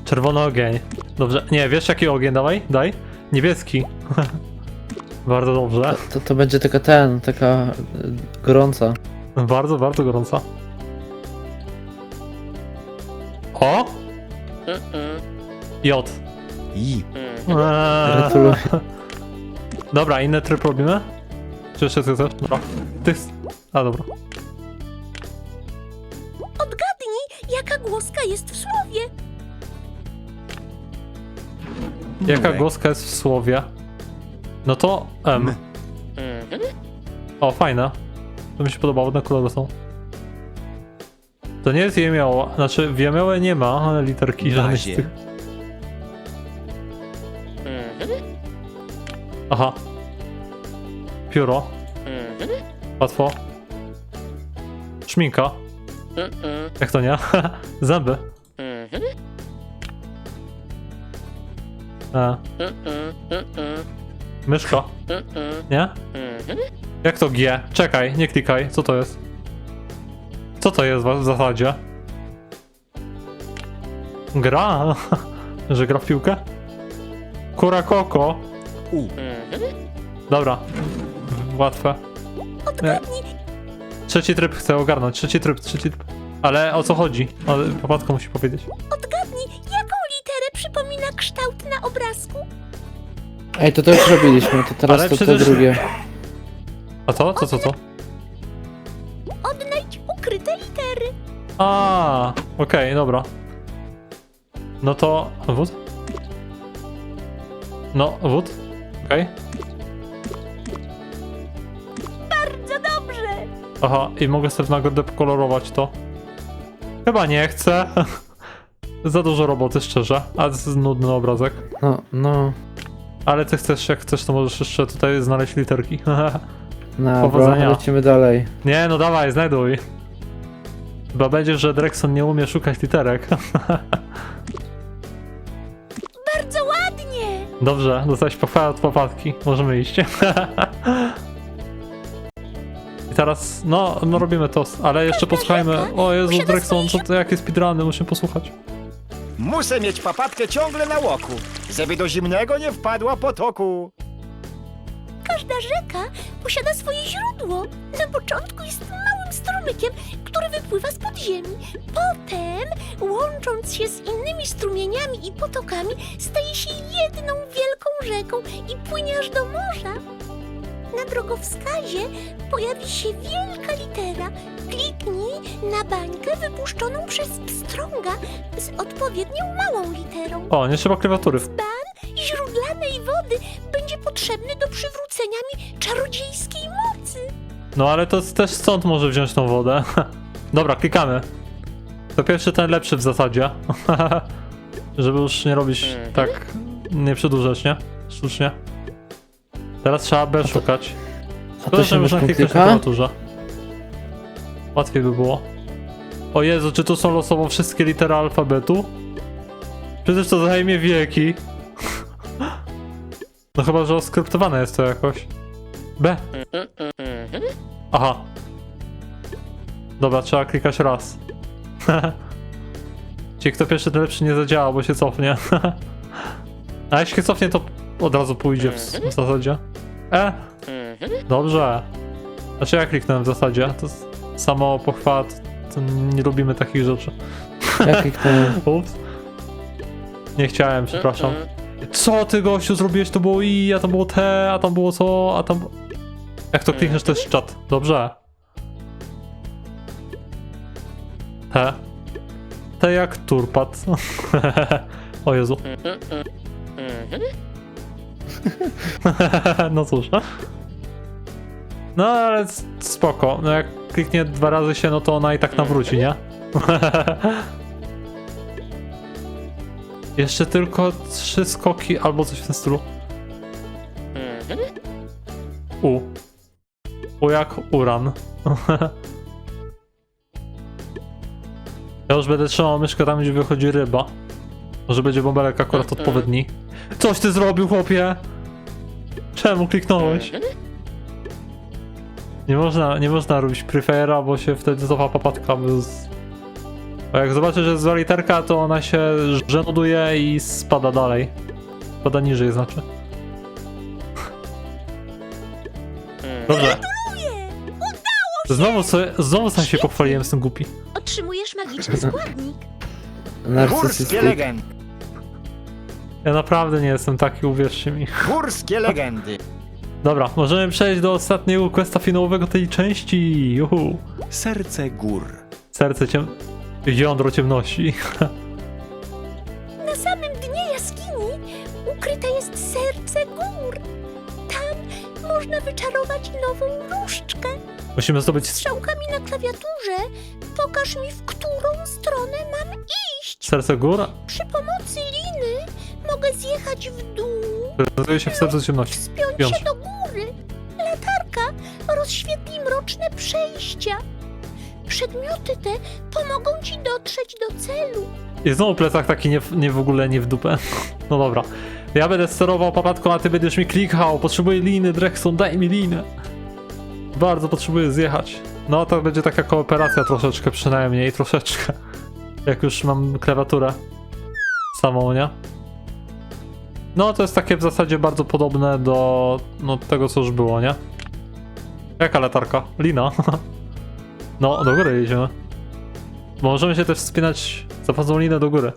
Czerwony ogień. Dobrze, nie, wiesz jaki ogień, daj? Niebieski. Bardzo dobrze. To będzie taka gorąca. Bardzo, bardzo gorąca. O! J. I. Gratuluję. Dobra, inny tryb robimy? Czy jeszcze coś chcesz? Dobra. A, dobra. Odgadnij, jaka głoska jest w słowie. Jaka Nówek. głoska jest w słowie? No to M. O, fajne. To mi się podobało, ładne kolory są. To nie jest jemioła, znaczy w jemiołę nie ma literki żadnej z Bazie. tych. Aha. Pióro. Łatwo. Szminka. Jak to nie? Zęby. Myszka. Nie? Jak to G? Czekaj, nie klikaj. Co to jest? Co to jest w zasadzie? Gra? Że gra w piłkę? Kura koko. U. Dobra. Łatwe. Odgadnij, Trzeci tryb chcę ogarnąć. Trzeci tryb. Ale o co chodzi? Papatka musi powiedzieć. odgadnij, jaką literę przypomina kształt na obrazku. Ej, to już robiliśmy, to teraz Ale to przecież- drugie. A co? Co? Odnajdyj A, okej, dobra. No to... wód? No, wód? Okej. Bardzo dobrze. Aha, i mogę sobie w nagrodę pokolorować to. Chyba nie chcę. Za dużo roboty, szczerze. A to jest nudny obrazek. No. Ale ty chcesz, jak chcesz, to możesz jeszcze tutaj znaleźć literki. Dobra, Powodzenia. lecimy dalej. Nie, no dawaj, znajduj. Chyba będzie, że Drexon nie umie szukać literek. Bardzo ładnie. Dobrze, dostałeś pochwałę od popadki. Możemy iść. I teraz, no robimy to, ale jeszcze posłuchajmy. O Jezu, Drexon, co to, jakie speedruny, musimy posłuchać. Muszę mieć papatkę ciągle na łoku, żeby do zimnego nie wpadła potoku. Każda rzeka posiada swoje źródło. Na początku jest małym strumykiem, który wypływa z podziemi. Potem, łącząc się z innymi strumieniami i potokami, staje się jedną wielką rzeką i płynie aż do morza. Na drogowskazie pojawi się wielka litera. Kliknij na bańkę wypuszczoną przez pstrąga z odpowiednią małą literą. O, nie trzeba klawiatury. Źródlanej wody będzie potrzebny do przywrócenia mi czarodziejskiej mocy. No ale to też stąd może wziąć tą wodę. Dobra, klikamy. To pierwszy, ten lepszy w zasadzie. Żeby już nie robić tak, nie przedłużać, nie? Sztucznie. Teraz trzeba B szukać. A to się można myszką kliknąć na klika? klawiaturze. Łatwiej by było. O Jezu, czy tu są losowo wszystkie litery alfabetu? Przecież to zajmie wieki. No chyba, że oskryptowane jest to jakoś. B. Aha. Dobra, trzeba klikać raz. Czyli kto pierwszy, ten lepszy nie zadziała, bo się cofnie. A jeśli się cofnie, to od razu pójdzie w zasadzie. Dobrze. Znaczy ja kliknąłem w zasadzie. To samo pochwała, to nie lubimy takich rzeczy. Ja kliknąłem. Ups. Nie chciałem, przepraszam. Co ty, gościu, zrobiłeś? To było I, a tam było T, a tam było co, a tam... Jak to klikniesz, to jest czat. Dobrze. T. T jak turpat. O Jezu. No cóż. No ale spoko. No jak kliknie 2 razy się, no to ona i tak nawróci, nie? Jeszcze tylko 3 skoki albo coś w tym stylu. U. U jak uran. Ja już będę trzymał myszkę tam, gdzie wychodzi ryba. Może będzie bąbelek akurat odpowiedni. Coś ty zrobił, chłopie! Czemu kliknąłeś? Nie można robić prefera, bo się wtedy cofa popadka. Bo jak zobaczy, że jest zła literka, to ona się żenuduje i spada dalej. Spada niżej, znaczy. Dobrze. Znowu sam się pochwaliłem z tym głupi. Otrzymujesz magiczny składnik. Górskie Narcysystyk. legendy. Ja naprawdę nie jestem taki, uwierzcie mi. Górskie legendy. Dobra, możemy przejść do ostatniego questa finałowego tej części. Juhu. Serce gór. Serce jądro ciemności. Na samym dnie jaskini ukryte jest serce gór. Tam można wyczarować nową różdżkę. Musimy zdobyć... Strzałkami na klawiaturze pokaż mi, w którą stronę mam iść. Serce gór? Przy pomocy liny mogę zjechać w dół, Znajduje się w sercu ciemności. wspiąć Piąć. się do góry. Latarka rozświetli mroczne przejścia. Przedmioty te pomogą ci dotrzeć do celu. I znowu plecak taki nie w ogóle nie w dupę. No dobra. Ja będę sterował papatką, a ty będziesz mi klikał. Potrzebuję liny, Drexon, daj mi linę. Bardzo potrzebuję zjechać. No to będzie taka kooperacja troszeczkę, przynajmniej troszeczkę. Jak już mam klawiaturę samą, nie? No to jest takie w zasadzie bardzo podobne do tego, co już było, nie? Jaka latarka? Lina. No, do góry jedziemy. Możemy się też wspinać za pomocą liny do góry.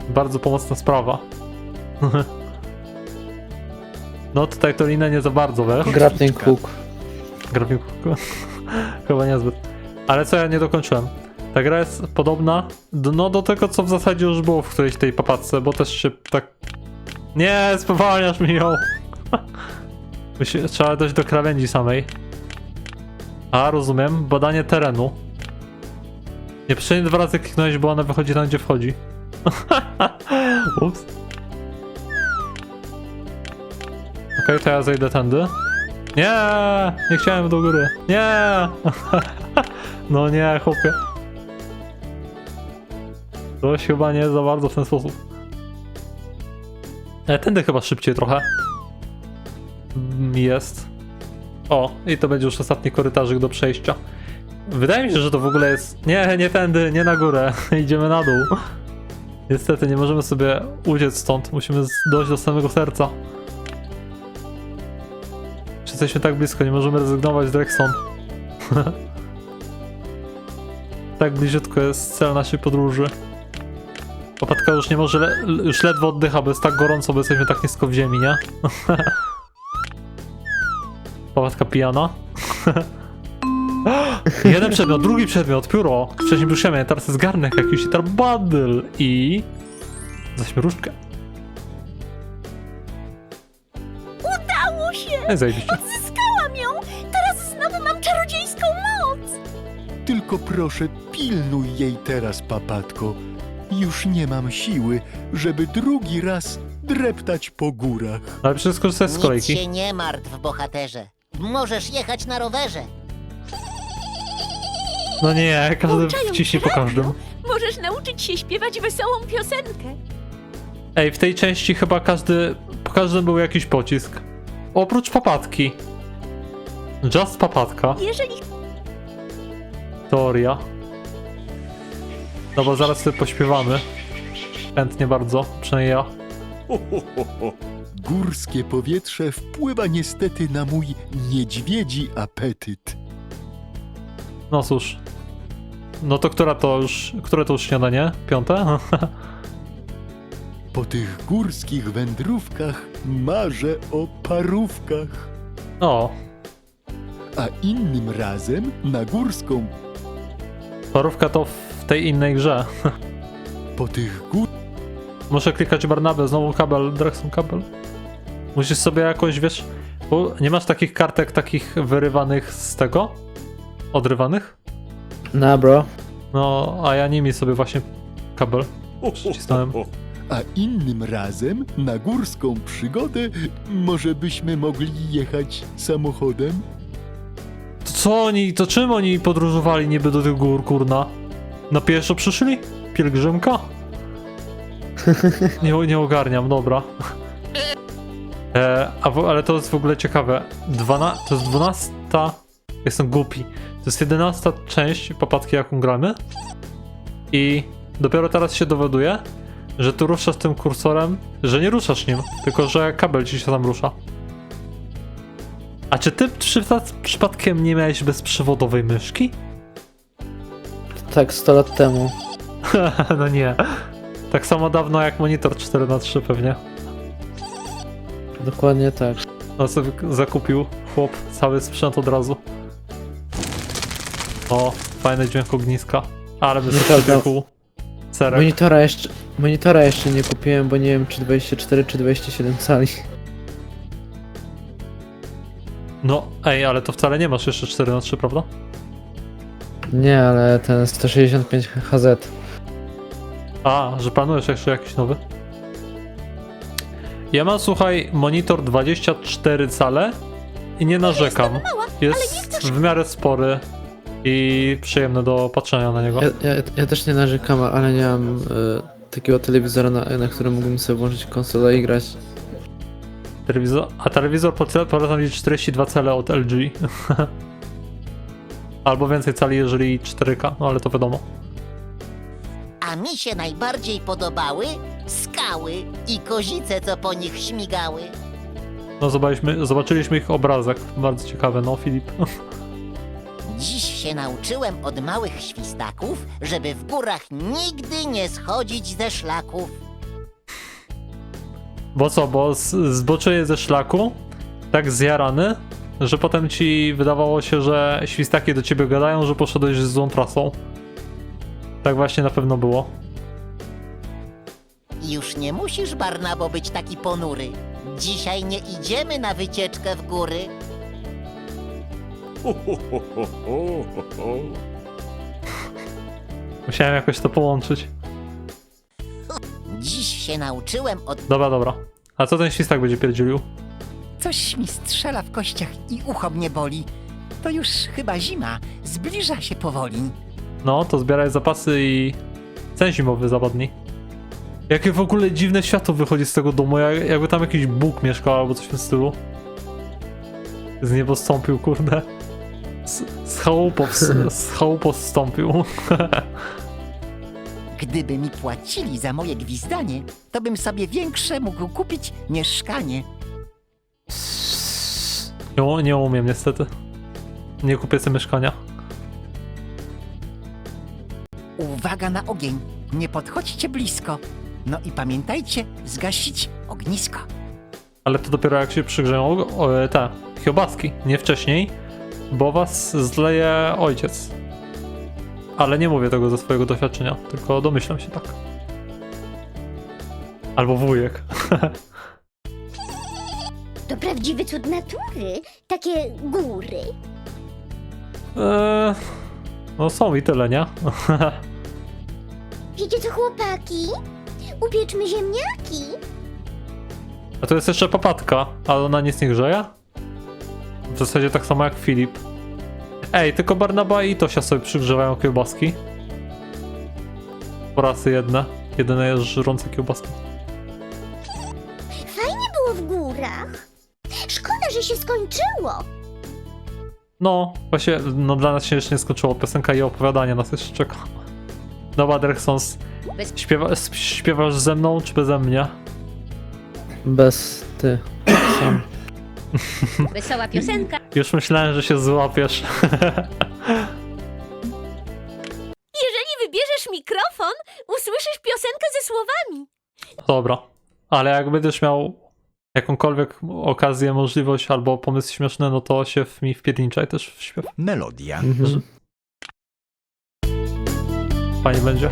Bardzo pomocna sprawa. No tutaj to linę nie za bardzo, wiesz? Grappling hook. Grappling hook. Chyba niezbyt. Ale co ja nie dokończyłem? Ta gra jest podobna do tego, co w zasadzie już było w którejś tej papatce, bo też się tak... Nie, spowalniasz mi ją! Trzeba dojść do krawędzi samej. A, rozumiem. Badanie terenu. Nie, przynajmniej 2 razy kliknąłeś, bo ona wychodzi tam, gdzie wchodzi. Ups. Okej, to ja zejdę tędy. Nie! Nie chciałem do góry. Nie! No nie, chłopie. To chyba nie za bardzo w ten sposób. Tędy chyba szybciej trochę. Jest. O, i to będzie już ostatni korytarzyk do przejścia. Wydaje mi się, że to w ogóle jest... Nie tędy, nie na górę. Idziemy na dół. Niestety, nie możemy sobie uciec stąd. Musimy dojść do samego serca. Jesteśmy tak blisko, nie możemy rezygnować z Drexon. Tak bliziutko jest cel naszej podróży. Popatka już nie może, już ledwo oddycha, bo jest tak gorąco, bo jesteśmy tak nisko w ziemi, nie? Popatka pijana. Jeden przedmiot, drugi przedmiot, pióro. Wcześniej był siemię, teraz jest garnek jakiś, tarbadl i... zaśmieruszkę. Udało się! Zajebiście. Odzyskałam ją! Teraz znowu mam czarodziejską moc! Tylko proszę, pilnuj jej teraz, papatko. Już nie mam siły, żeby drugi raz dreptać po górach. Ale przecież skorzystać z Nic kolejki. się nie martw, bohaterze. Możesz jechać na rowerze. No nie, każdy Pouczają wciśnie cię po każdym. Możesz nauczyć się śpiewać wesołą piosenkę. Ej, w tej części chyba po każdym był jakiś pocisk. Oprócz papatki. Just papatka. Jeżeli Teoria. No bo zaraz sobie pośpiewamy. Chętnie bardzo, przynajmniej ja. Górskie powietrze wpływa niestety na mój niedźwiedzi apetyt. No cóż. No to które to już śniadanie? 5? Po tych górskich wędrówkach marzę o parówkach. O, A innym razem na górską... parówka to w tej innej grze. Po tych Muszę klikać Barnabę, znowu kabel, Drexon kabel. Musisz sobie jakoś, wiesz, bo nie masz takich kartek, takich wyrywanych z tego? Odrywanych? Na bro. No, a ja nimi sobie właśnie kabel przycisnąłem. A innym razem na górską przygodę może byśmy mogli jechać samochodem? To czym oni podróżowali niby do tych gór, kurna? Na pieszo przyszli? Pielgrzymka? Nie ogarniam, dobra. Ale to jest w ogóle ciekawe. To jest 12. Jestem głupi. To jest 11. część papatki, jaką gramy. I dopiero teraz się dowiaduję, że tu ruszasz tym kursorem, że nie ruszasz nim, tylko że kabel ci się tam rusza. A czy ty przypadkiem nie miałeś bezprzewodowej myszki? Tak, 100 lat temu. No nie. Tak samo dawno jak monitor 4x3 pewnie. Dokładnie tak. No sobie zakupił chłop cały sprzęt od razu. O, fajny dźwięk ogniska. Ale by sobie przybiegł serek. Monitora jeszcze nie kupiłem, bo nie wiem czy 24 czy 27 cali. No, ej, ale to wcale nie masz jeszcze 4x3, prawda? Nie, ale ten 165 HZ. A, że planujesz jeszcze jakiś nowy? Ja mam, słuchaj, monitor 24 cale i nie narzekam. Jest w miarę spory i przyjemny do patrzenia na niego. Ja też nie narzekam, ale nie mam takiego telewizora, na którym mógłbym sobie włączyć konsolę i grać. Telewizor polecam mieć 42 cale od LG. Albo więcej cali, jeżeli 4K, no ale to wiadomo. A mi się najbardziej podobały skały i kozice, co po nich śmigały. No zobaczyliśmy ich obrazek, bardzo ciekawy, no Filip. Dziś się nauczyłem od małych świstaków, żeby w górach nigdy nie schodzić ze szlaków. Bo co, bo zboczyłeś ze szlaku, tak zjarany, że potem ci wydawało się, że świstaki do ciebie gadają, że poszedłeś złą trasą. Tak właśnie na pewno było. Już nie musisz, Barnabo, być taki ponury. Dzisiaj nie idziemy na wycieczkę w góry. Musiałem jakoś to połączyć. Dziś się nauczyłem od... Dobra. A co ten świstak będzie pierdzielił? Coś mi strzela w kościach i ucho mnie boli. To już chyba zima. Zbliża się powoli. No, to zbieraj zapasy i sen zimowy zapadnij. Jakie w ogóle dziwne światło wychodzi z tego domu, jakby tam jakiś Bóg mieszkał albo coś w tym stylu. Z niebo zstąpił, kurde. Z chałupą zstąpił. Gdyby mi płacili za moje gwizdanie, to bym sobie większe mógł kupić mieszkanie. Nie umiem niestety. Nie kupię sobie mieszkania. Uwaga na ogień. Nie podchodźcie blisko. No i pamiętajcie, zgasić ognisko. Ale to dopiero jak się przygrzeją te kiełbaski, nie wcześniej, bo was zleje ojciec. Ale nie mówię tego ze swojego doświadczenia, tylko domyślam się tak. Albo wujek. To prawdziwy cud natury, takie góry. No są i tyle, nie? Wiecie co, chłopaki? Upieczmy ziemniaki. A to jest jeszcze papatka, ale ona nic nie grzeje? W zasadzie tak samo jak Filip. Ej, tylko Barnaba i Tosia sobie przygrzewają kiełbaski. Po raz jedyne jest żrące kiełbaski. Fajnie było w górach. Szkoda, że się skończyło. No, właśnie, no dla nas się jeszcze nie skończyło. Piosenka i opowiadanie nas jeszcze czeka. Dobra, Drexons, śpiewasz ze mną czy beze mnie? Bez ty. Sam. Wesoła piosenka. Już myślałem, że się złapiesz. Jeżeli wybierzesz mikrofon, usłyszysz piosenkę ze słowami. Dobra, ale jak będziesz miał jakąkolwiek okazję, możliwość albo pomysł śmieszny, no to się mi wpierniczaj też w śpiew. Melodia. Fajnie będzie.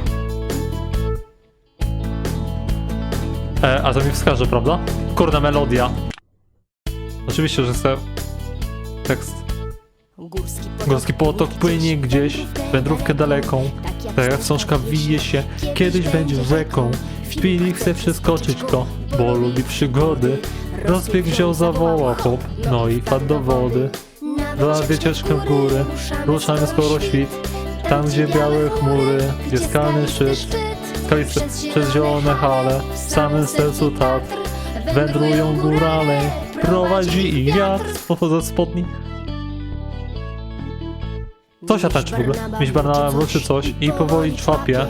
A to mi wskaże, prawda? Kurde, melodia. Oczywiście, że chcę tekst. Górski potok płynie gdzieś, wędrówkę daleką. Ta wstążka wije się, kiedyś będzie rzeką. Filip chce przeskoczyć go, bo lubi przygody. Rozbieg wziął, zawoła hop, no i wpadł do wody. Za wycieczkę w góry, ruszamy skoro świt. Tam gdzie białe chmury, gdzie skalny szczyt. Skaliste przez zielone hale, w samym sercu Tatr. Wędrują górale, prowadzi ich wiatr. Ze spodni. Tosia tańczy w ogóle. Miś Barnaba mruczy coś i powoli człapie.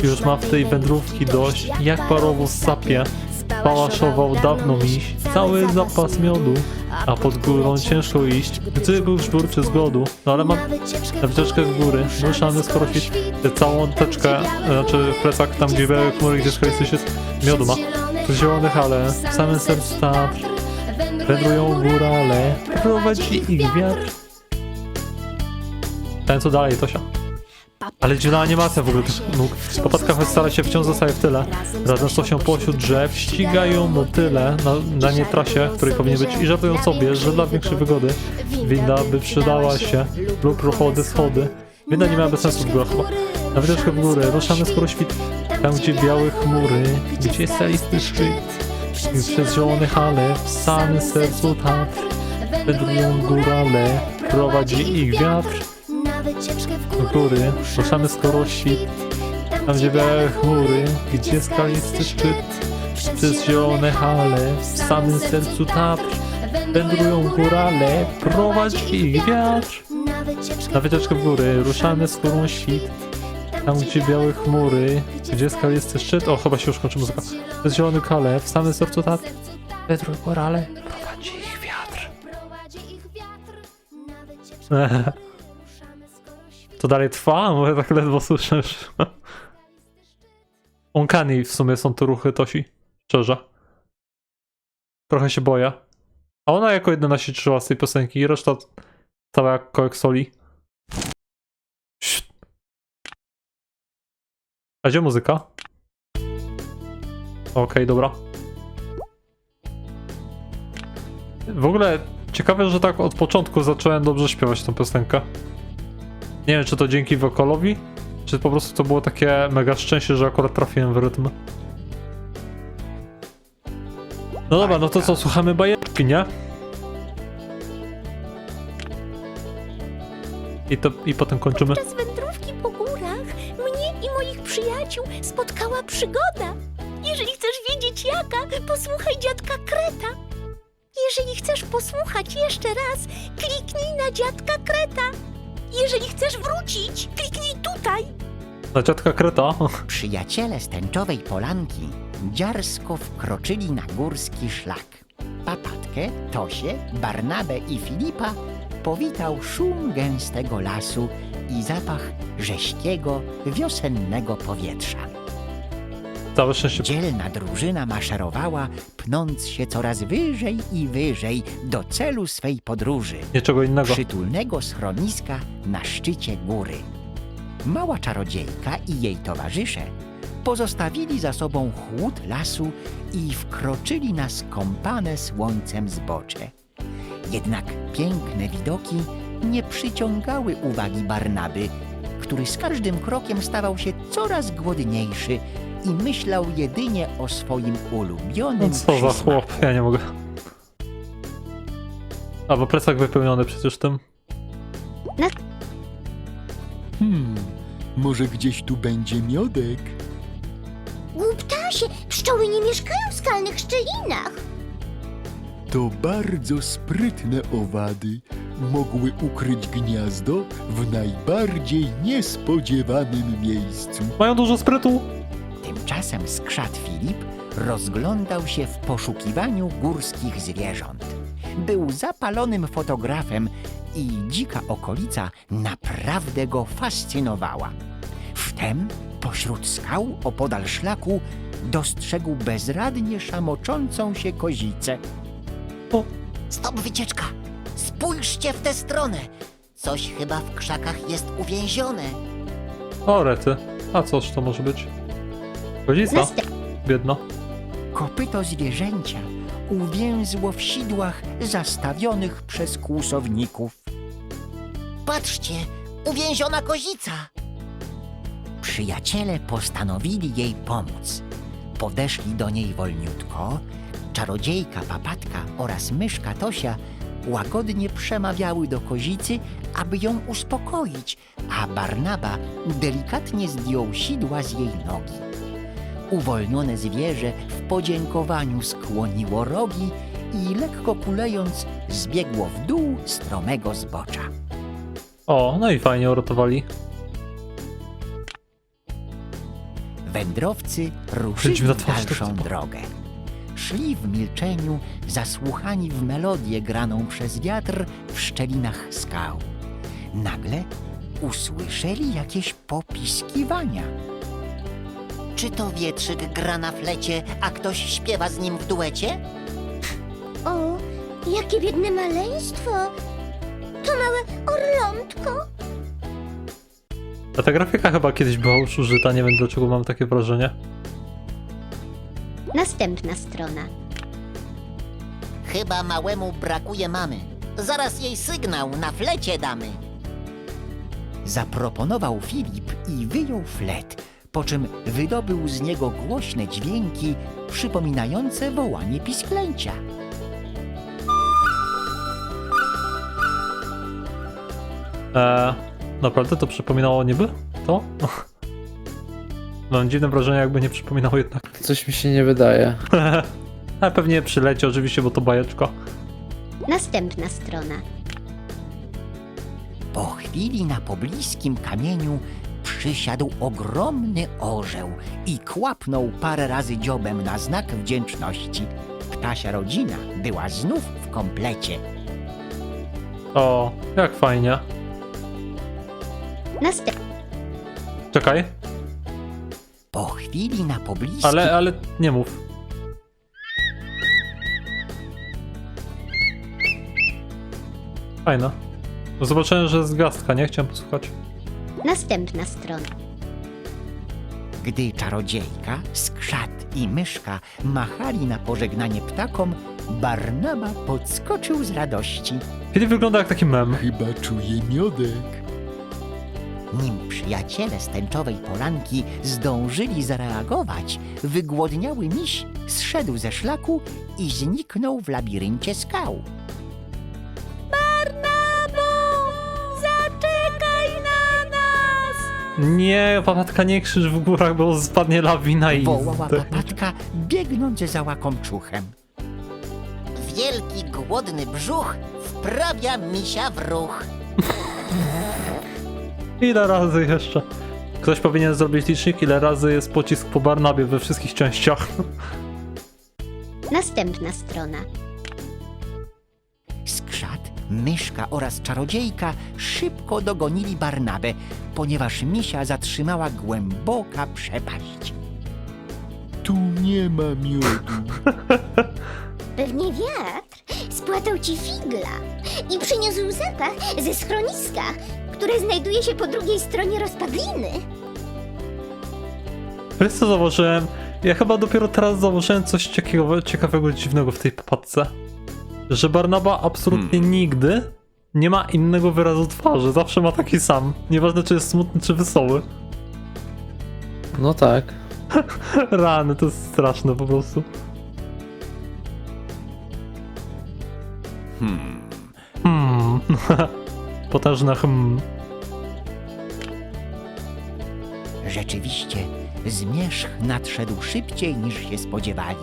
Już ma w tej wędrówki dość, jak parowóz sapie. Pałaszował dawno miś, cały zapas miodu. A pod górą ciężko iść, gdy był żbur czy zgodu. No ale mam na wycieczkę w góry, ruszamy skoro świt. Całą teczkę, znaczy plecak tam gdzie białe chmury, gdzie skalisty jest miodu ma. Z zielonych ale w samym sercu Tatr. Wędrują górale, prowadzi ich wiatr. Ten co dalej, Tosia. Ale dziwna animacja w ogóle tych nóg. Popatka choć stara się wciąż zostaje w tyle. Razem z Tosią pośród drzew ścigają motyle na nie trasie, której powinien być i żartują sobie, że dla większej wygody winda by przydała się lub prochody schody. Winda nie miałaby sensu w górach chyba. Na wycieczkę w górę ruszamy skoro świt. Tam gdzie białe chmury, gdzie jest salisty szczyt. I przez zielone hale w samym sercu Tatr. Wędrują górale, prowadzi ich wiatr. W góry, ruszamy skoro świt. Tam gdzie białe chmury, gdzie skalisty szczyt. Przez zielone hale, w samym sercu Tatr. Wędrują górale, prowadzi ich wiatr. Na wycieczkę w góry, ruszamy skórą świt. Tam gdzie białe chmury, gdzie skalisty szczyt. O, chyba się już kończy muzyka. Przez zielone hale, w samym sercu Tatr. Wędrują górale, prowadzi ich wiatr. To dalej trwa? Bo ja tak ledwo słyszę już. Uncanny w sumie są te ruchy Tosi. Szczerze. Trochę się boję. A ona jako jedyna się cieszyła z tej piosenki i reszta cała jak kołek soli. A gdzie muzyka? Okej, dobra. W ogóle ciekawe, że tak od początku zacząłem dobrze śpiewać tę piosenkę. Nie wiem, czy to dzięki wokalowi, czy po prostu to było takie mega szczęście, że akurat trafiłem w rytm. No dobra, no to co, słuchamy bajeczki, nie? I potem kończymy. Podczas wędrówki po górach mnie i moich przyjaciół spotkała przygoda. Jeżeli chcesz wiedzieć jaka, posłuchaj dziadka Kreta. Jeżeli chcesz posłuchać jeszcze raz, kliknij na dziadka Kreta. Jeżeli chcesz wrócić, kliknij tutaj. Na dziadka Kreta. Przyjaciele z tęczowej polanki dziarsko wkroczyli na górski szlak. Papatkę, Tosię, Barnabę i Filipa powitał szum gęstego lasu i zapach rześkiego, wiosennego powietrza. Całe szczęście. Dzielna drużyna maszerowała, pnąc się coraz wyżej i wyżej do celu swej podróży. Niczego innego. Przytulnego schroniska na szczycie góry. Mała czarodziejka i jej towarzysze pozostawili za sobą chłód lasu i wkroczyli na skąpane słońcem zbocze. Jednak piękne widoki nie przyciągały uwagi Barnaby, który z każdym krokiem stawał się coraz głodniejszy i myślał jedynie o swoim ulubionym No co za przysmaku. chłop, ja nie mogę. A bo plecak wypełniony przecież tym. Może gdzieś tu będzie miodek? Głuptasie, pszczoły nie mieszkają w skalnych szczelinach. To bardzo sprytne owady. Mogły ukryć gniazdo w najbardziej niespodziewanym miejscu. Mają dużo sprytu. Tymczasem skrzat Filip rozglądał się w poszukiwaniu górskich zwierząt. Był zapalonym fotografem i dzika okolica naprawdę go fascynowała. Wtem pośród skał opodal szlaku dostrzegł bezradnie szamoczącą się kozicę. Stop, wycieczka! Spójrzcie w tę stronę! Coś chyba w krzakach jest uwięzione. O rety. A cóż to może być? Kozica? Biedna. Kopyto zwierzęcia uwięzło w sidłach zastawionych przez kłusowników. Patrzcie! Uwięziona kozica! Przyjaciele postanowili jej pomóc. Podeszli do niej wolniutko. Czarodziejka Papatka oraz myszka Tosia łagodnie przemawiały do kozicy, aby ją uspokoić, a Barnaba delikatnie zdjął sidła z jej nogi. Uwolnione zwierzę w podziękowaniu skłoniło rogi i lekko kulejąc zbiegło w dół stromego zbocza. O, no i fajnie uratowali. Wędrowcy ruszyli Chodzimy na w twarz, dalszą to- drogę. Szli w milczeniu, zasłuchani w melodię graną przez wiatr w szczelinach skał. Nagle usłyszeli jakieś popiskiwania. Czy to wietrzyk gra na flecie, a ktoś śpiewa z nim w duecie? O, jakie biedne maleństwo. To małe orlątko. A ta grafika chyba kiedyś była już użyta, nie wiem dlaczego mam takie wrażenie. Następna strona. Chyba małemu brakuje mamy. Zaraz jej sygnał na flecie damy. Zaproponował Filip i wyjął flet, po czym wydobył z niego głośne dźwięki przypominające wołanie pisklęcia. Naprawdę to przypominało niby? To? Mam dziwne wrażenie, jakby nie przypominało jednak. Coś mi się nie wydaje. A pewnie przyleci oczywiście, bo to bajeczka. Następna strona. Po chwili na pobliskim kamieniu przysiadł ogromny orzeł i kłapnął parę razy dziobem na znak wdzięczności. Ptasia rodzina była znów w komplecie. O, jak fajnie. Czekaj, Po chwili na pobliskim... ale nie mów. Fajna. Zobaczyłem, że jest gwiazdka, nie? Chciałem posłuchać. Następna strona. Gdy czarodziejka, skrzat i myszka machali na pożegnanie ptakom, Barnaba podskoczył z radości. Filip wygląda jak taki mem. Chyba czuję miodek. Nim przyjaciele z tęczowej polanki zdążyli zareagować, wygłodniały miś zszedł ze szlaku i zniknął w labiryncie skał. Barnabo! Zaczekaj na nas! Nie, papatka, nie krzyż w górach, bo spadnie lawina i... Wołała papatka, biegnąc za łakomczuchem. Wielki, głodny brzuch wprawia misia w ruch. Ile razy jeszcze? Ktoś powinien zrobić licznik, ile razy jest pocisk po Barnabie we wszystkich częściach. Następna strona. Skrzat, myszka oraz czarodziejka szybko dogonili Barnabę, ponieważ misia zatrzymała głęboka przepaść. Tu nie ma miodu. Pewnie wiatr spłatał ci figla i przyniósł zapach ze schroniska, które znajduje się po drugiej stronie rozpadliny. Wiesz co zauważyłem? Ja chyba dopiero teraz zauważyłem coś ciekawego, dziwnego w tej papatce. Że Barnaba absolutnie nigdy nie ma innego wyrazu twarzy. Zawsze ma taki sam. Nieważne, czy jest smutny, czy wesoły. No tak. Rany, to jest straszne po prostu. Potężne Rzeczywiście, zmierzch nadszedł szybciej niż się spodziewali.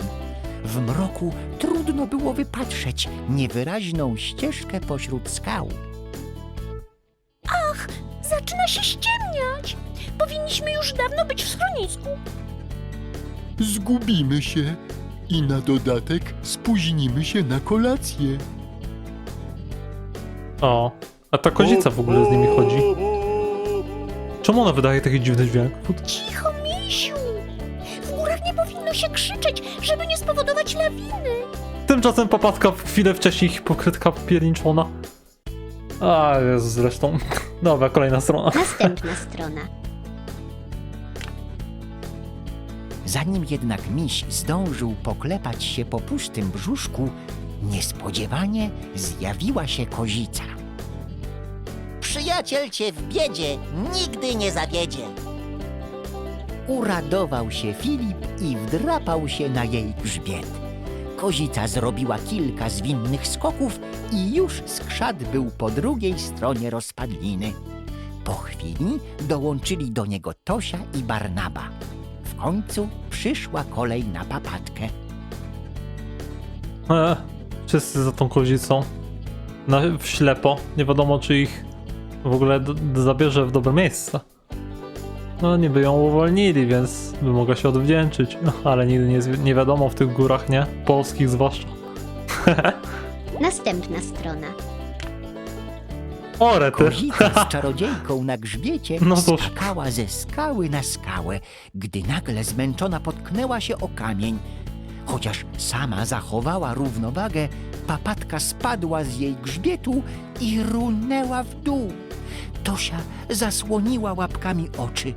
W mroku trudno było wypatrzeć niewyraźną ścieżkę pośród skał. Ach, zaczyna się ściemniać! Powinniśmy już dawno być w schronisku. Zgubimy się i na dodatek spóźnimy się na kolację. O, a ta kozica w ogóle z nimi chodzi. Czemu ona wydaje taki dziwny dźwięk? Cicho, misiu! W górach nie powinno się krzyczeć, żeby nie spowodować lawiny. Tymczasem papatka chwilę wcześniej hipokrytka pierniczona. A, Jezu, zresztą. Dobra, kolejna strona. Następna strona. Zanim jednak miś zdążył poklepać się po pustym brzuszku, niespodziewanie zjawiła się kozica. Przyjaciel cię w biedzie nigdy nie zawiedzie. Uradował się Filip i wdrapał się na jej grzbiet. Kozica zrobiła kilka zwinnych skoków i już skrzat był po drugiej stronie rozpadliny. Po chwili dołączyli do niego Tosia i Barnaba. W końcu przyszła kolej na papatkę. Wszyscy za tą kozicą. W ślepo. Nie wiadomo, czy ich w ogóle zabierze w dobre miejsce. No, niby ją uwolnili, więc by mogła się odwdzięczyć. Ale nigdy nie wiadomo w tych górach, nie? Polskich zwłaszcza. Następna strona. O, rety. Kozica z czarodziejką na grzbiecie No cóż. skakała ze skały na skałę, gdy nagle zmęczona potknęła się o kamień. Chociaż sama zachowała równowagę, papatka spadła z jej grzbietu i runęła w dół. Tosia zasłoniła łapkami oczy.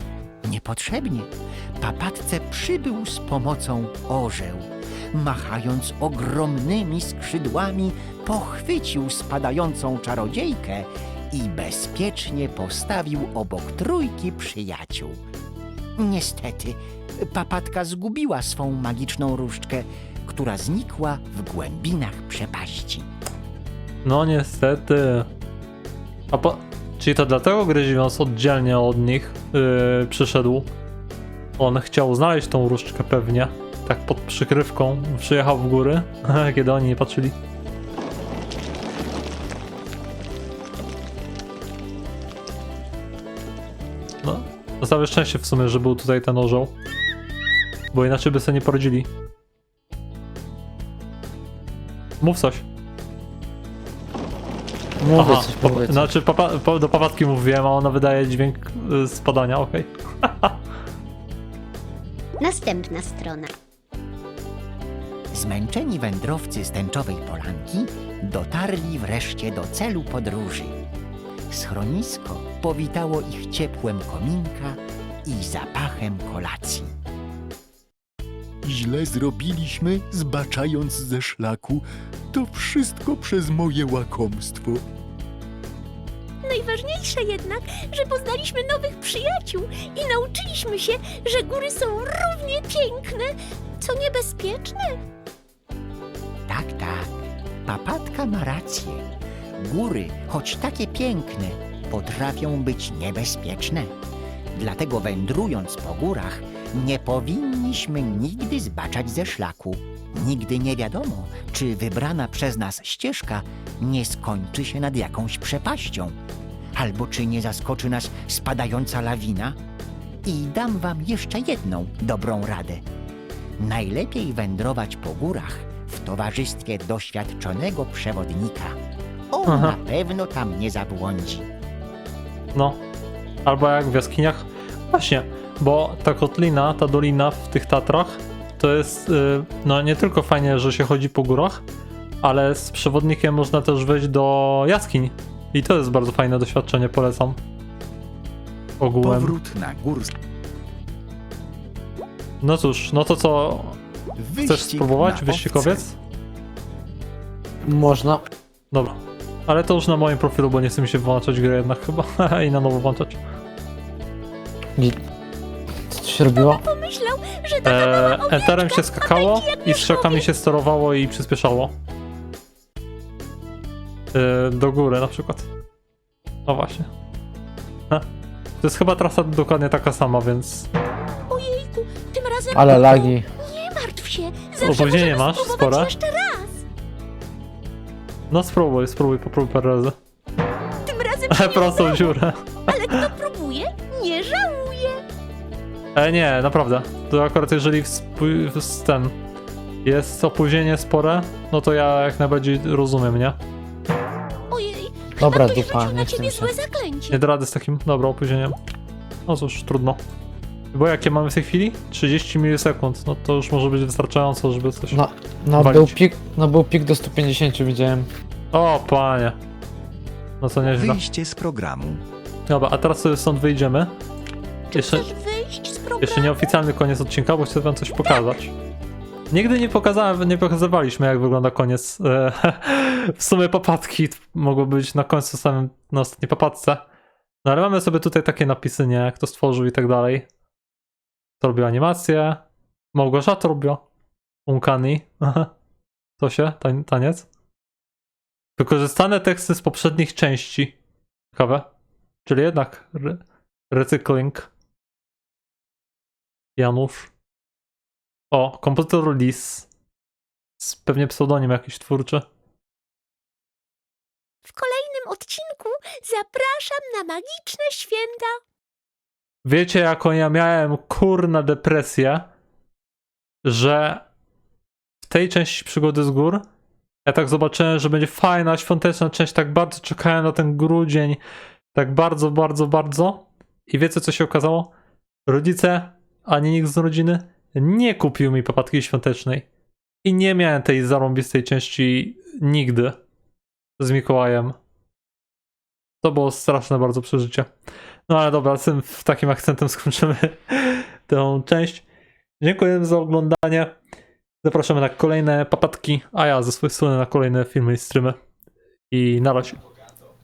Niepotrzebnie. Papatce przybył z pomocą orzeł. Machając ogromnymi skrzydłami, pochwycił spadającą czarodziejkę i bezpiecznie postawił obok trójki przyjaciół. Niestety, papatka zgubiła swą magiczną różdżkę, która znikła w głębinach przepaści. No niestety. Czyli to dlatego Gryziwąs oddzielnie od nich przyszedł. On chciał znaleźć tą różdżkę pewnie. Tak pod przykrywką. Przyjechał w góry, kiedy oni nie patrzyli. No, na całe szczęście w sumie, że był tutaj ten orzeł. Bo inaczej by sobie nie poradzili. Mów coś. Mówię Aha, coś, mówię coś. znaczy do papatki mówiłem, a ona wydaje dźwięk spadania, okej. Następna strona. Zmęczeni wędrowcy z tęczowej polanki dotarli wreszcie do celu podróży. Schronisko powitało ich ciepłem kominka i zapachem kolacji. Źle zrobiliśmy, zbaczając ze szlaku. To wszystko przez moje łakomstwo. Najważniejsze jednak, że poznaliśmy nowych przyjaciół i nauczyliśmy się, że góry są równie piękne, co niebezpieczne. Tak, Papatka ma rację. Góry, choć takie piękne, potrafią być niebezpieczne. Dlatego wędrując po górach, nie powinniśmy nigdy zbaczać ze szlaku. Nigdy nie wiadomo, czy wybrana przez nas ścieżka nie skończy się nad jakąś przepaścią, albo czy nie zaskoczy nas spadająca lawina. I dam wam jeszcze jedną dobrą radę. Najlepiej wędrować po górach w towarzystwie doświadczonego przewodnika. On na pewno tam nie zabłądzi. No. Albo jak w jaskiniach. Właśnie, bo ta kotlina, ta dolina w tych Tatrach, to jest, no nie tylko fajnie, że się chodzi po górach, ale z przewodnikiem można też wejść do jaskiń. I to jest bardzo fajne doświadczenie, polecam. Ogółem. Powrót na górskie. No cóż, no to co? Chcesz spróbować, wyścigowiec? Można. Dobra. Ale to już na moim profilu, bo nie chce mi się włączać gry jednak chyba i na nowo włączać. Co tu się robiło? Pomyślał, że taka mała owieczka, Enterem się skakało i strzałkami się sterowało i przyspieszało. Do góry na przykład. No właśnie. To jest chyba trasa dokładnie taka sama, więc... Ojejku, tym razem... Ale lagi. Nie martw się, zawsze Opóźnienie możemy masz spróbować spore? jeszcze raz. No spróbuj, popróbuj parę razy. Tym razem się nie Prostą udało, dziurę. ale kto próbuje, nie żałuje. Nie, naprawdę. To akurat jeżeli ten jest opóźnienie spore, no to ja jak najbardziej rozumiem, nie? Ojej, Dobra, ktoś dupa, rzucił na nie chcę ciebie mi się. złe zaklęcie. Nie da rady z takim, dobra, opóźnieniem. No cóż, trudno. Bo jakie mamy w tej chwili? 30 milisekund. No to już może być wystarczająco, żeby coś... No walić. był pik do 150 widziałem. O, panie. No to nieźle. Wyjście z programu. Dobra, a teraz sobie stąd wyjdziemy. Jeszcze, Chcesz wyjść z programu? jeszcze nieoficjalny koniec odcinka, bo chcę wam coś pokazać. Nigdy nie pokazywaliśmy, jak wygląda koniec. W sumie papatki mogły być na końcu samym, na ostatniej papatce. No ale mamy sobie tutaj takie napisy, nie? Kto stworzył i tak dalej. To robił animację. Małgorzata robiła. Uncanny. To się, taniec. Wykorzystane teksty z poprzednich części. Ciekawe. Czyli jednak recykling. Janusz. O, kompozytor Lis. Pewnie pseudonim jakiś twórczy. W kolejnym odcinku zapraszam na magiczne święta. Wiecie, jaką ja miałem kurna depresję, że w tej części Przygody z gór ja tak zobaczyłem, że będzie fajna, świąteczna część, tak bardzo czekałem na ten grudzień, tak bardzo, bardzo, bardzo. I wiecie, co się okazało? Rodzice, ani nikt z rodziny nie kupił mi papatki świątecznej. I nie miałem tej zarąbistej części nigdy z Mikołajem. To było straszne bardzo przeżycie. No ale dobra, z takim akcentem skończymy tę część. Dziękuję za oglądanie. Zapraszamy na kolejne papatki, a ja ze swojej strony na kolejne filmy i streamy. I na razie.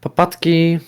Papatki.